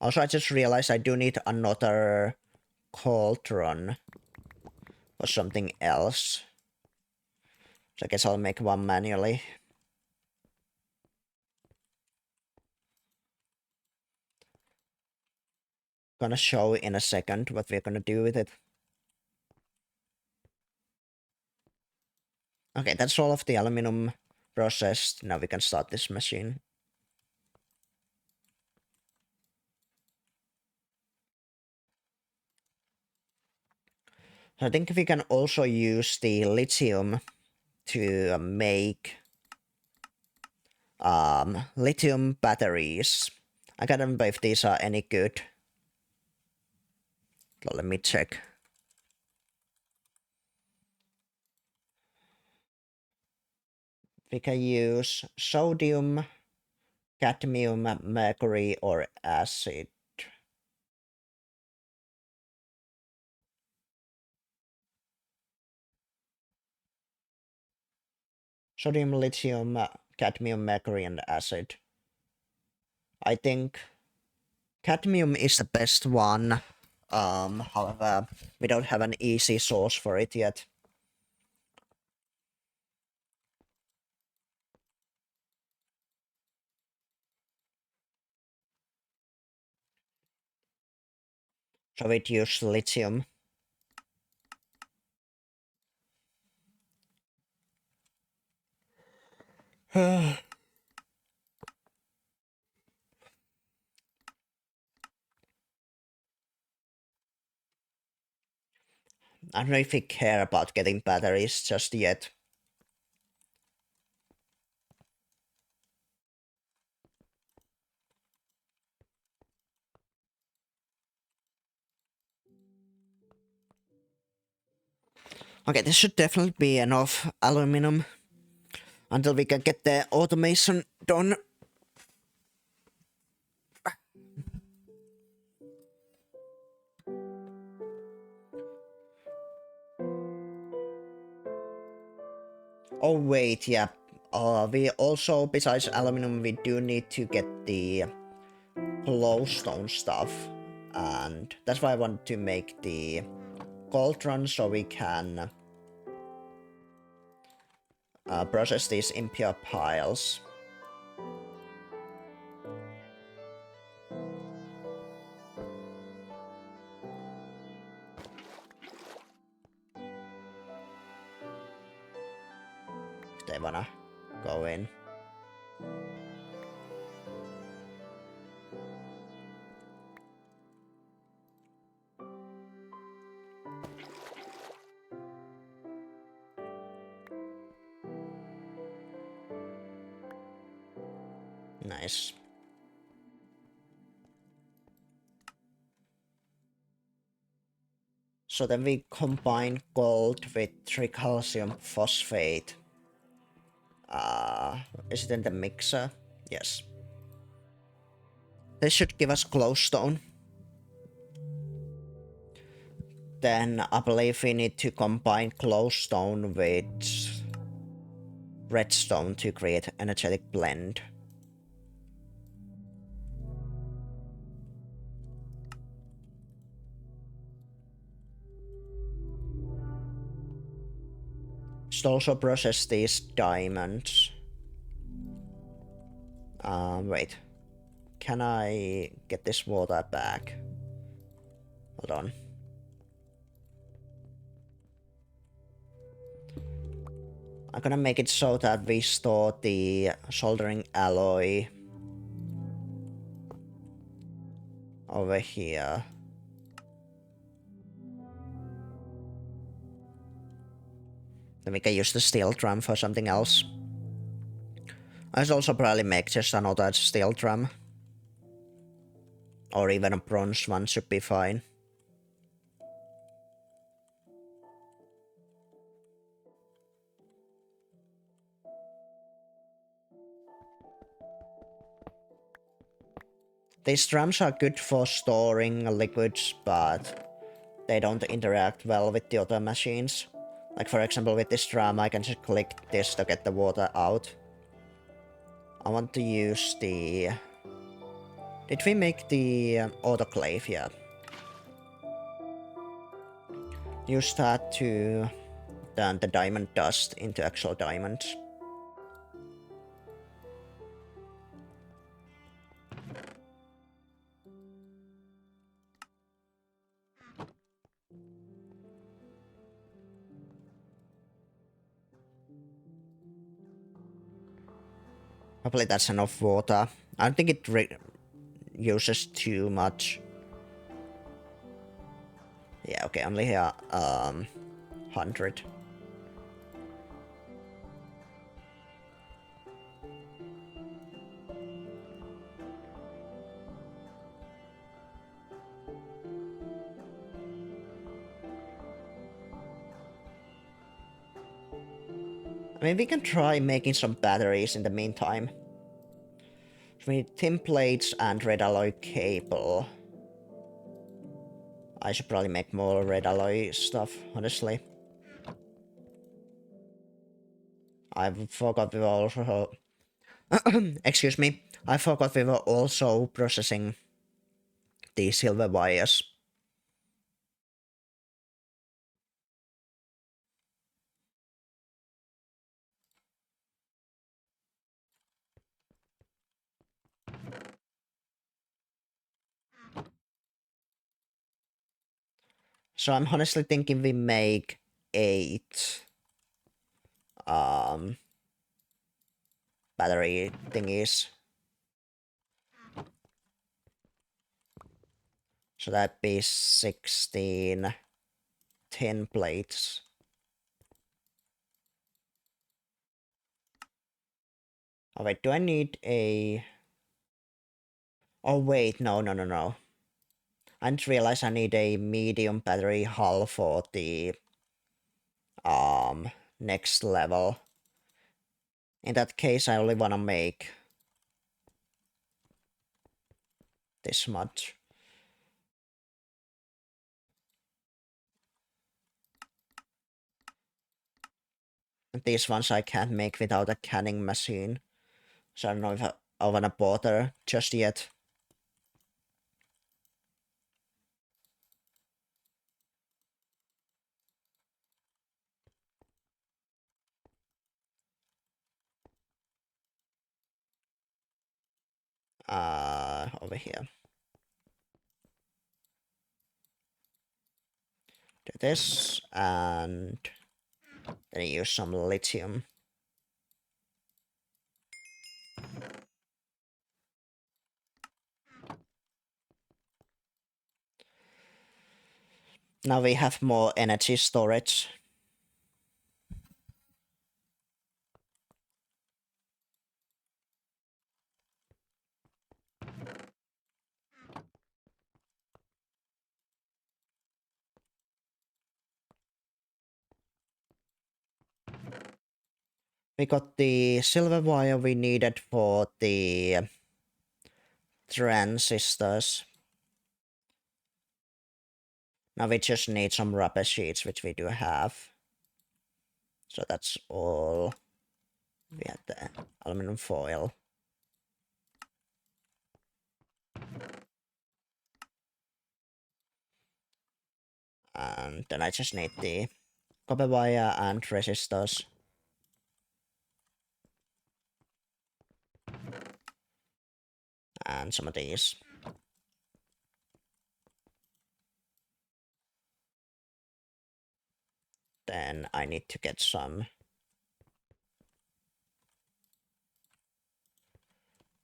Also, I just realized I do need another cauldron or something else. So I guess I'll make one manually. Gonna show in a second what we're gonna do with it. Okay, that's all of the aluminum processed. Now we can start this machine. I think we can also use the lithium to make lithium batteries. I can't remember if these are any good. Let me check. We can use sodium, cadmium, mercury, or acid. Sodium, lithium, cadmium, mercury, and acid. I think cadmium is the best one. However, we don't have an easy source for it yet. So we'd use lithium. I don't know if we care about getting batteries just yet. Okay, this should definitely be enough aluminum until we can get the automation done. Oh wait, yeah. We also, besides aluminum, we do need to get the glowstone stuff, and that's why I want to make the gold run so we can process these impure piles. If they wanna go in. Nice. So then we combine gold with tricalcium phosphate. Is it in the mixer? Yes. This should give us glowstone. Then I believe we need to combine glowstone with redstone to create energetic blend. Should also process these diamonds. Wait. Can I get this water back? Hold on. I'm gonna make it so that we store the soldering alloy over here. Then we can use the steel drum for something else. I should also probably make just another steel drum. Or even a bronze one should be fine. These drums are good for storing liquids, but they don't interact well with the other machines. Like for example with this drum, I can just click this to get the water out. I want to use the... Did we make the autoclave yet? Use that to turn the diamond dust into actual diamonds. Hopefully that's enough water. I don't think it uses too much. Yeah, okay, only here 100. I mean, we can try making some batteries in the meantime. We need tin plates and red alloy cable. I should probably make more red alloy stuff, honestly. I forgot we were also... Excuse me. I forgot we were also processing the silver wires. So I'm honestly thinking we make 8 battery thingies. So that'd be 16 tin plates. Oh wait, do I need a... Oh wait, no. I didn't realize I need a medium battery hull for the next level. In that case, I only want to make this much. These ones I can't make without a canning machine. So I don't know if I want to bother just yet. Over here. Do this, and then use some lithium. Now we have more energy storage. We got the silver wire we needed for the transistors. Now we just need some rubber sheets, which we do have. So that's all. We have the aluminum foil. And then I just need the copper wire and resistors. And some of these. Then I need to get some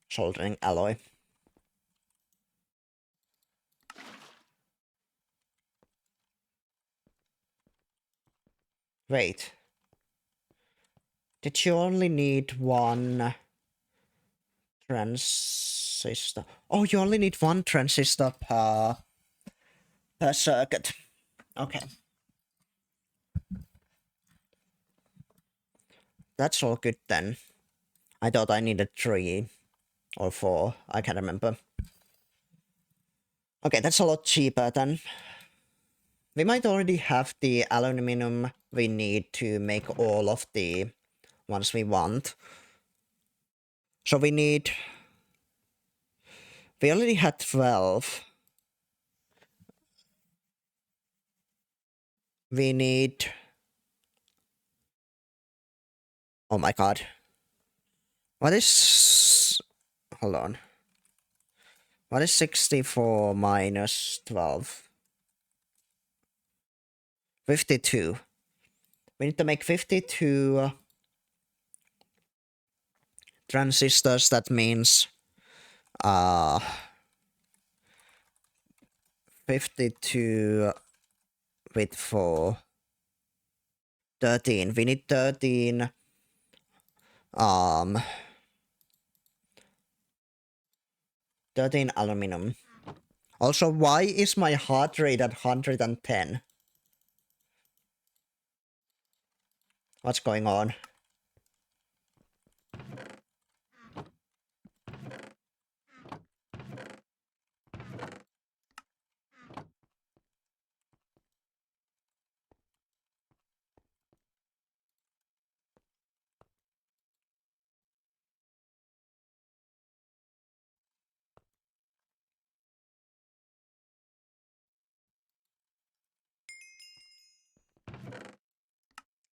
soldering alloy. Wait. Did you only need one transistor? Oh, you only need one transistor per circuit. Okay. That's all good then. I thought I needed 3 or 4. I can't remember. Okay, that's a lot cheaper then. We might already have the aluminum we need to make all of the ones we want. So we need... We already had 12. We need... Oh my god. What is... Hold on. What is 64 minus 12? 52. We need to make 52 transistors. That means 52 with 4. 13. We need 13 13 aluminum. Also, why is my heart rate at 110? What's going on?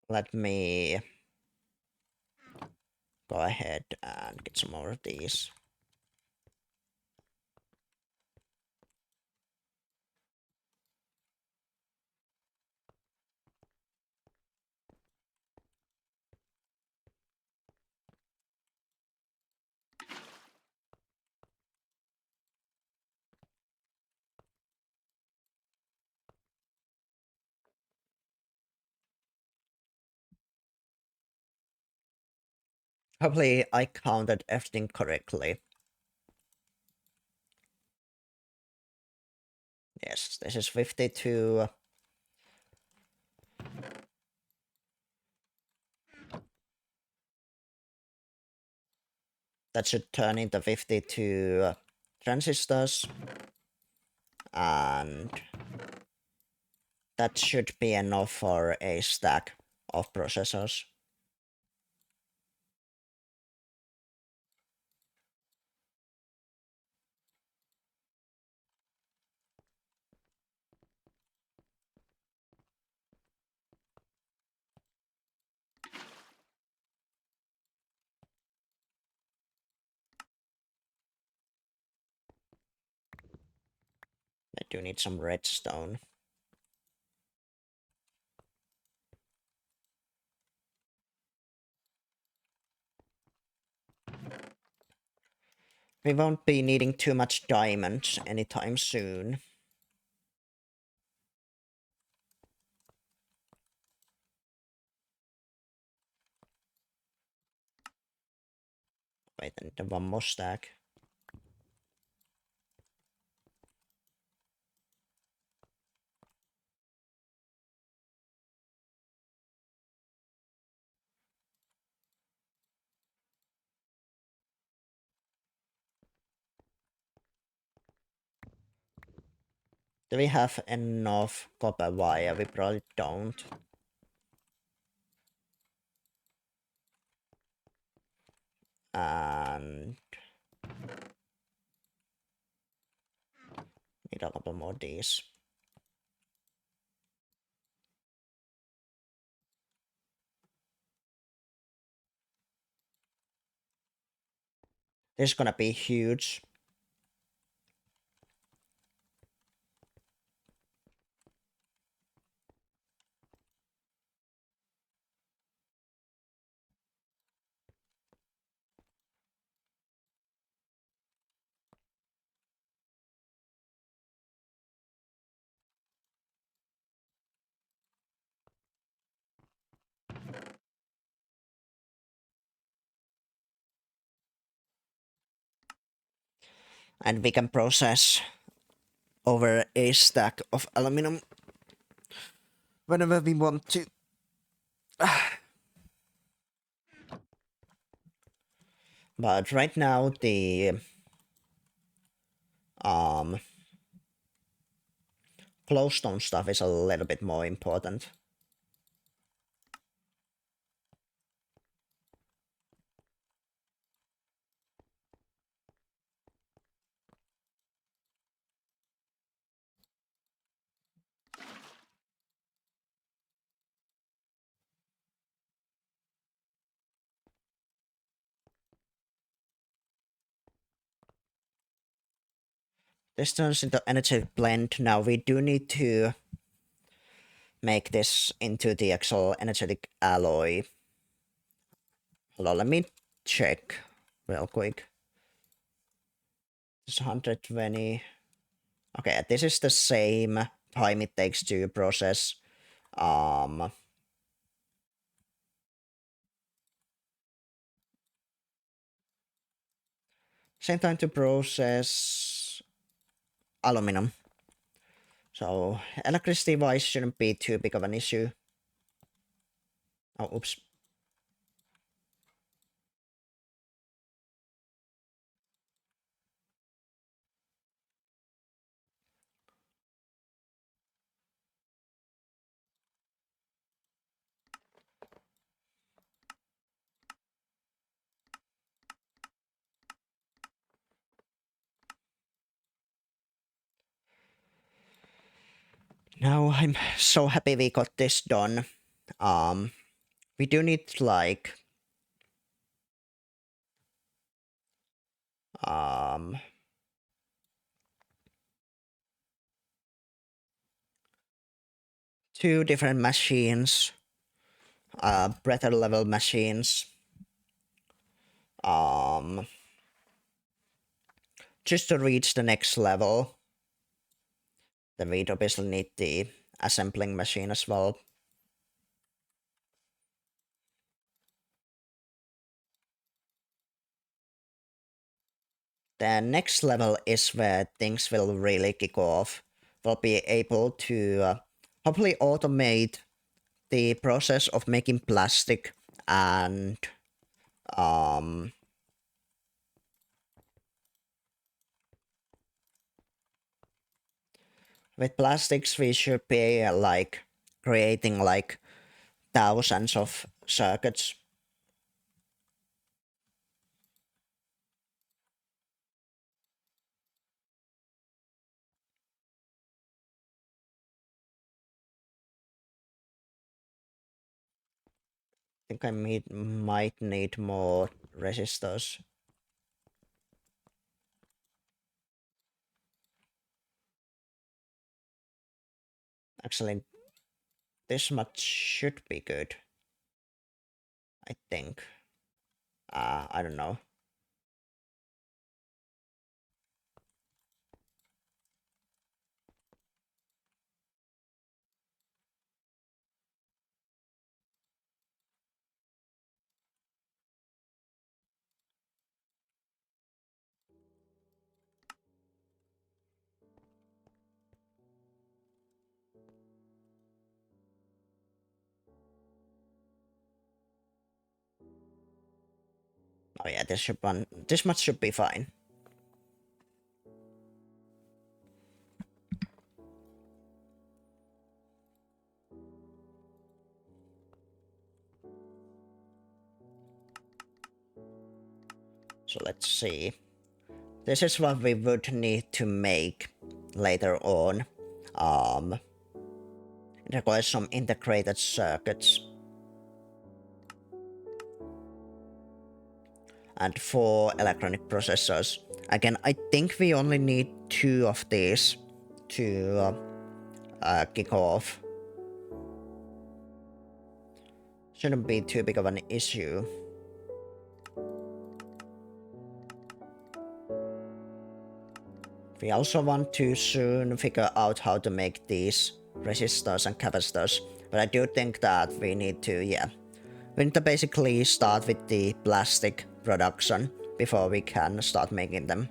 Let me go ahead and get some more of these. Probably I counted everything correctly. Yes, this is 52. That should turn into 52 transistors, and that should be enough for a stack of processors. I do need some redstone. We won't be needing too much diamonds anytime soon. Wait, I need one more stack. Do we have enough copper wire? We probably don't. And need a couple more of these. This is gonna be huge. And we can process over a stack of aluminum whenever we want to. But right now the glowstone stuff is a little bit more important. This turns into energetic blend. Now we do need to make this into the actual energetic alloy. Hold on, let me check real quick. It's 120. Okay, this is the same time it takes to process same time to process aluminum. So electricity wise shouldn't be too big of an issue. Oh, oops. Now I'm so happy we got this done. We do need like two different machines, breather level machines. Just to reach the next level. Then we'd obviously need the assembling machine as well. The next level is where things will really kick off. We'll be able to hopefully automate the process of making plastic and with plastics we should be like creating like thousands of circuits. I think might need more resistors. Actually, this much should be good. I think. I don't know. Oh yeah, this much should be fine. So let's see. This is what we would need to make later on. It requires some integrated circuits. And 4 electronic processors. Again, I think we only need 2 of these to kick off. Shouldn't be too big of an issue. We also want to soon figure out how to make these resistors and capacitors, but I do think that we need to, we need to basically start with the plastic production before we can start making them.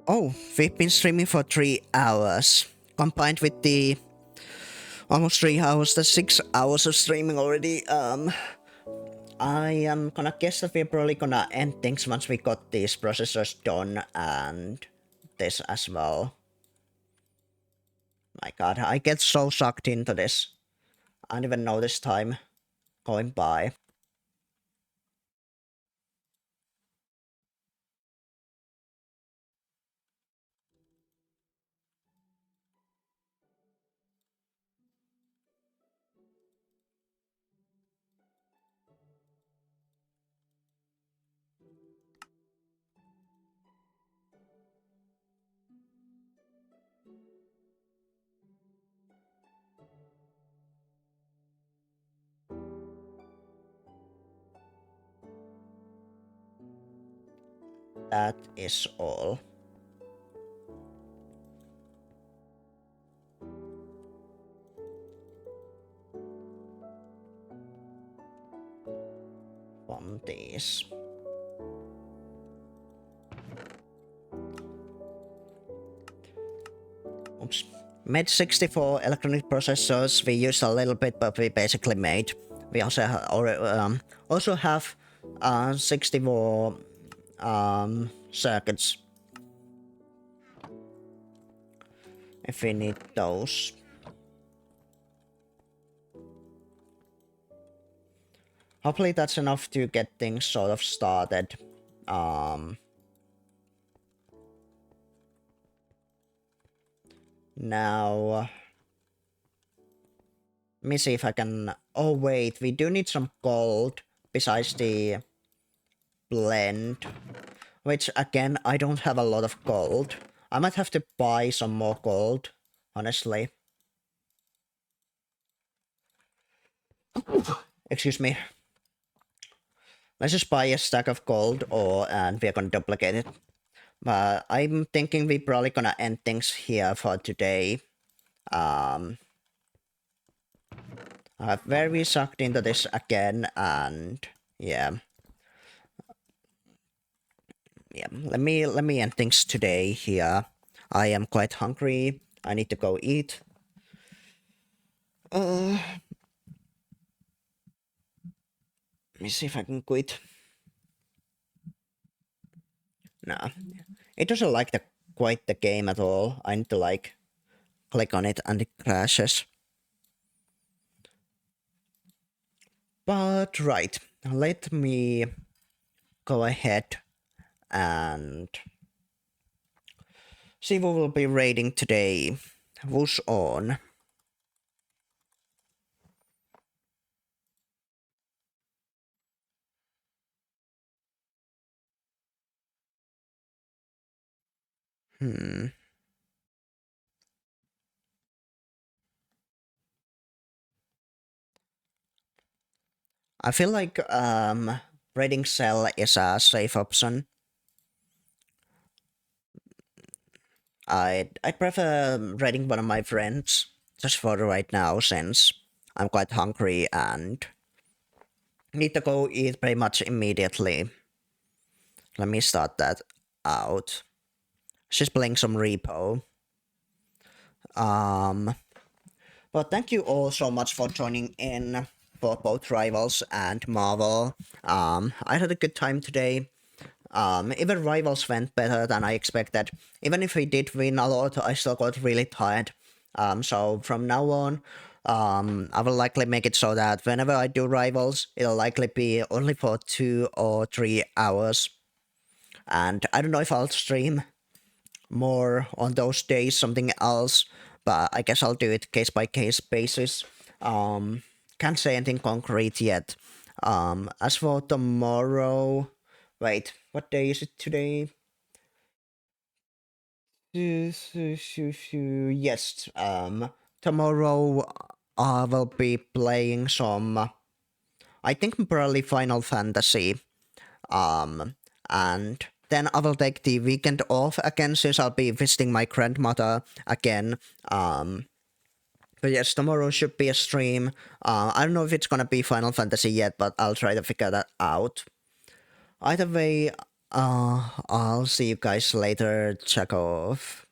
Oh, we've been streaming for 3 hours. Combined with the almost 3 hours, that's 6 hours of streaming already. I am gonna guess that we're probably gonna end things once we got these processors done and this as well. My god, I get so sucked into this. I don't even notice time going by. That is all. From these. Oops. Made 64 electronic processors. We used a little bit, but we basically made. We also also have 64 circuits. If we need those. Hopefully that's enough to get things sort of started. Now, let me see if I can... Oh wait, we do need some gold besides the blend. Which again, I don't have a lot of gold. I might have to buy some more gold, honestly. Excuse me. Let's just buy a stack of gold and we're gonna duplicate it. But I'm thinking we're probably gonna end things here for today. Um, I've very sucked into this again, and yeah, yeah. Let me end things today here. I am quite hungry. I need to go eat. Let me see if I can quit. Nah, it doesn't like the quite the game at all. I need to like click on it and it crashes. But right, let me go ahead and see what we'll be raiding today. Who's on? Hmm. I feel like raiding Cell is a safe option. I'd prefer raiding one of my friends just for right now since I'm quite hungry and need to go eat pretty much immediately. Let me start that out. She's playing some repo. Um, but thank you all so much for joining in for both Rivals and Marvel. I had a good time today. Even Rivals went better than I expected. Even if we did win a lot, I still got really tired. So from now on, I will likely make it so that whenever I do Rivals, it'll likely be only for 2 or 3 hours. And I don't know if I'll stream more on those days, something else, but I guess I'll do it case by case basis. Can't say anything concrete yet. As for tomorrow, wait, what day is it today? Yes, tomorrow I will be playing some, I think probably Final Fantasy. And then I will take the weekend off again since I'll be visiting my grandmother again. But yes, tomorrow should be a stream. I don't know if it's gonna be Final Fantasy yet, but I'll try to figure that out. Either way, I'll see you guys later. Check off.